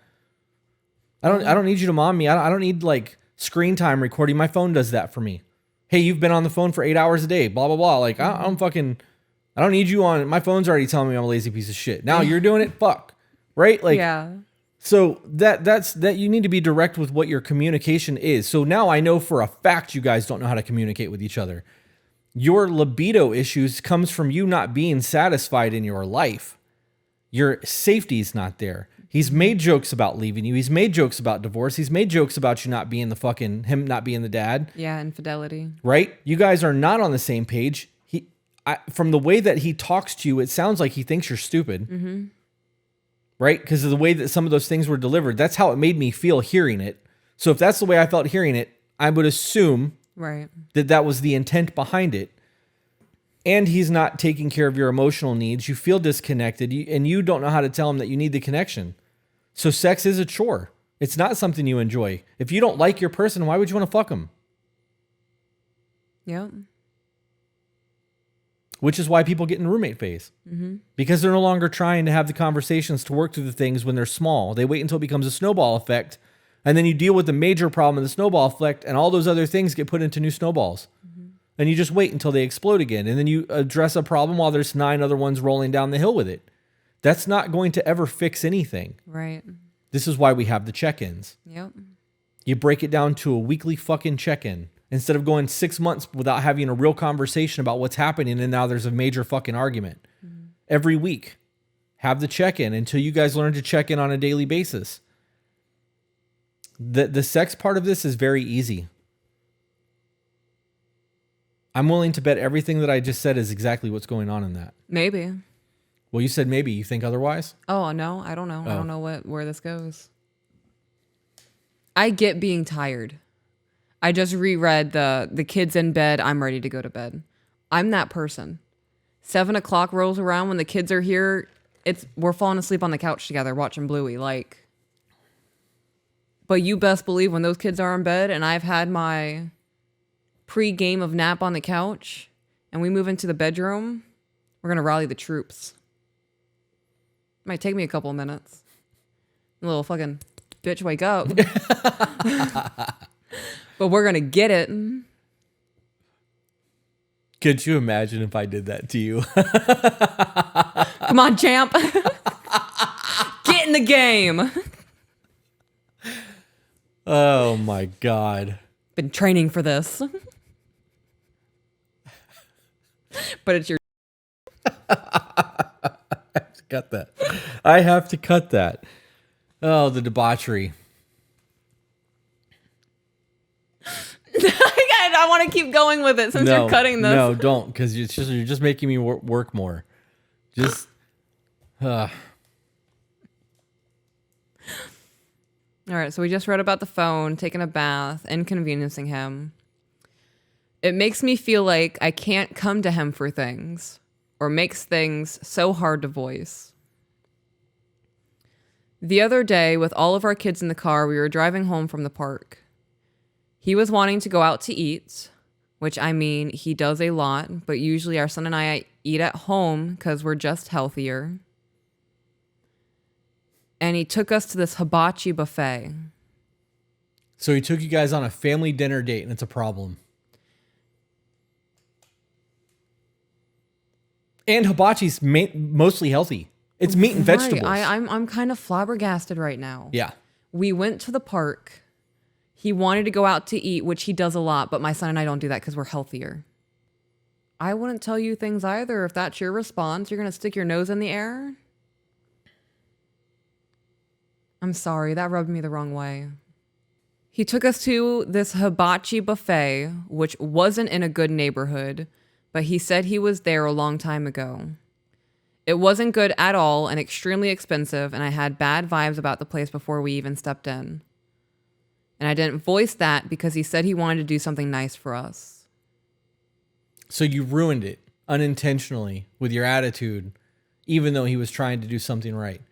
I don't need you to mom me. I don't need like screen time recording. My phone does that for me. Hey, you've been on the phone for 8 hours a day, blah, blah, blah. Like, I don't need you on. My phone's already telling me I'm a lazy piece of shit. Now you're doing it. Fuck. Right? Like, Yeah. So that's you need to be direct with what your communication is. So now I know for a fact you guys don't know how to communicate with each other. Your libido issues comes from you not being satisfied in your life. Your safety's not there. He's made jokes about leaving you. He's made jokes about divorce. He's made jokes about you not being him not being the dad. Yeah, infidelity. Right? You guys are not on the same page. From the way that he talks to you, it sounds like he thinks you're stupid. Mm-hmm. Right? Because of the way that some of those things were delivered. That's how it made me feel hearing it. So if that's the way I felt hearing it, I would assume that was the intent behind it. And he's not taking care of your emotional needs. You feel disconnected, and you don't know how to tell him that you need the connection. So sex is a chore. It's not something you enjoy. If you don't like your person, why would you want to fuck them? Yep. Which is why people get in roommate phase. Mm-hmm. Because they're no longer trying to have the conversations to work through the things when they're small. They wait until it becomes a snowball effect, and then you deal with the major problem of the snowball effect, and all those other things get put into new snowballs. Mm-hmm. And you just wait until they explode again, and then you address a problem while there's 9 other ones rolling down the hill with it. That's not going to ever fix anything. Right. This is why we have the check-ins. Yep. You break it down to a weekly fucking check-in. Instead of going 6 months without having a real conversation about what's happening, and now there's a major fucking argument. Mm-hmm. Every week, have the check-in until you guys learn to check in on a daily basis. The sex part of this is very easy. I'm willing to bet everything that I just said is exactly what's going on in that. Maybe. Well, you said maybe. You think otherwise? Oh, no. I don't know. I don't know where this goes. I get being tired. I just reread the kids in bed. I'm ready to go to bed. I'm that person. 7 o'clock rolls around when the kids are here. We're falling asleep on the couch together watching Bluey. But you best believe when those kids are in bed and I've had my pre-game of nap on the couch and we move into the bedroom, we're going to rally the troops. Might take me a couple of minutes. A little fucking bitch wake up. But we're going to get it. Could you imagine if I did that to you? Come on, champ. Get in the game. Oh my God. Been training for this. But it's your... Cut that. I have to cut that. Oh, the debauchery. I want to keep going with it since you're cutting this. No, don't, because you're just making me work more. Just. All right, so we just read about the phone, taking a bath, inconveniencing him. It makes me feel like I can't come to him for things, or makes things so hard to voice. The other day, with all of our kids in the car, we were driving home from the park. He was wanting to go out to eat, which I mean, he does a lot, but usually our son and I eat at home because we're just healthier. And he took us to this hibachi buffet. So he took you guys on a family dinner date, and it's a problem. And hibachi's mostly healthy. It's meat and vegetables. I'm kind of flabbergasted right now. Yeah. We went to the park. He wanted to go out to eat, which he does a lot, but my son and I don't do that because we're healthier. I wouldn't tell you things either. If that's your response, you're going to stick your nose in the air? I'm sorry, that rubbed me the wrong way. He took us to this hibachi buffet, which wasn't in a good neighborhood, but he said he was there a long time ago. It wasn't good at all and extremely expensive, and I had bad vibes about the place before we even stepped in. And I didn't voice that because he said he wanted to do something nice for us. So you ruined it unintentionally with your attitude, even though he was trying to do something right.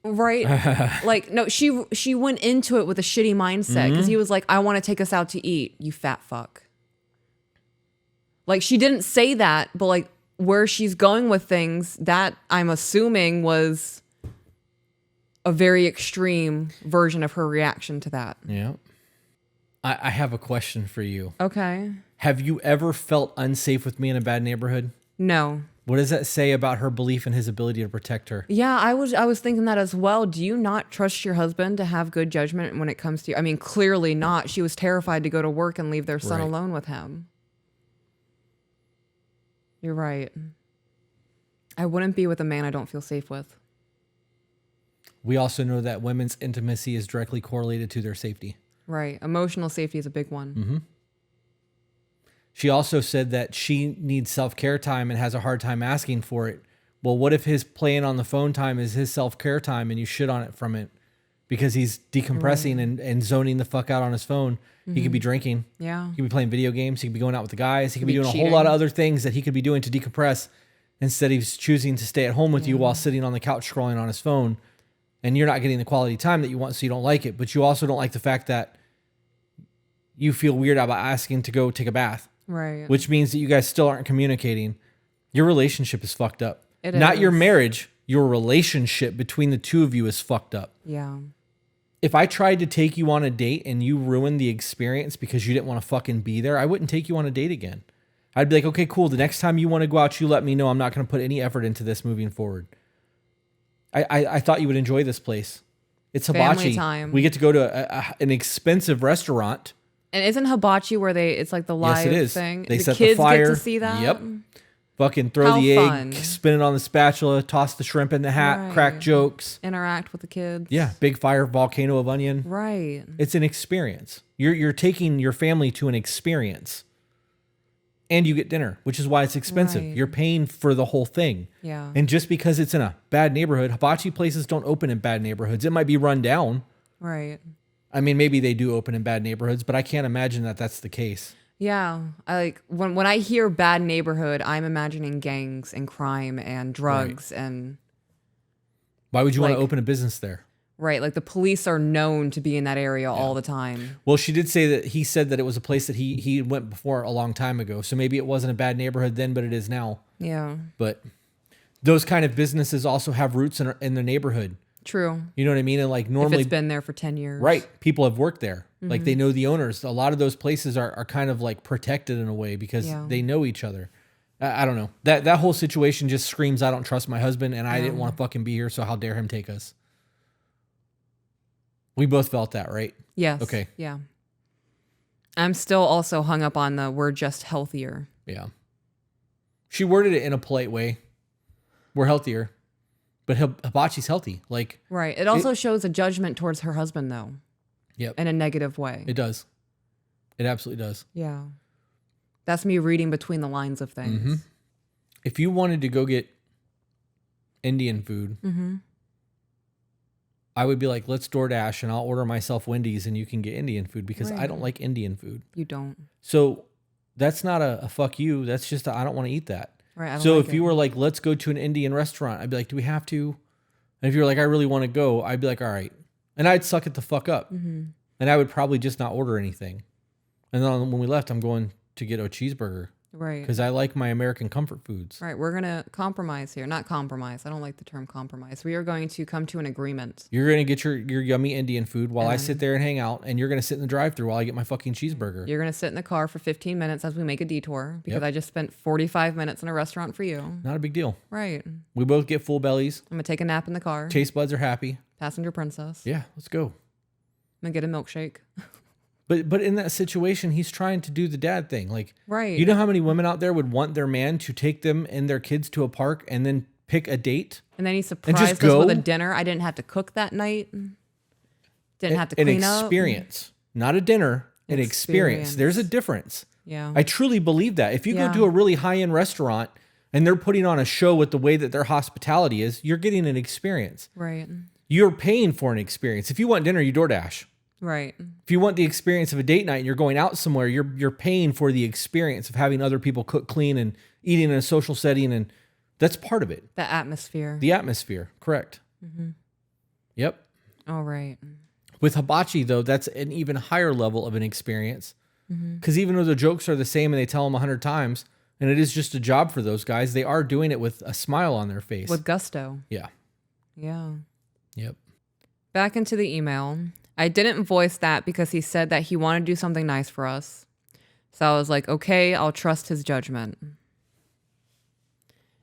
Right? No, she went into it with a shitty mindset because he was like, I want to take us out to eat, you fat fuck. She didn't say that, but where she's going with things, that I'm assuming was a very extreme version of her reaction to that. Yeah. I have a question for you. Okay. Have you ever felt unsafe with me in a bad neighborhood? No. What does that say about her belief in his ability to protect her? Yeah, I was thinking that as well. Do you not trust your husband to have good judgment when it comes to you? I mean, clearly not. She was terrified to go to work and leave their son Right. alone with him. You're right. I wouldn't be with a man I don't feel safe with. We also know that women's intimacy is directly correlated to their safety. Right. Emotional safety is a big one. Mm-hmm. She also said that she needs self-care time and has a hard time asking for it. Well, what if his playing on the phone time is his self-care time and you shit on it from it because he's decompressing and zoning the fuck out on his phone? He could be drinking. Yeah. He could be playing video games. He could be going out with the guys. He could be be doing a cheating. whole lot of other things that he could be doing to decompress. Instead, he's choosing to stay at home with you while sitting on the couch scrolling on his phone. And you're not getting the quality time that you want, so you don't like it. But you also don't like the fact that you feel weird about asking to go take a bath. Right. Which means that you guys still aren't communicating. Your relationship is fucked up. It Not is. your marriage. Your relationship between the two of you is fucked up. Yeah. If I tried to take you on a date and you ruined the experience because you didn't want to fucking be there, I wouldn't take you on a date again. I'd be like, okay, cool. The next time you want to go out, you let me know. I'm not going to put any effort into this moving forward. I thought you would enjoy this place. It's Family hibachi. time. We get to go to an expensive restaurant. And isn't hibachi where it's like the live Yes, it is. thing? They the set kids the fire. get to see that? Yep. Fucking throw How the egg, fun. spin it on the spatula, toss the shrimp in the hat, Right. crack jokes. Interact with the kids. Yeah, big fire, volcano of onion. Right. It's an experience. You're taking your family to an experience. And you get dinner, which is why it's expensive. Right. You're paying for the whole thing. Yeah. And just because it's in a bad neighborhood, hibachi places don't open in bad neighborhoods. It might be run down. Right. I mean, maybe they do open in bad neighborhoods, but I can't imagine that that's the case. Yeah. I like when I hear bad neighborhood, I'm imagining gangs and crime and drugs and Why would you want to Like- open a business there? right, like the police are known to be in that area all the time. Well, she did say that he said that it was a place that he went before a long time ago. So maybe it wasn't a bad neighborhood then, but it is now. Yeah. But those kind of businesses also have roots in the neighborhood. True. You know what I mean? And like If normally, it's been there for 10 years. right, people have worked there. Like they know the owners. A lot of those places are kind of like protected in a way because Yeah. they know each other. I don't know. That whole situation just screams, I don't trust my husband and I didn't want to fucking be here. So how dare him take us? We both felt that, right? Yes. Okay. Yeah. I'm still also hung up on the we're just healthier. Yeah. She worded it in a polite way. We're healthier. But hibachi's healthy. Like, Right. It also shows a judgment towards her husband though. yep, In a negative way. it does. It absolutely does. Yeah. That's me reading between the lines of things. Mhm. If you wanted to go get Indian food, Mm-hmm. I would be like, let's DoorDash and I'll order myself Wendy's and you can get Indian food because I Right. don't like Indian food. You don't. So that's not a fuck you. That's just I don't want to eat that. Right. I don't So like if you it. were like, let's go to an Indian restaurant, I'd be like, do we have to? And if you're like, I really want to go, I'd be like, all right. And I'd suck it the fuck up. Mm-hmm. And I would probably just not order anything. And then when we left, I'm going to get a cheeseburger Right. because I like my American comfort foods. Right. We're going to compromise here. Not compromise. I don't like the term compromise. We are going to come to an agreement. You're going to get your yummy Indian food while I And sit there and hang out. And you're going to sit in the drive-thru while I get my fucking cheeseburger. You're going to sit in the car for 15 minutes as we make a detour because Yep. I just spent 45 minutes in a restaurant for you. Not a big deal. Right. I'm We both get full bellies. going to take a nap in the car. Taste buds are happy. Passenger princess. Yeah, let's go. I'm going to get a milkshake. But in that situation, he's trying to do the dad thing. Like, Right. you know how many women out there would want their man to take them and their kids to a park and then pick a date? And then he surprised us go? with a dinner. I didn't have to cook that night. Didn't have to An clean up. experience, not a dinner, an experience. Experience. There's a difference. Yeah. I truly believe that. If you Yeah. go to a really high-end restaurant and they're putting on a show with the way that their hospitality is, you're getting an experience. Right. You're paying for an experience. If you want dinner, you DoorDash. Right. If you want the experience of a date night and you're going out somewhere, you're paying for the experience of having other people cook clean and eating in a social setting, and that's part of it. The atmosphere. The atmosphere, correct. Yep. All right. With hibachi, though, that's an even higher level of an experience. Because even though the jokes are the same and they tell them 100 times, and it is just a job for those guys, they are doing it with a smile on their face. With gusto. Yeah. Yeah. Yep. Back into the email. I didn't voice that because he said that he wanted to do something nice for us. So I was like, okay, I'll trust his judgment.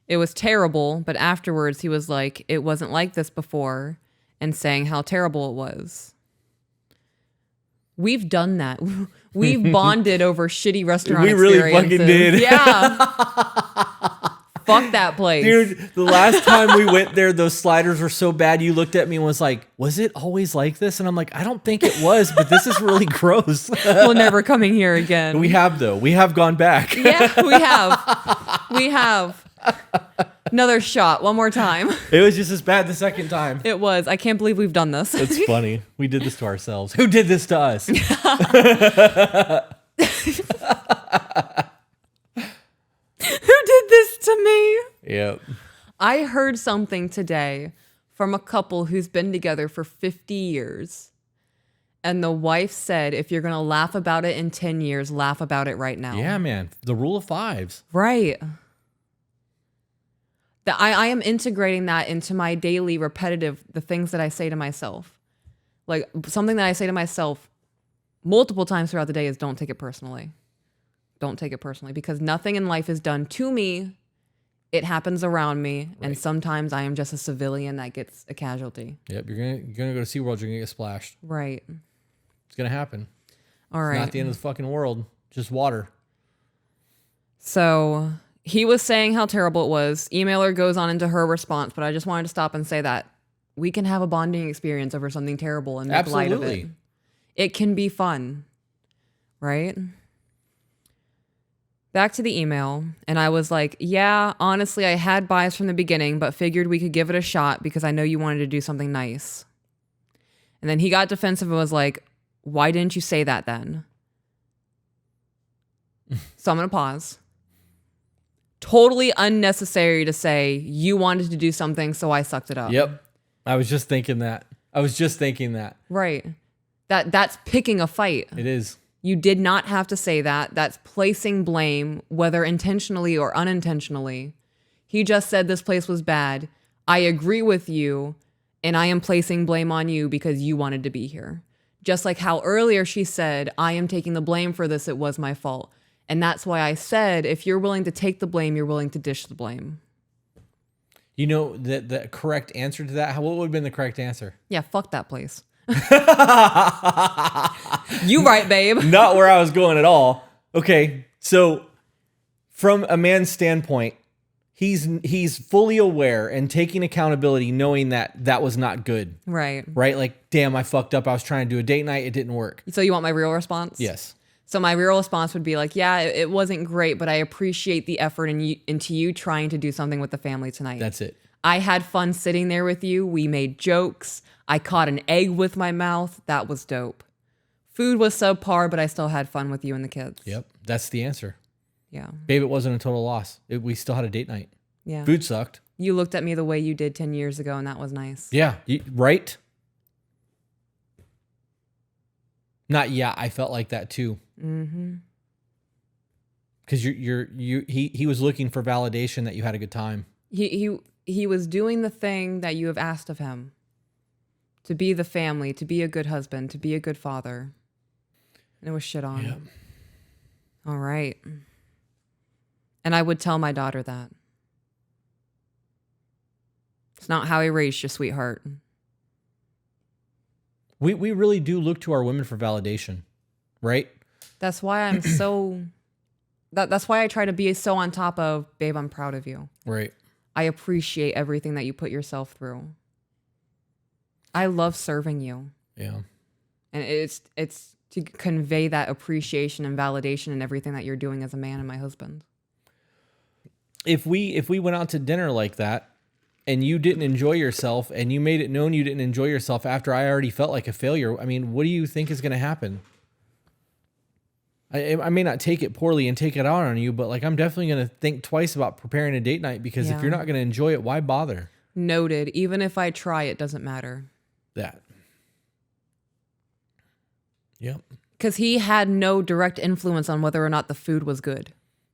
It was terrible, but afterwards he was like, it wasn't like this before, and saying how terrible it was. We've done that. We've bonded over shitty restaurant experiences. We really fucking did. Yeah. Fuck that place. Dude, the last time we went there, those sliders were so bad. You looked at me and was like, was it always like this? And I'm like, I don't think it was, but this is really gross. We're never coming here again. We have, though. We have gone back. Yeah, we have. We have. Another shot. One more time. It was just as bad the second time. It was. I can't believe we've done this. It's funny. We did this to ourselves. Who did this to us? Who did this to me? Yep. I heard something today from a couple who's been together for 50 years. And the wife said, if you're going to laugh about it in 10 years, laugh about it right now. Yeah, man. The rule of fives. Right. I am integrating that into my daily repetitive, the things that I say to myself. Like something that I say to myself multiple times throughout the day is don't take it personally. Don't take it personally because nothing in life is done to me. It happens around me. Right. And sometimes I am just a civilian that gets a casualty. Yep. You're gonna go to SeaWorld. You're going to get splashed. Right. It's going to happen. All right. It's not the end of the fucking world. Just water. So he was saying how terrible it was. Emailer goes on into her response, but I just wanted to stop and say that we can have a bonding experience over something terrible and make light of it. It can be fun, right? Back to the email, and I was like, yeah, honestly, I had bias from the beginning, but figured we could give it a shot because I know you wanted to do something nice. And then he got defensive and was like, why didn't you say that then? So I'm going to pause. Totally unnecessary to say you wanted to do something, so I sucked it up. Yep. I was just thinking that. Right. That's picking a fight. It is. You did not have to say that. That's placing blame, whether intentionally or unintentionally. He just said this place was bad. I agree with you, and I am placing blame on you because you wanted to be here. Just like how earlier she said, I am taking the blame for this. It was my fault. And that's why I said, if you're willing to take the blame, you're willing to dish the blame. You know, the correct answer to that, what would have been the correct answer? Yeah, fuck that place. You right, babe. Not where I was going at all. Okay, so from a man's standpoint, he's fully aware and taking accountability, knowing that was not good. Right. Right? Like, damn, I fucked up. I was trying to do a date night. It didn't work. So you want my real response? Yes. So my real response would be like, yeah, it wasn't great, but I appreciate the effort into you trying to do something with the family tonight. That's it. I had fun sitting there with you. We made jokes. I caught an egg with my mouth. That was dope. Food was subpar, but I still had fun with you and the kids. Yep. That's the answer. Yeah. Babe, it wasn't a total loss. We still had a date night. Yeah. Food sucked. You looked at me the way you did 10 years ago, and that was nice. Yeah. Right? Not yeah, I felt like that too. Mm-hmm. Because he was looking for validation that you had a good time. He was doing the thing that you have asked of him. To be the family, to be a good husband, to be a good father. And it was shit on. Yep. All right. And I would tell my daughter that. It's not how I raised you, sweetheart. We really do look to our women for validation, right? That's why I'm so... That's why I try to be so on top of, babe, I'm proud of you. Right. I appreciate everything that you put yourself through. I love serving you. Yeah. And it's to convey that appreciation and validation and everything that you're doing as a man and my husband. If we went out to dinner like that and you didn't enjoy yourself and you made it known you didn't enjoy yourself after I already felt like a failure, I mean, what do you think is going to happen? I may not take it poorly and take it out on you, but like I'm definitely going to think twice about preparing a date night because if you're not going to enjoy it, why bother? Noted. Even if I try, it doesn't matter. That. Yep. Because he had no direct influence on whether or not the food was good.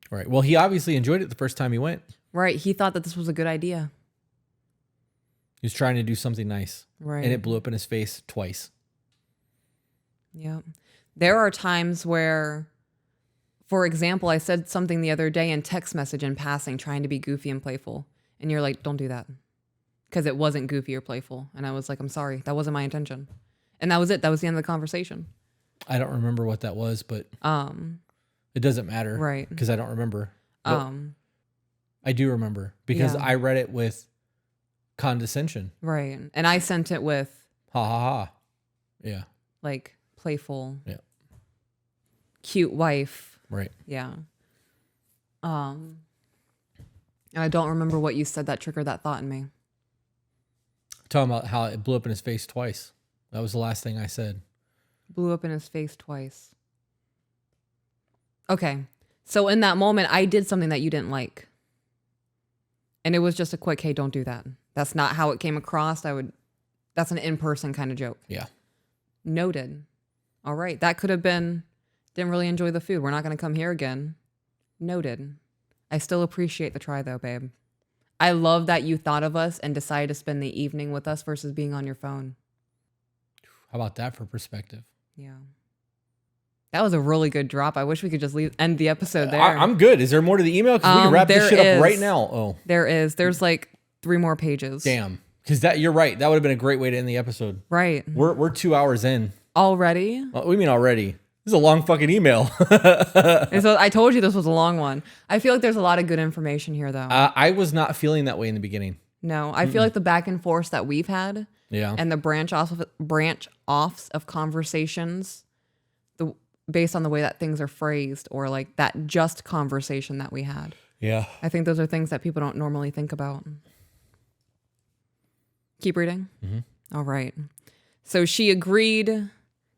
Right. Well, he obviously enjoyed it the first time he went. Right. He thought that this was a good idea. He was trying to do something nice. Right. And it blew up in his face twice. Yeah. There are times where, for example, I said something the other day in text message in passing, trying to be goofy and playful. And you're like, don't do that. Because it wasn't goofy or playful. And I was like, I'm sorry. That wasn't my intention. And that was it. That was the end of the conversation. I don't remember what that was, but it doesn't matter. Right. Because I don't remember. I do remember because I read it with condescension. Right. And I sent it with ha ha ha. Yeah. Like playful. Yeah. Cute wife. Right. Yeah. And I don't remember what you said that triggered that thought in me. Talking about how it blew up in his face twice. That was the last thing I said. Blew up in his face twice. Okay. So in that moment, I did something that you didn't like. And it was just a quick, hey, don't do that. That's not how it came across. That's an in-person kind of joke. Yeah. Noted. All right. That could have been, didn't really enjoy the food. We're not going to come here again. Noted. I still appreciate the try though, babe. I love that you thought of us and decided to spend the evening with us versus being on your phone. How about that for perspective? Yeah. That was a really good drop. I wish we could just end the episode there. I'm good. Is there more to the email? Because we can wrap this shit up right now. Oh, there is. There's like 3 more pages. Damn. Because you're right. That would have been a great way to end the episode. Right. We're 2 hours in already. What do you mean already? This is a long fucking email. And so I told you this was a long one. I feel like there's a lot of good information here, though. I was not feeling that way in the beginning. No, I feel like the back and forth that we've had, and the branch offs of conversations, based on the way that things are phrased, or like that just conversation that we had. Yeah. I think those are things that people don't normally think about. Keep reading. Mm-hmm. All right. So she agreed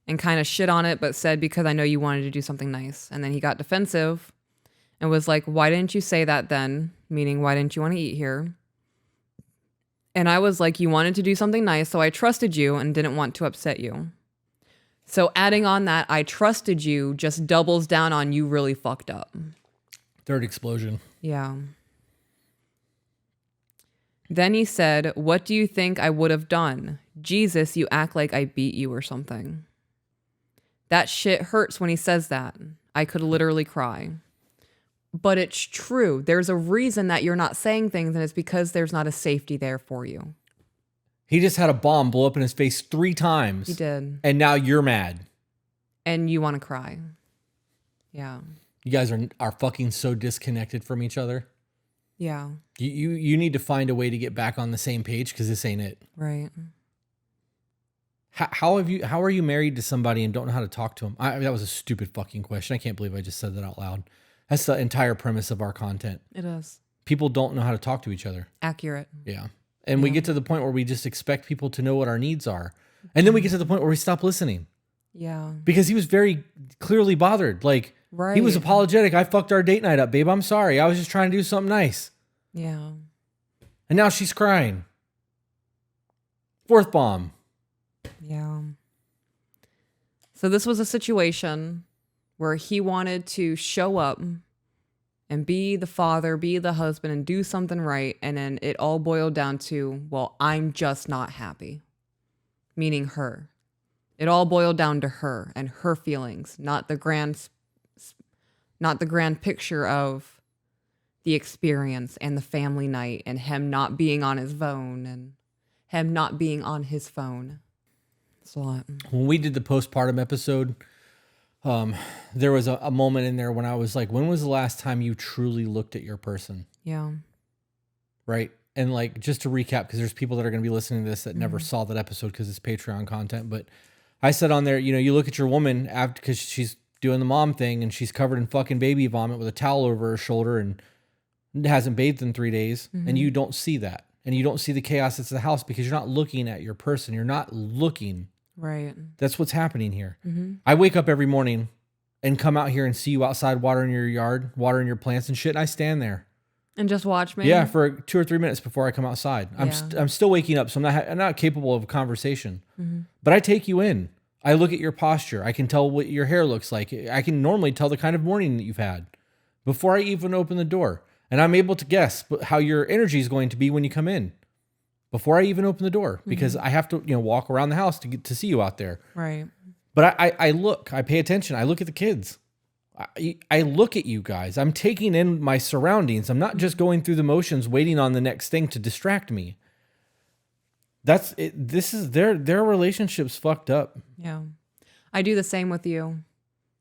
and kind of shit on it, but said, because I know you wanted to do something nice. And then he got defensive and was like, why didn't you say that then? Meaning, why didn't you want to eat here? And I was like, you wanted to do something nice, so I trusted you and didn't want to upset you. So adding on that, I trusted you just doubles down on you really fucked up. Third explosion. Yeah. Then he said, what do you think I would have done? Jesus, you act like I beat you or something. That shit hurts when he says that. I could literally cry. But it's true. There's a reason that you're not saying things, and it's because there's not a safety there for you. He just had a bomb blow up in his face 3 times. He did. And now you're mad. And you want to cry. Yeah. You guys are fucking so disconnected from each other. Yeah. You need to find a way to get back on the same page, because this ain't it. Right. How are you married to somebody and don't know how to talk to them? That was a stupid fucking question. I can't believe I just said that out loud. That's the entire premise of our content. It is. People don't know how to talk to each other. Accurate. Yeah. And we get to the point where we just expect people to know what our needs are. And then we get to the point where we stop listening. Yeah. Because he was very clearly bothered. Like, he was apologetic. I fucked our date night up, babe. I'm sorry. I was just trying to do something nice. Yeah. And now she's crying. 4th bomb. Yeah. So this was a situation where he wanted to show up and be the father, be the husband, and do something right. And then it all boiled down to, well, I'm just not happy. Meaning her. It all boiled down to her and her feelings, not the grand picture of the experience and the family night and him not being on his phone and him not being on his phone. It's a lot. When we did the postpartum episode, there was a moment in there when I was like, when was the last time you truly looked at your person? Yeah. Right. And like, just to recap, because there's people that are going to be listening to this that never saw that episode because it's Patreon content. But I said on there, you look at your woman after, because she's doing the mom thing and she's covered in fucking baby vomit with a towel over her shoulder and hasn't bathed in 3 days. And you don't see that. And you don't see the chaos that's in the house because you're not looking at your person. You're not looking. Right. That's what's happening here. I wake up every morning and come out here and see you outside watering your yard, watering your plants and shit. And I stand there. And just watch me? Yeah, for 2 or 3 minutes before I come outside. I'm still waking up, so I'm not capable of conversation. But I take you in. I look at your posture. I can tell what your hair looks like. I can normally tell the kind of morning that you've had before I even open the door. And I'm able to guess how your energy is going to be when you come in. before I even open the door because I have to, walk around the house to get to see you out there. Right. But I pay attention. I look at the kids. I look at you guys. I'm taking in my surroundings. I'm not just going through the motions, waiting on the next thing to distract me. That's it. This is their relationship's fucked up. Yeah. I do the same with you.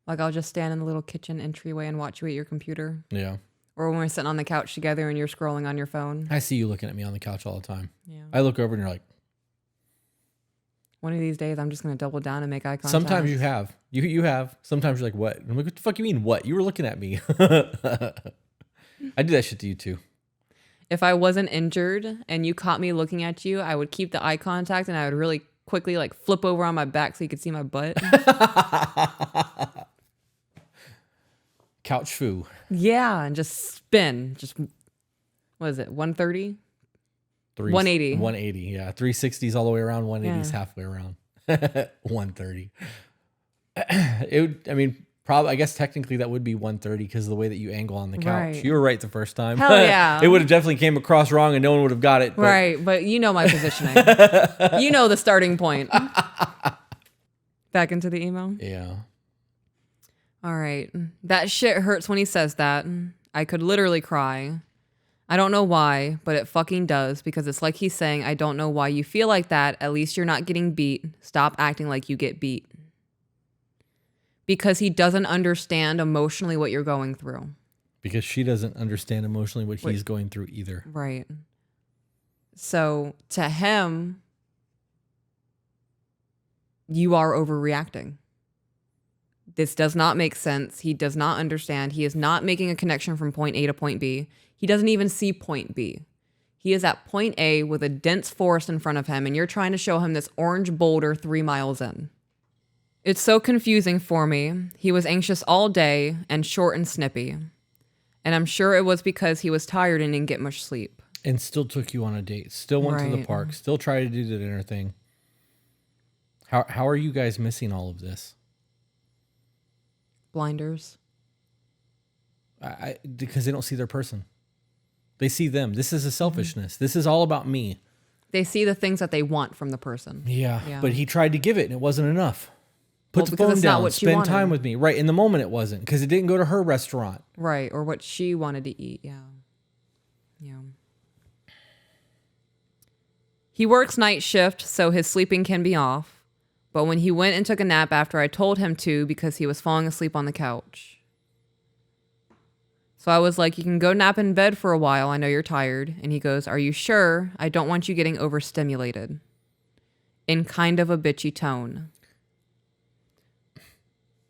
Like I'll just stand in the little kitchen entryway and watch you at your computer. Yeah. Or when we're sitting on the couch together and you're scrolling on your phone. I see you looking at me on the couch all the time. Yeah. I look over and you're like, one of these days, I'm just going to double down and make eye contact. sometimes you have. You have. Sometimes you're like, what? I'm like, what the fuck you mean, what? You were looking at me. I do that shit to you too. If I wasn't injured and you caught me looking at you, I would keep the eye contact and I would really quickly like flip over on my back so you could see my butt. Couch foo. Yeah, and just spin. Just, what is it, 130? 180. 180, yeah. 360s all the way around, 180s Yeah. halfway around. 130. Probably, I guess technically that would be 130 because of the way that you angle on the couch. Right. You were right the first time. Hell yeah. It would have definitely came across wrong and no one would have got it. But Right, but you know my positioning. You know the starting point. Back into the email. yeah. All right. That shit hurts when he says that. I could literally cry. I don't know why, but it fucking does because it's like he's saying, I don't know why you feel like that. At least you're not getting beat. Stop acting like you get beat. Because he doesn't understand emotionally what you're going through. Because she doesn't understand emotionally what he's going through either. Right. So to him, you are overreacting. This does not make sense. He does not understand. He is not making a connection from point A to point B. He doesn't even see point B. He is at point A with a dense forest in front of him, and you're trying to show him this orange boulder 3 miles in. It's so confusing for me. He was anxious all day and short and snippy. And I'm sure it was because he was tired and didn't get much sleep. And still took you on a date. Still went to the Right. park. Still tried to do the dinner thing. How are you guys missing all of this? Blinders. Because they don't see their person. They see them. This is a selfishness. This is all about me. They see the things that they want from the person. Yeah. But he tried to give it and it wasn't enough. Put Well, the because phone it's not down. what she Spend wanted. time with me. Right. In the moment it wasn't. Because it didn't go to her restaurant. Right. Or what she wanted to eat. Yeah. Yeah. He works night shift, so his sleeping can be off. But when he went and took a nap after I told him to because he was falling asleep on the couch. So I was like, you can go nap in bed for a while. I know you're tired. And he goes, are you sure? I don't want you getting overstimulated. In kind of a bitchy tone.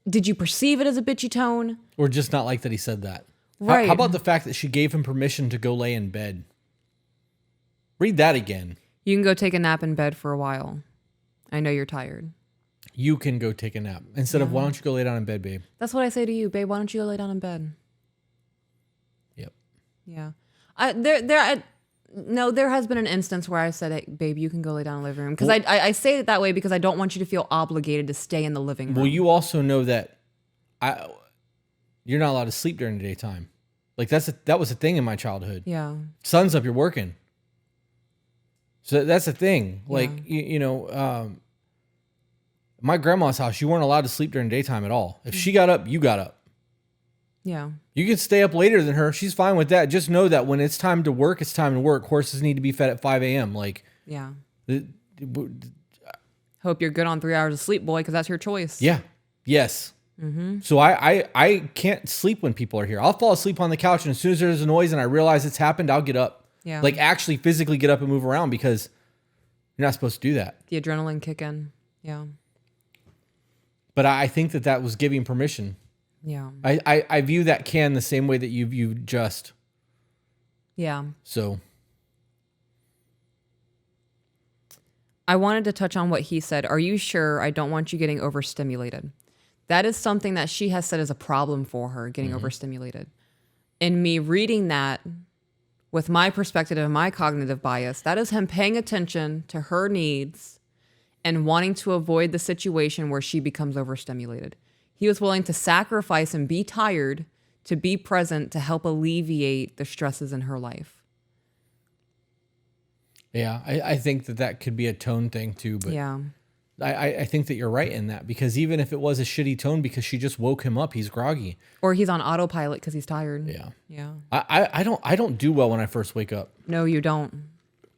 Did you perceive it as a bitchy tone? Or just not like that he said that. Right. How about the fact that she gave him permission to go lay in bed? Read that again. You can go take a nap in bed for a while. I know you're tired. You can go take a nap. Instead of, why don't you go lay down in bed, babe? That's what I say to you, babe. Why don't you go lay down in bed? Yep. Yeah. There has been an instance where I said, hey, babe, you can go lay down in the living room. Because I say it that way because I don't want you to feel obligated to stay in the living room. Well, you also know that you're not allowed to sleep during the daytime. Like that was a thing in my childhood. Yeah. Sun's up, you're working. So that's a thing. Like, Yeah. My grandma's house, you weren't allowed to sleep during the daytime at all. If she got up, you got up. Yeah. You could stay up later than her. She's fine with that. Just know that when it's time to work, it's time to work. Horses need to be fed at 5 a.m. Like, Yeah. yeah. Hope you're good on 3 hours of sleep, boy, because that's your choice. Yes. Mm-hmm. So I can't sleep when people are here. I'll fall asleep on the couch, and as soon as there's a noise and I realize it's happened, I'll get up. Yeah. Like, actually physically get up and move around because you're not supposed to do that. The adrenaline kick in. Yeah. But I think that was giving permission. Yeah. I view that can the same way that you view just. Yeah. So I wanted to touch on what he said. Are you sure? I don't want you getting overstimulated. That is something that she has said is a problem for her, getting overstimulated. In me reading that with my perspective and my cognitive bias, that is him paying attention to her needs and wanting to avoid the situation where she becomes overstimulated. He was willing to sacrifice and be tired to be present to help alleviate the stresses in her life. Yeah, I think that could be a tone thing too, but Yeah. I think that you're right in that, because even if it was a shitty tone because she just woke him up, he's groggy. Or he's on autopilot because he's tired. Yeah. Yeah. I don't do well when I first wake up. No, you don't.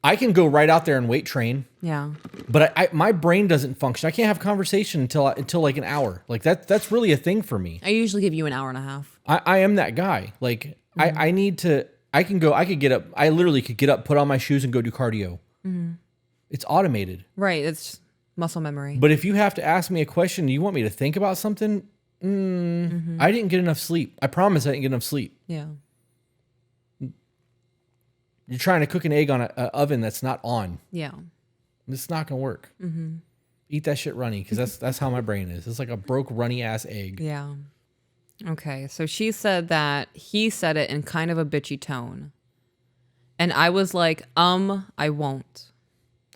I can go right out there and weight train, Yeah. but my brain doesn't function. I can't have conversation until like an hour. Like that's really a thing for me. I usually give you an hour and a half. I am that guy. Like I need to. I could get up. I literally could get up, put on my shoes, and go do cardio. It's automated. Right. It's muscle memory. But if you have to ask me a question, you want me to think about something? I didn't get enough sleep. I promise I didn't get enough sleep. Yeah. You're trying to cook an egg on an oven that's not on. Yeah. It's not gonna work. Eat that shit runny, because that's how my brain is. It's like a broke runny ass egg. Yeah. Okay. So she said that he said it in kind of a bitchy tone. And I was like, I won't.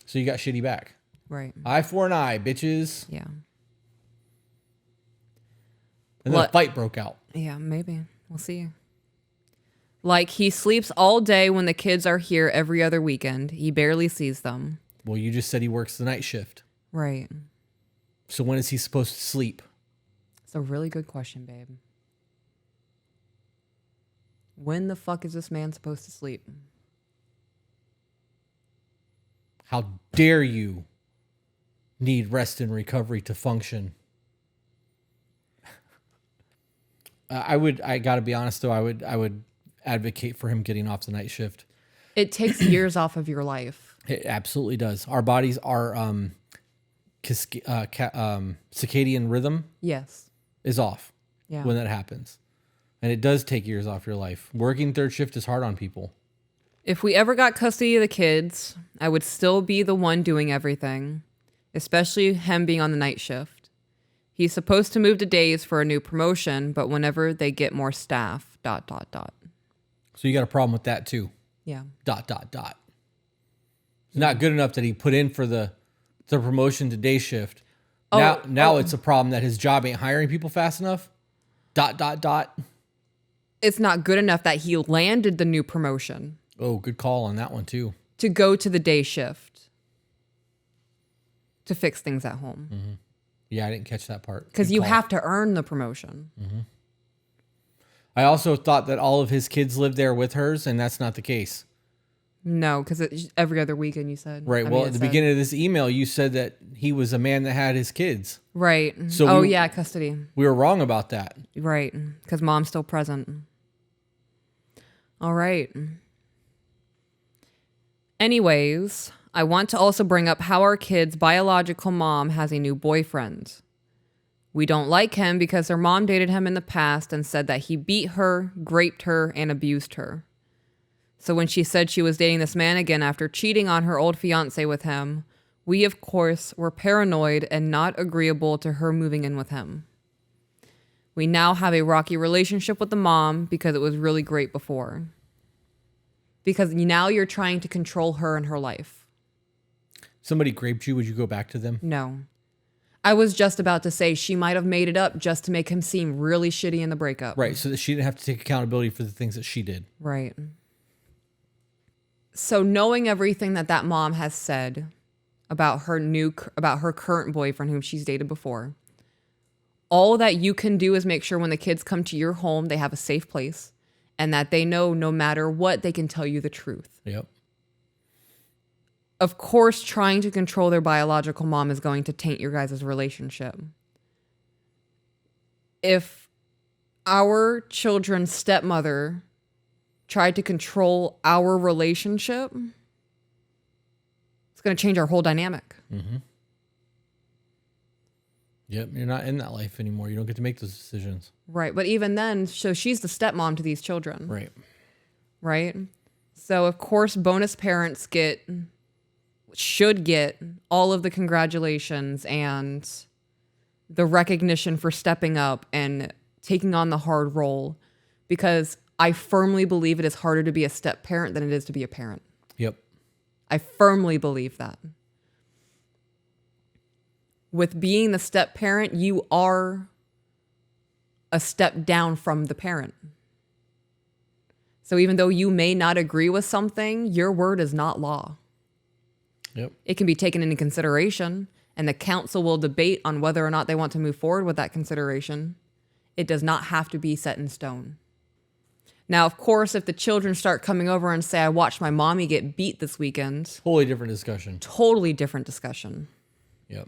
So you got shitty back. Right. Eye for an eye, bitches. Yeah. And then a fight broke out. Yeah, maybe. We'll see. Like, he sleeps all day when the kids are here every other weekend. He barely sees them. Well, you just said he works the night shift. Right. So when is he supposed to sleep? It's a really good question, babe. When the fuck is this man supposed to sleep? How dare you need rest and recovery to function? I gotta be honest though, I would advocate for him getting off the night shift. It takes years off of your life. It absolutely does. Our bodies are circadian rhythm Yes. is off Yeah. when that happens. And it does take years off your life. Working third shift is hard on people. If we ever got custody of the kids, I would still be the one doing everything, especially him being on the night shift. He's supposed to move to days for a new promotion, but whenever they get more staff, ... So you got a problem with that too. Yeah. ... It's not good enough that he put in for the promotion to day shift. Now it's a problem that his job ain't hiring people fast enough. ... It's not good enough that he landed the new promotion Oh, good call on that one too. to go to the day shift to fix things at home. Yeah, I didn't catch that part. Because Good you call. have to earn the promotion. I also thought that all of his kids lived there with hers, and that's not the case. No, because every other weekend you said. Right. Well, at the beginning of this email, you said that he was a man that had his kids. Right. So yeah, custody. We were wrong about that. Right. Because mom's still present. All right. Anyways, I want to also bring up how our kid's biological mom has a new boyfriend. We don't like him because her mom dated him in the past and said that he beat her, raped her, and abused her. So when she said she was dating this man again after cheating on her old fiance with him, we, of course, were paranoid and not agreeable to her moving in with him. We now have a rocky relationship with the mom because it was really great before. Because now you're trying to control her and her life. Somebody raped you, would you go back to them? No. I was just about to say she might have made it up just to make him seem really shitty in the breakup. Right, so that she didn't have to take accountability for the things that she did. Right. So knowing everything that mom has said about her current boyfriend whom she's dated before, all that you can do is make sure when the kids come to your home, they have a safe place and that they know no matter what, they can tell you the truth. Yep. Of course, trying to control their biological mom is going to taint your guys' relationship. If our children's stepmother tried to control our relationship, it's going to change our whole dynamic. Mm-hmm. Yep, you're not in that life anymore. You don't get to make those decisions. Right. But even then, so she's the stepmom to these children. Right. Right. So, of course, bonus parents should get all of the congratulations and the recognition for stepping up and taking on the hard role, because I firmly believe it is harder to be a step parent than it is to be a parent. Yep. I firmly believe that. With being the step parent, you are a step down from the parent. So even though you may not agree with something, your word is not law. Yep. It can be taken into consideration, and the council will debate on whether or not they want to move forward with that consideration. It does not have to be set in stone. Now, of course, if the children start coming over and say, I watched my mommy get beat this weekend, Totally different discussion. totally different discussion. Yep.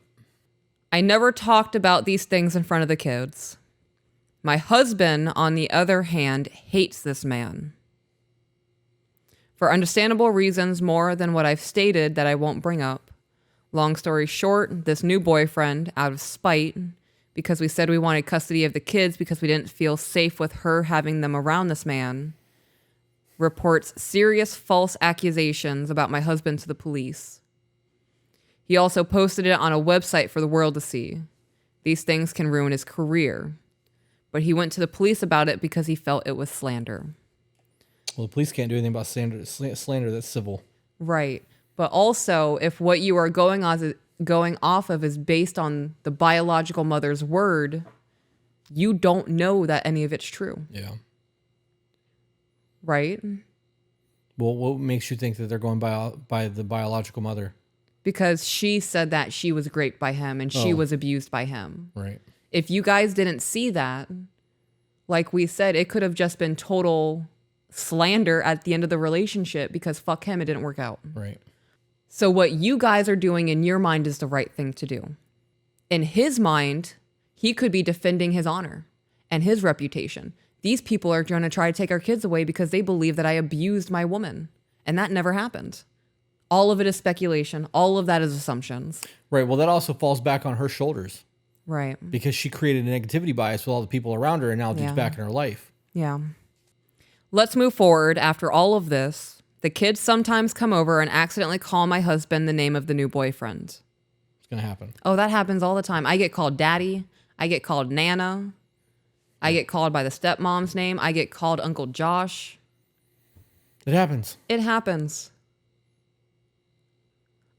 I never talked about these things in front of the kids. My husband, on the other hand, hates this man. For understandable reasons more than what I've stated that I won't bring up. Long story short, this new boyfriend, out of spite, because we said we wanted custody of the kids because we didn't feel safe with her having them around this man, reports serious false accusations about my husband to the police. He also posted it on a website for the world to see. These things can ruin his career. But he went to the police about it because he felt it was slander. Well, the police can't do anything about slander. That's civil. Right. But also, if what you are going off of is based on the biological mother's word, you don't know that any of it's true. Yeah. Right? Well, what makes you think that they're going by the biological mother? Because she said that she was raped by him and she Oh. was abused by him. Right. If you guys didn't see that, like we said, it could have just been total slander at the end of the relationship because fuck him, it didn't work out. Right. So what you guys are doing in your mind is the right thing to do. In his mind, he could be defending his honor and his reputation. These people are going to try to take our kids away because they believe that I abused my woman. And that never happened. All of it is speculation. All of that is assumptions. Right. Well, that also falls back on her shoulders Right. because she created a negativity bias with all the people around her, and now it's Yeah. back in her life. Yeah. Let's move forward. After all of this, the kids sometimes come over and accidentally call my husband the name of the new boyfriend. It's going to happen. Oh, that happens all the time. I get called daddy. I get called Nana. I get called by the stepmom's name. I get called Uncle Josh. It happens. It happens.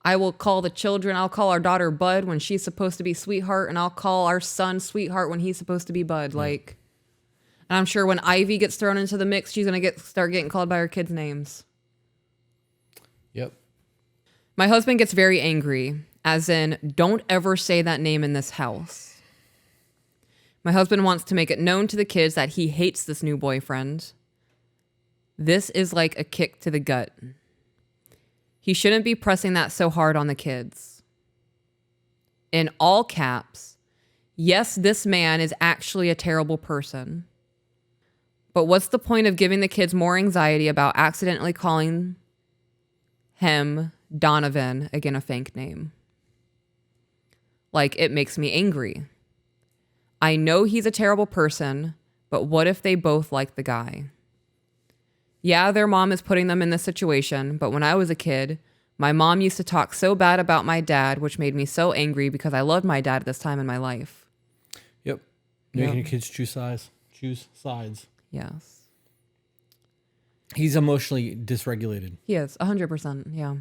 I will call the children. I'll call our daughter Bud when she's supposed to be Sweetheart, and I'll call our son Sweetheart when he's supposed to be Bud. Like, and I'm sure when Ivy gets thrown into the mix, she's gonna start getting called by her kids' names. Yep. My husband gets very angry, as in, don't ever say that name in this house. My husband wants to make it known to the kids that he hates this new boyfriend. This is like a kick to the gut. He shouldn't be pressing that so hard on the kids. In all caps, yes, this man is actually a terrible person. But what's the point of giving the kids more anxiety about accidentally calling him Donovan, again, a fake name? Like, it makes me angry. I know he's a terrible person, but what if they both like the guy? Yeah, their mom is putting them in this situation, but when I was a kid, my mom used to talk so bad about my dad, which made me so angry because I loved my dad at this time in my life. Yep. Making Yep. your kids choose sides. Yes. He's emotionally dysregulated. He is, 100%, yeah.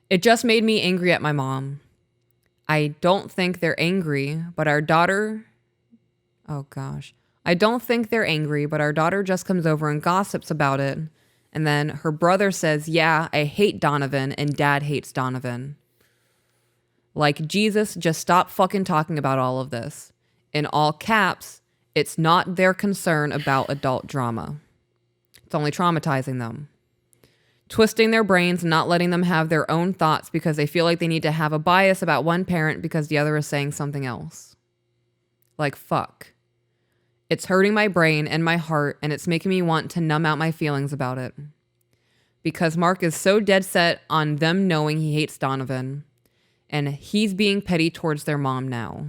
It just made me angry at my mom. I don't think they're angry, but our daughter... Oh, gosh. I don't think they're angry, but our daughter just comes over and gossips about it. And then her brother says, yeah, I hate Donovan, and dad hates Donovan. Like, Jesus, just stop fucking talking about all of this. In all caps, it's not their concern about adult drama. It's only traumatizing them. Twisting their brains and not letting them have their own thoughts because they feel like they need to have a bias about one parent because the other is saying something else. Like, fuck. It's hurting my brain and my heart, and it's making me want to numb out my feelings about it. Because Mark is so dead set on them knowing he hates Donovan, and he's being petty towards their mom now.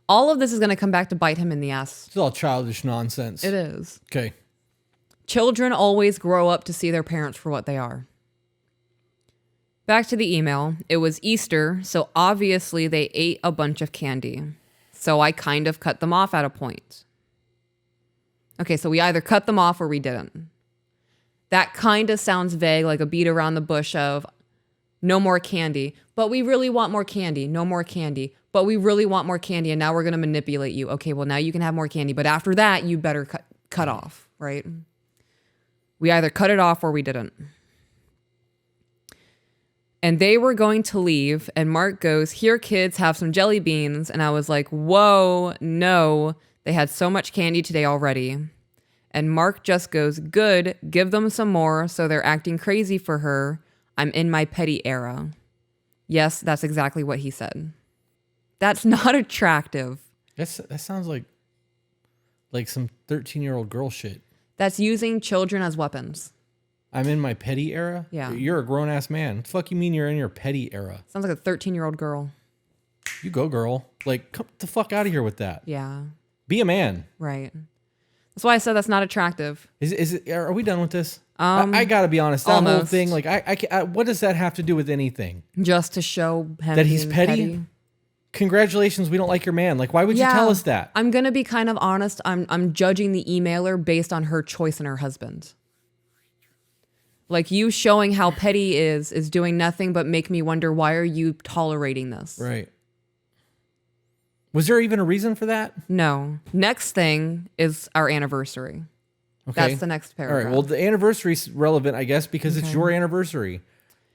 All of this is going to come back to bite him in the ass. It's all childish nonsense. It is. Okay. Children always grow up to see their parents for what they are. Back to the email. It was Easter, so obviously they ate a bunch of candy. So I kind of cut them off at a point. Okay, so we either cut them off or we didn't. That kind of sounds vague, like a beat around the bush of no more candy, but we really want more candy, no more candy, but we really want more candy, and now we're going to manipulate you. Okay, well, now you can have more candy, but after that, you better cut off, right? We either cut it off or we didn't. And they were going to leave, and Mark goes, "Here, kids, have some jelly beans." And I was like, whoa, no. They had so much candy today already. And Mark just goes, "Good, give them some more so they're acting crazy for her. I'm in my petty era." Yes, that's exactly what he said. That's not attractive. That sounds like some 13-year-old girl shit. That's using children as weapons. I'm in my petty era? Yeah. You're a grown-ass man. What the fuck you mean you're in your petty era? Sounds like a 13-year-old girl. You go, girl. Like, come the fuck out of here with that. Yeah. Be a man. Right. That's why I said that's not attractive. Is it? Are we done with this? I gotta be honest. That whole almost. thing, like, what does that have to do with anything? Just to show him That he's being petty? Congratulations, we don't like your man. Like, why would you tell us that? I'm gonna be kind of honest. I'm judging the emailer based on her choice and her husband. Like, you showing how petty is doing nothing but make me wonder, why are you tolerating this? Right. Was there even a reason for that? No. Next thing is our anniversary. Okay. That's the next All paragraph. right. Well, the anniversary's relevant, I guess, because it's your anniversary.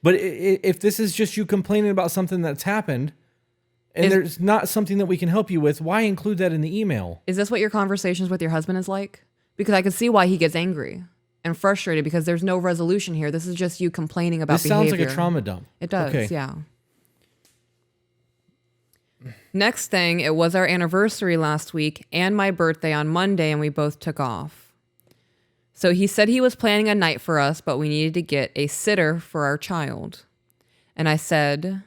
But if this is just you complaining about something that's happened, and there's not something that we can help you with, why include that in the email? Is this what your conversations with your husband is like? Because I can see why he gets angry and frustrated, because there's no resolution here. This is just you complaining about This behavior. sounds like a trauma dump. It does, Okay. yeah. Next thing, it was our anniversary last week and my birthday on Monday, and we both took off. So he said he was planning a night for us, but we needed to get a sitter for our child. And I said,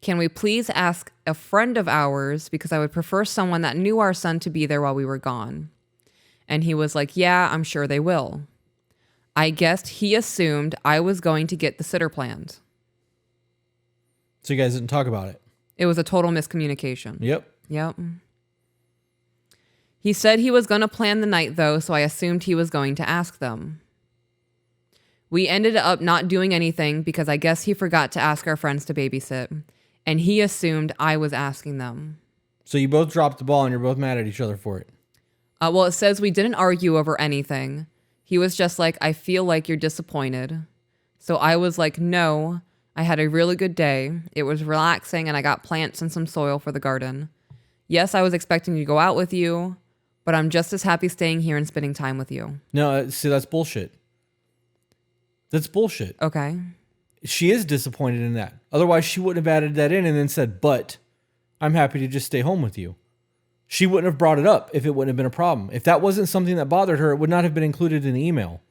"Can we please ask a friend of ours, because I would prefer someone that knew our son to be there while we were gone." And he was like, "Yeah, I'm sure they will." I guessed he assumed I was going to get the sitter planned. So you guys didn't talk about it? It was a total miscommunication. Yep. He said he was going to plan the night, though, so I assumed he was going to ask them. We ended up not doing anything because I guess he forgot to ask our friends to babysit, and he assumed I was asking them. So you both dropped the ball and you're both mad at each other for it. Well, it says we didn't argue over anything. He was just like, "I feel like you're disappointed." So I was like, "No, I had a really good day. It was relaxing and I got plants and some soil for the garden. Yes, I was expecting to go out with you, but I'm just as happy staying here and spending time with you." No, see, that's bullshit. That's bullshit. Okay. She is disappointed in that. Otherwise, she wouldn't have added that in and then said, "But I'm happy to just stay home with you." She wouldn't have brought it up if it wouldn't have been a problem. If that wasn't something that bothered her, it would not have been included in the email.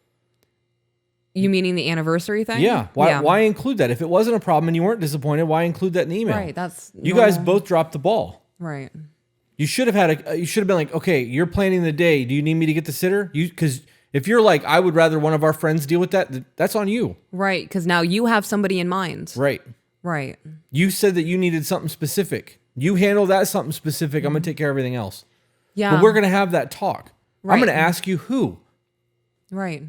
You meaning the anniversary thing? Yeah. Why include that? If it wasn't a problem and you weren't disappointed, why include that in the email? Right. That's You normal. guys both dropped the ball. Right. You should have you should have been like, "Okay, you're planning the day. Do you need me to get the sitter?" Because if you're like, "I would rather one of our friends deal with that," that's on you. Right. Because now you have somebody in mind. Right. Right. You said that you needed something specific. You handle that something specific. I'm going to take care of everything else. Yeah. But we're going to have that talk. I'm Right. going to ask you who. Right.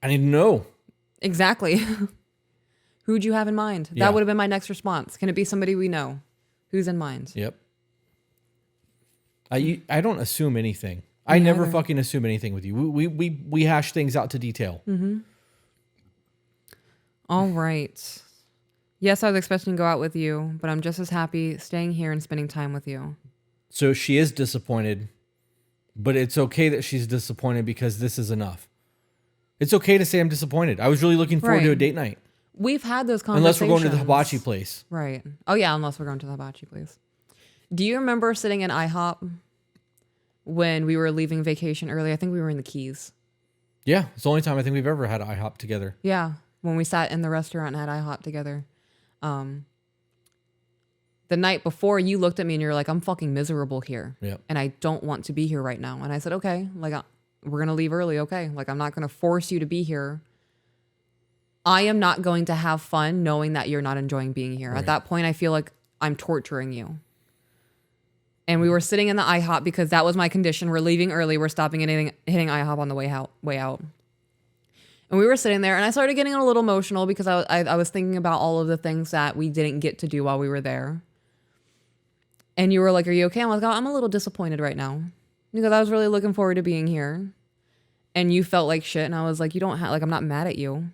I need to know. Exactly. Who'd you have in mind? Yeah. That would have been my next response. Can it be somebody we know? Who's in mind? Yep. I don't assume anything. Me I never neither. fucking assume anything with you. We hash things out to detail. All right. Yes, I was expecting to go out with you, but I'm just as happy staying here and spending time with you. So she is disappointed, but it's okay that she's disappointed because this is enough. It's okay to say I'm disappointed. I was really looking forward to a Right. date night. We've had those Unless conversations. we're going to the hibachi place. Right. Oh, yeah, unless we're going to the hibachi place. Do you remember sitting in IHOP when we were leaving vacation early? I think we were in the Keys. Yeah, it's the only time I think we've ever had IHOP together. Yeah, when we sat in the restaurant and had IHOP together. The night before, you looked at me and you were like, "I'm fucking miserable here. Yep. And I don't want to be here right now." And I said, "Okay, like we're going to leave early, okay? Like I'm not going to force you to be here. I am not going to have fun knowing that you're not enjoying being here." Right. At that point, I feel like I'm torturing you. And we were sitting in the IHOP because that was my condition. We're leaving early. We're stopping and hitting IHOP on the way out. And we were sitting there and I started getting a little emotional because I was thinking about all of the things that we didn't get to do while we were there. And you were like, "Are you okay?" I'm like, "Oh, I'm a little disappointed right now because I was really looking forward to being here." And you felt like shit. And I was like, "You don't have, like, I'm not mad at you."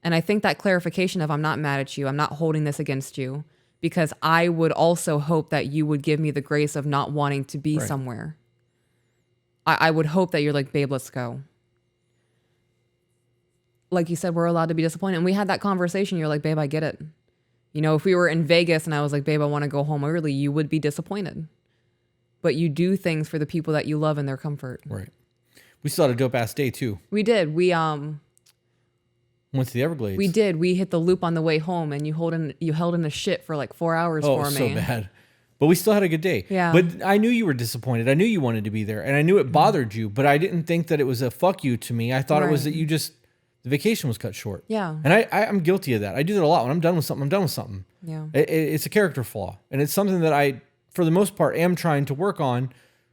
And I think that clarification of I'm not mad at you, I'm not holding this against you, because I would also hope that you would give me the grace of not wanting to be somewhere. I would hope that you're like, babe, let's go. Like you said, we're allowed to be disappointed. And we had that conversation. You're like, babe, I get it. You know, if we were in Vegas and I was like, babe, I want to go home early, you would be disappointed. But you do things for the people that you love and their comfort. Right. We still had a dope ass day too. We did. We went to the Everglades. We did. We hit the loop on the way home, and you held in a shit for like 4 hours for me. Oh, so bad. But we still had a good day. Yeah. But I knew you were disappointed. I knew you wanted to be there, and I knew it bothered you. But I didn't think that it was a fuck you to me. I thought it was that the vacation was cut short. Yeah. And I'm guilty of that. I do that a lot. When I'm done with something, I'm done with something. Yeah. It's a character flaw, and it's something that I, for the most part, am trying to work on.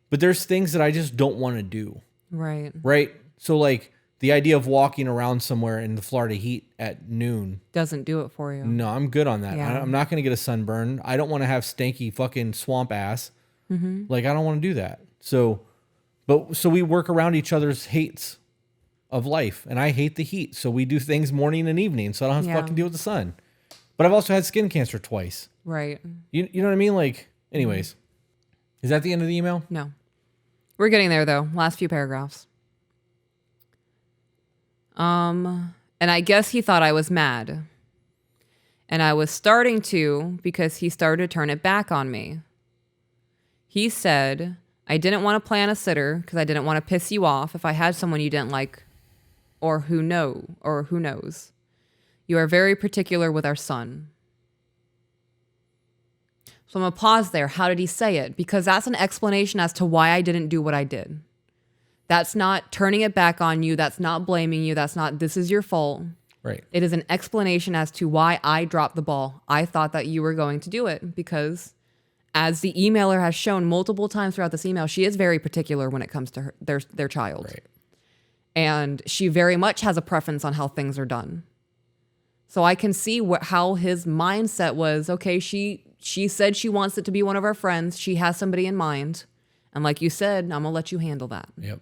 But there's things that I just don't want to do. Right. Right. So like the idea of walking around somewhere in the Florida heat at noon doesn't do it for you. No, I'm good on that. Yeah. I'm not going to get a sunburn. I don't want to have stanky fucking swamp ass. Like I don't want to do that. So we work around each other's hates of life, and I hate the heat. So we do things morning and evening, so I don't have to fucking deal with the sun. But I've also had skin cancer twice. Right. You know what I mean? Like, anyways, is that the end of the email? No. We're getting there though. Last few paragraphs. And I guess he thought I was mad. And I was starting to, because he started to turn it back on me. He said, I didn't want to plan a sitter because I didn't want to piss you off if I had someone you didn't like or who knows. You are very particular with our son. So I'm going to pause there. How did he say it? Because that's an explanation as to why I didn't do what I did. That's not turning it back on you. That's not blaming you. That's not, this is your fault. Right. It is an explanation as to why I dropped the ball. I thought that you were going to do it because, as the emailer has shown multiple times throughout this email, she is very particular when it comes to their child. Right. And she very much has a preference on how things are done. So I can see how his mindset was, okay, she said she wants it to be one of our friends. She has somebody in mind. And like you said, I'm going to let you handle that. Yep.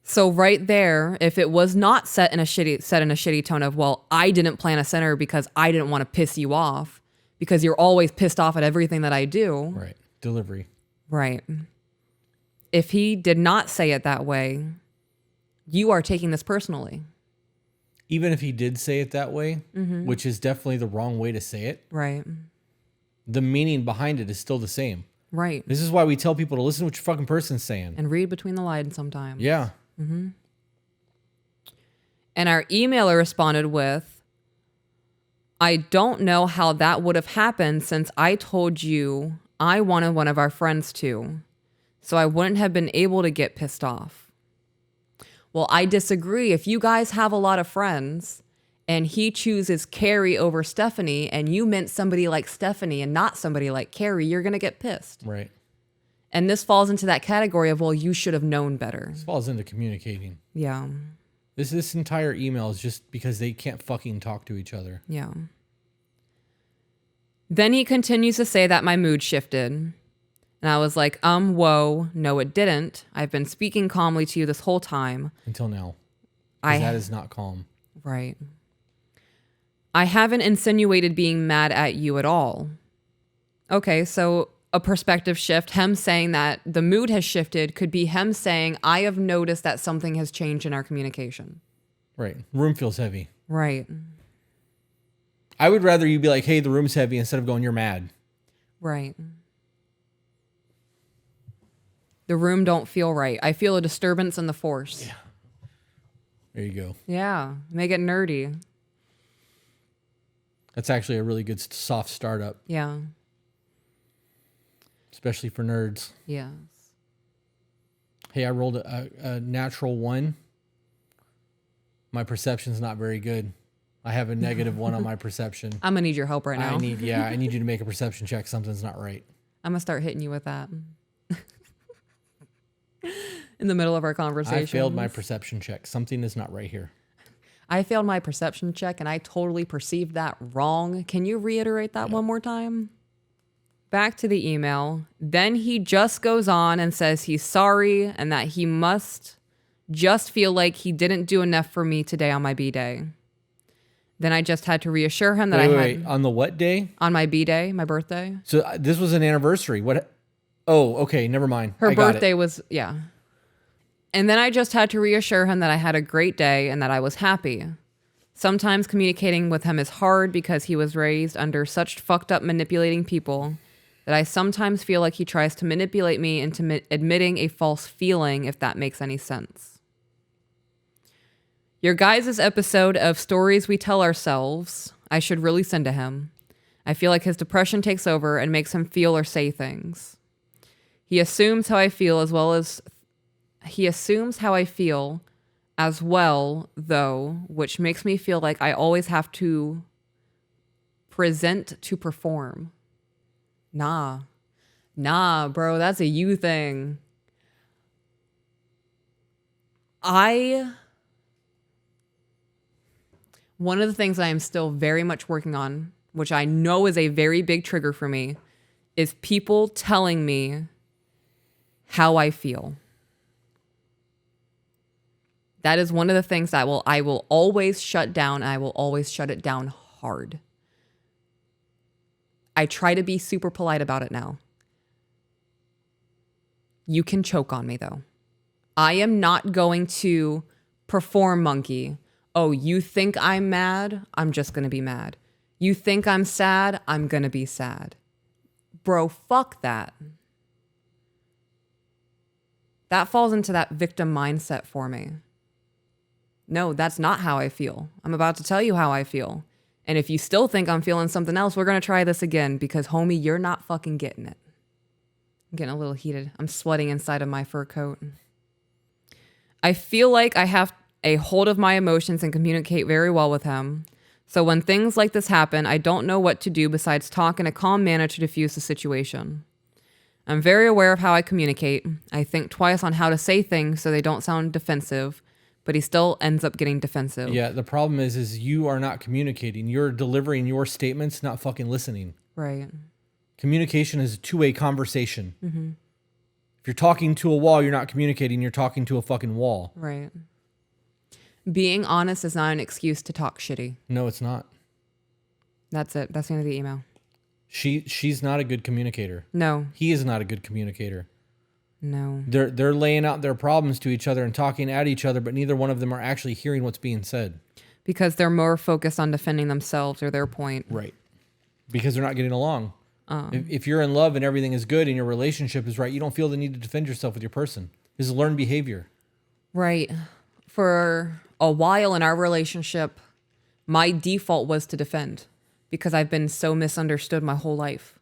So right there, if it was not set in a shitty tone of, well, I didn't plan a center because I didn't want to piss you off because you're always pissed off at everything that I do. Right. Delivery. Right. If he did not say it that way, you are taking this personally. Even if he did say it that way, which is definitely the wrong way to say it. Right. The meaning behind it is still the same. Right. This is why we tell people to listen to what your fucking person's saying. And read between the lines sometimes. Yeah. And our emailer responded with, I don't know how that would have happened since I told you I wanted one of our friends to, so I wouldn't have been able to get pissed off. Well, I disagree. If you guys have a lot of friends and he chooses Carrie over Stephanie and you meant somebody like Stephanie and not somebody like Carrie, you're going to get pissed. Right. And this falls into that category of, well, you should have known better. This falls into communicating. Yeah. This entire email is just because they can't fucking talk to each other. Yeah. Then he continues to say that my mood shifted. And I was like, whoa, no, it didn't. I've been speaking calmly to you this whole time. Until now. That is not calm. Right. I haven't insinuated being mad at you at all. Okay, so a perspective shift. Him saying that the mood has shifted could be him saying, I have noticed that something has changed in our communication. Right. Room feels heavy. Right. I would rather you be like, hey, the room's heavy, instead of going, you're mad. Right. The room don't feel right. I feel a disturbance in the force. Yeah. There you go. Yeah. Make it nerdy. That's actually a really good soft startup. Yeah. Especially for nerds. Yes. Hey, I rolled a natural 1. My perception's not very good. I have a negative 1 on my perception. I'm going to need your help right now. I need you to make a perception check. Something's not right. I'm going to start hitting you with that. In the middle of our conversation. I failed my perception check. Something is not right here. I failed my perception check and I totally perceived that wrong. Can you reiterate that one more time? Back to the email. Then he just goes on and says he's sorry and that he must Just feel like he didn't do enough for me today on my B day. Then I just had to reassure him that Wait. On the what day? On my B day, my birthday. So this was an anniversary. What? Oh, okay. Never mind. Her birthday was, yeah. And then I just had to reassure him that I had a great day and that I was happy. Sometimes communicating with him is hard because he was raised under such fucked up manipulating people that I sometimes feel like he tries to manipulate me into admitting a false feeling, if that makes any sense. Your guys' episode of Stories We Tell Ourselves, I should really send to him. I feel like his depression takes over and makes him feel or say things. He assumes how I feel as well, though, which makes me feel like I always have to present to perform. Nah, bro, that's a you thing. One of the things I am still very much working on, which I know is a very big trigger for me, is people telling me how I feel. That is one of the things that I will always shut down, and I will always shut it down hard. I try to be super polite about it now. You can choke on me, though. I am not going to perform monkey. Oh, you think I'm mad? I'm just going to be mad. You think I'm sad? I'm going to be sad. Bro, fuck that. That falls into that victim mindset for me. No, that's not how I feel. I'm about to tell you how I feel. And if you still think I'm feeling something else, we're going to try this again because, homie, you're not fucking getting it. I'm getting a little heated. I'm sweating inside of my fur coat. I feel like I have a hold of my emotions and communicate very well with him. So when things like this happen, I don't know what to do besides talk in a calm manner to diffuse the situation. I'm very aware of how I communicate. I think twice on how to say things so they don't sound defensive, but he still ends up getting defensive. Yeah, the problem is you are not communicating. You're delivering your statements, not fucking listening. Right. Communication is a two-way conversation. Mm-hmm. If you're talking to a wall, you're not communicating. You're talking to a fucking wall. Right. Being honest is not an excuse to talk shitty. No, it's not. That's it. That's the end of the email. She's not a good communicator. No. He is not a good communicator. No. They're laying out their problems to each other and talking at each other, but neither one of them are actually hearing what's being said. Because they're more focused on defending themselves or their point. Right. Because they're not getting along. If you're in love and everything is good and your relationship is right, you don't feel the need to defend yourself with your person. This is learned behavior. Right. For a while in our relationship, my default was to defend because I've been so misunderstood my whole life.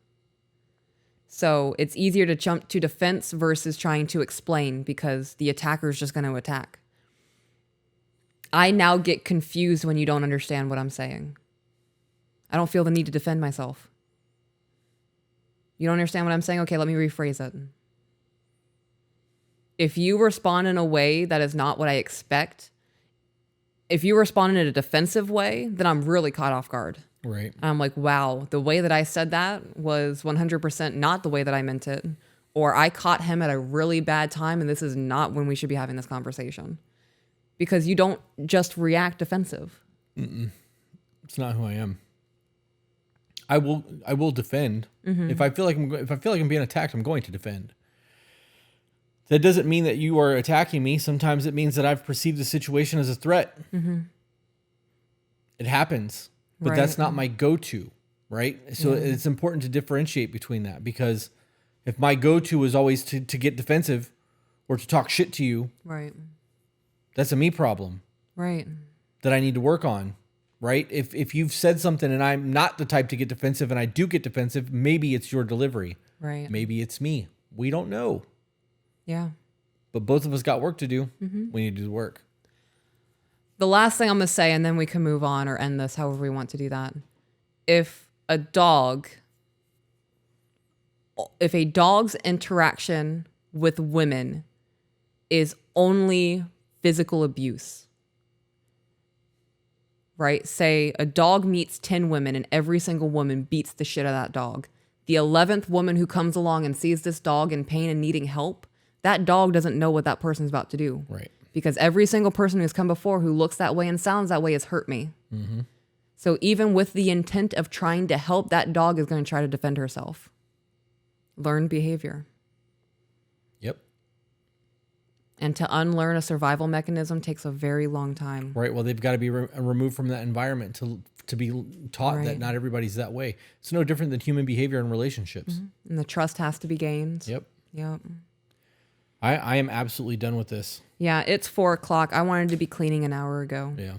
So it's easier to jump to defense versus trying to explain because the attacker is just going to attack. I now get confused when you don't understand what I'm saying. I don't feel the need to defend myself. You don't understand what I'm saying? Okay, let me rephrase it. If you respond in a way that is not what I expect, if you respond in a defensive way, then I'm really caught off guard. Right. And I'm like, wow, the way that I said that was 100% not the way that I meant it. Or I caught him at a really bad time and this is not when we should be having this conversation. Because you don't just react defensive. Mm-mm. It's not who I am. I will defend. Mm-hmm. If I feel like I'm being attacked, I'm going to defend. That doesn't mean that you are attacking me. Sometimes it means that I've perceived the situation as a threat. Mm-hmm. It happens, but right. That's not my go-to, right? So it's important to differentiate between that because if my go-to is always to get defensive or to talk shit to you, right, that's a me problem, right? That I need to work on. Right? If you've said something and I'm not the type to get defensive and I do get defensive, maybe it's your delivery. Right. Maybe it's me. We don't know. Yeah. But both of us got work to do. Mm-hmm. We need to do the work. The last thing I'm going to say, and then we can move on or end this however we want to do that. If a dog's interaction with women is only physical abuse, right? Say a dog meets 10 women and every single woman beats the shit out of that dog. The 11th woman who comes along and sees this dog in pain and needing help, that dog doesn't know what that person's about to do. Right. because every single person who's come before who looks that way and sounds that way has hurt me. So even with the intent of trying to help, that dog is going to try to defend herself. Learned behavior. Yep. And to unlearn a survival mechanism takes a very long time. Right. Well, they've got to be removed from that environment to be taught that not everybody's that way. It's no different than human behavior in relationships. And the trust has to be gained. Yep. Yep. I am absolutely done with this. Yeah, it's 4:00. I wanted to be cleaning an hour ago. Yeah.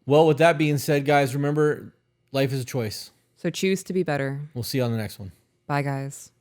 Well, with that being said, guys, remember, life is a choice. So choose to be better. We'll see you on the next one. Bye, guys.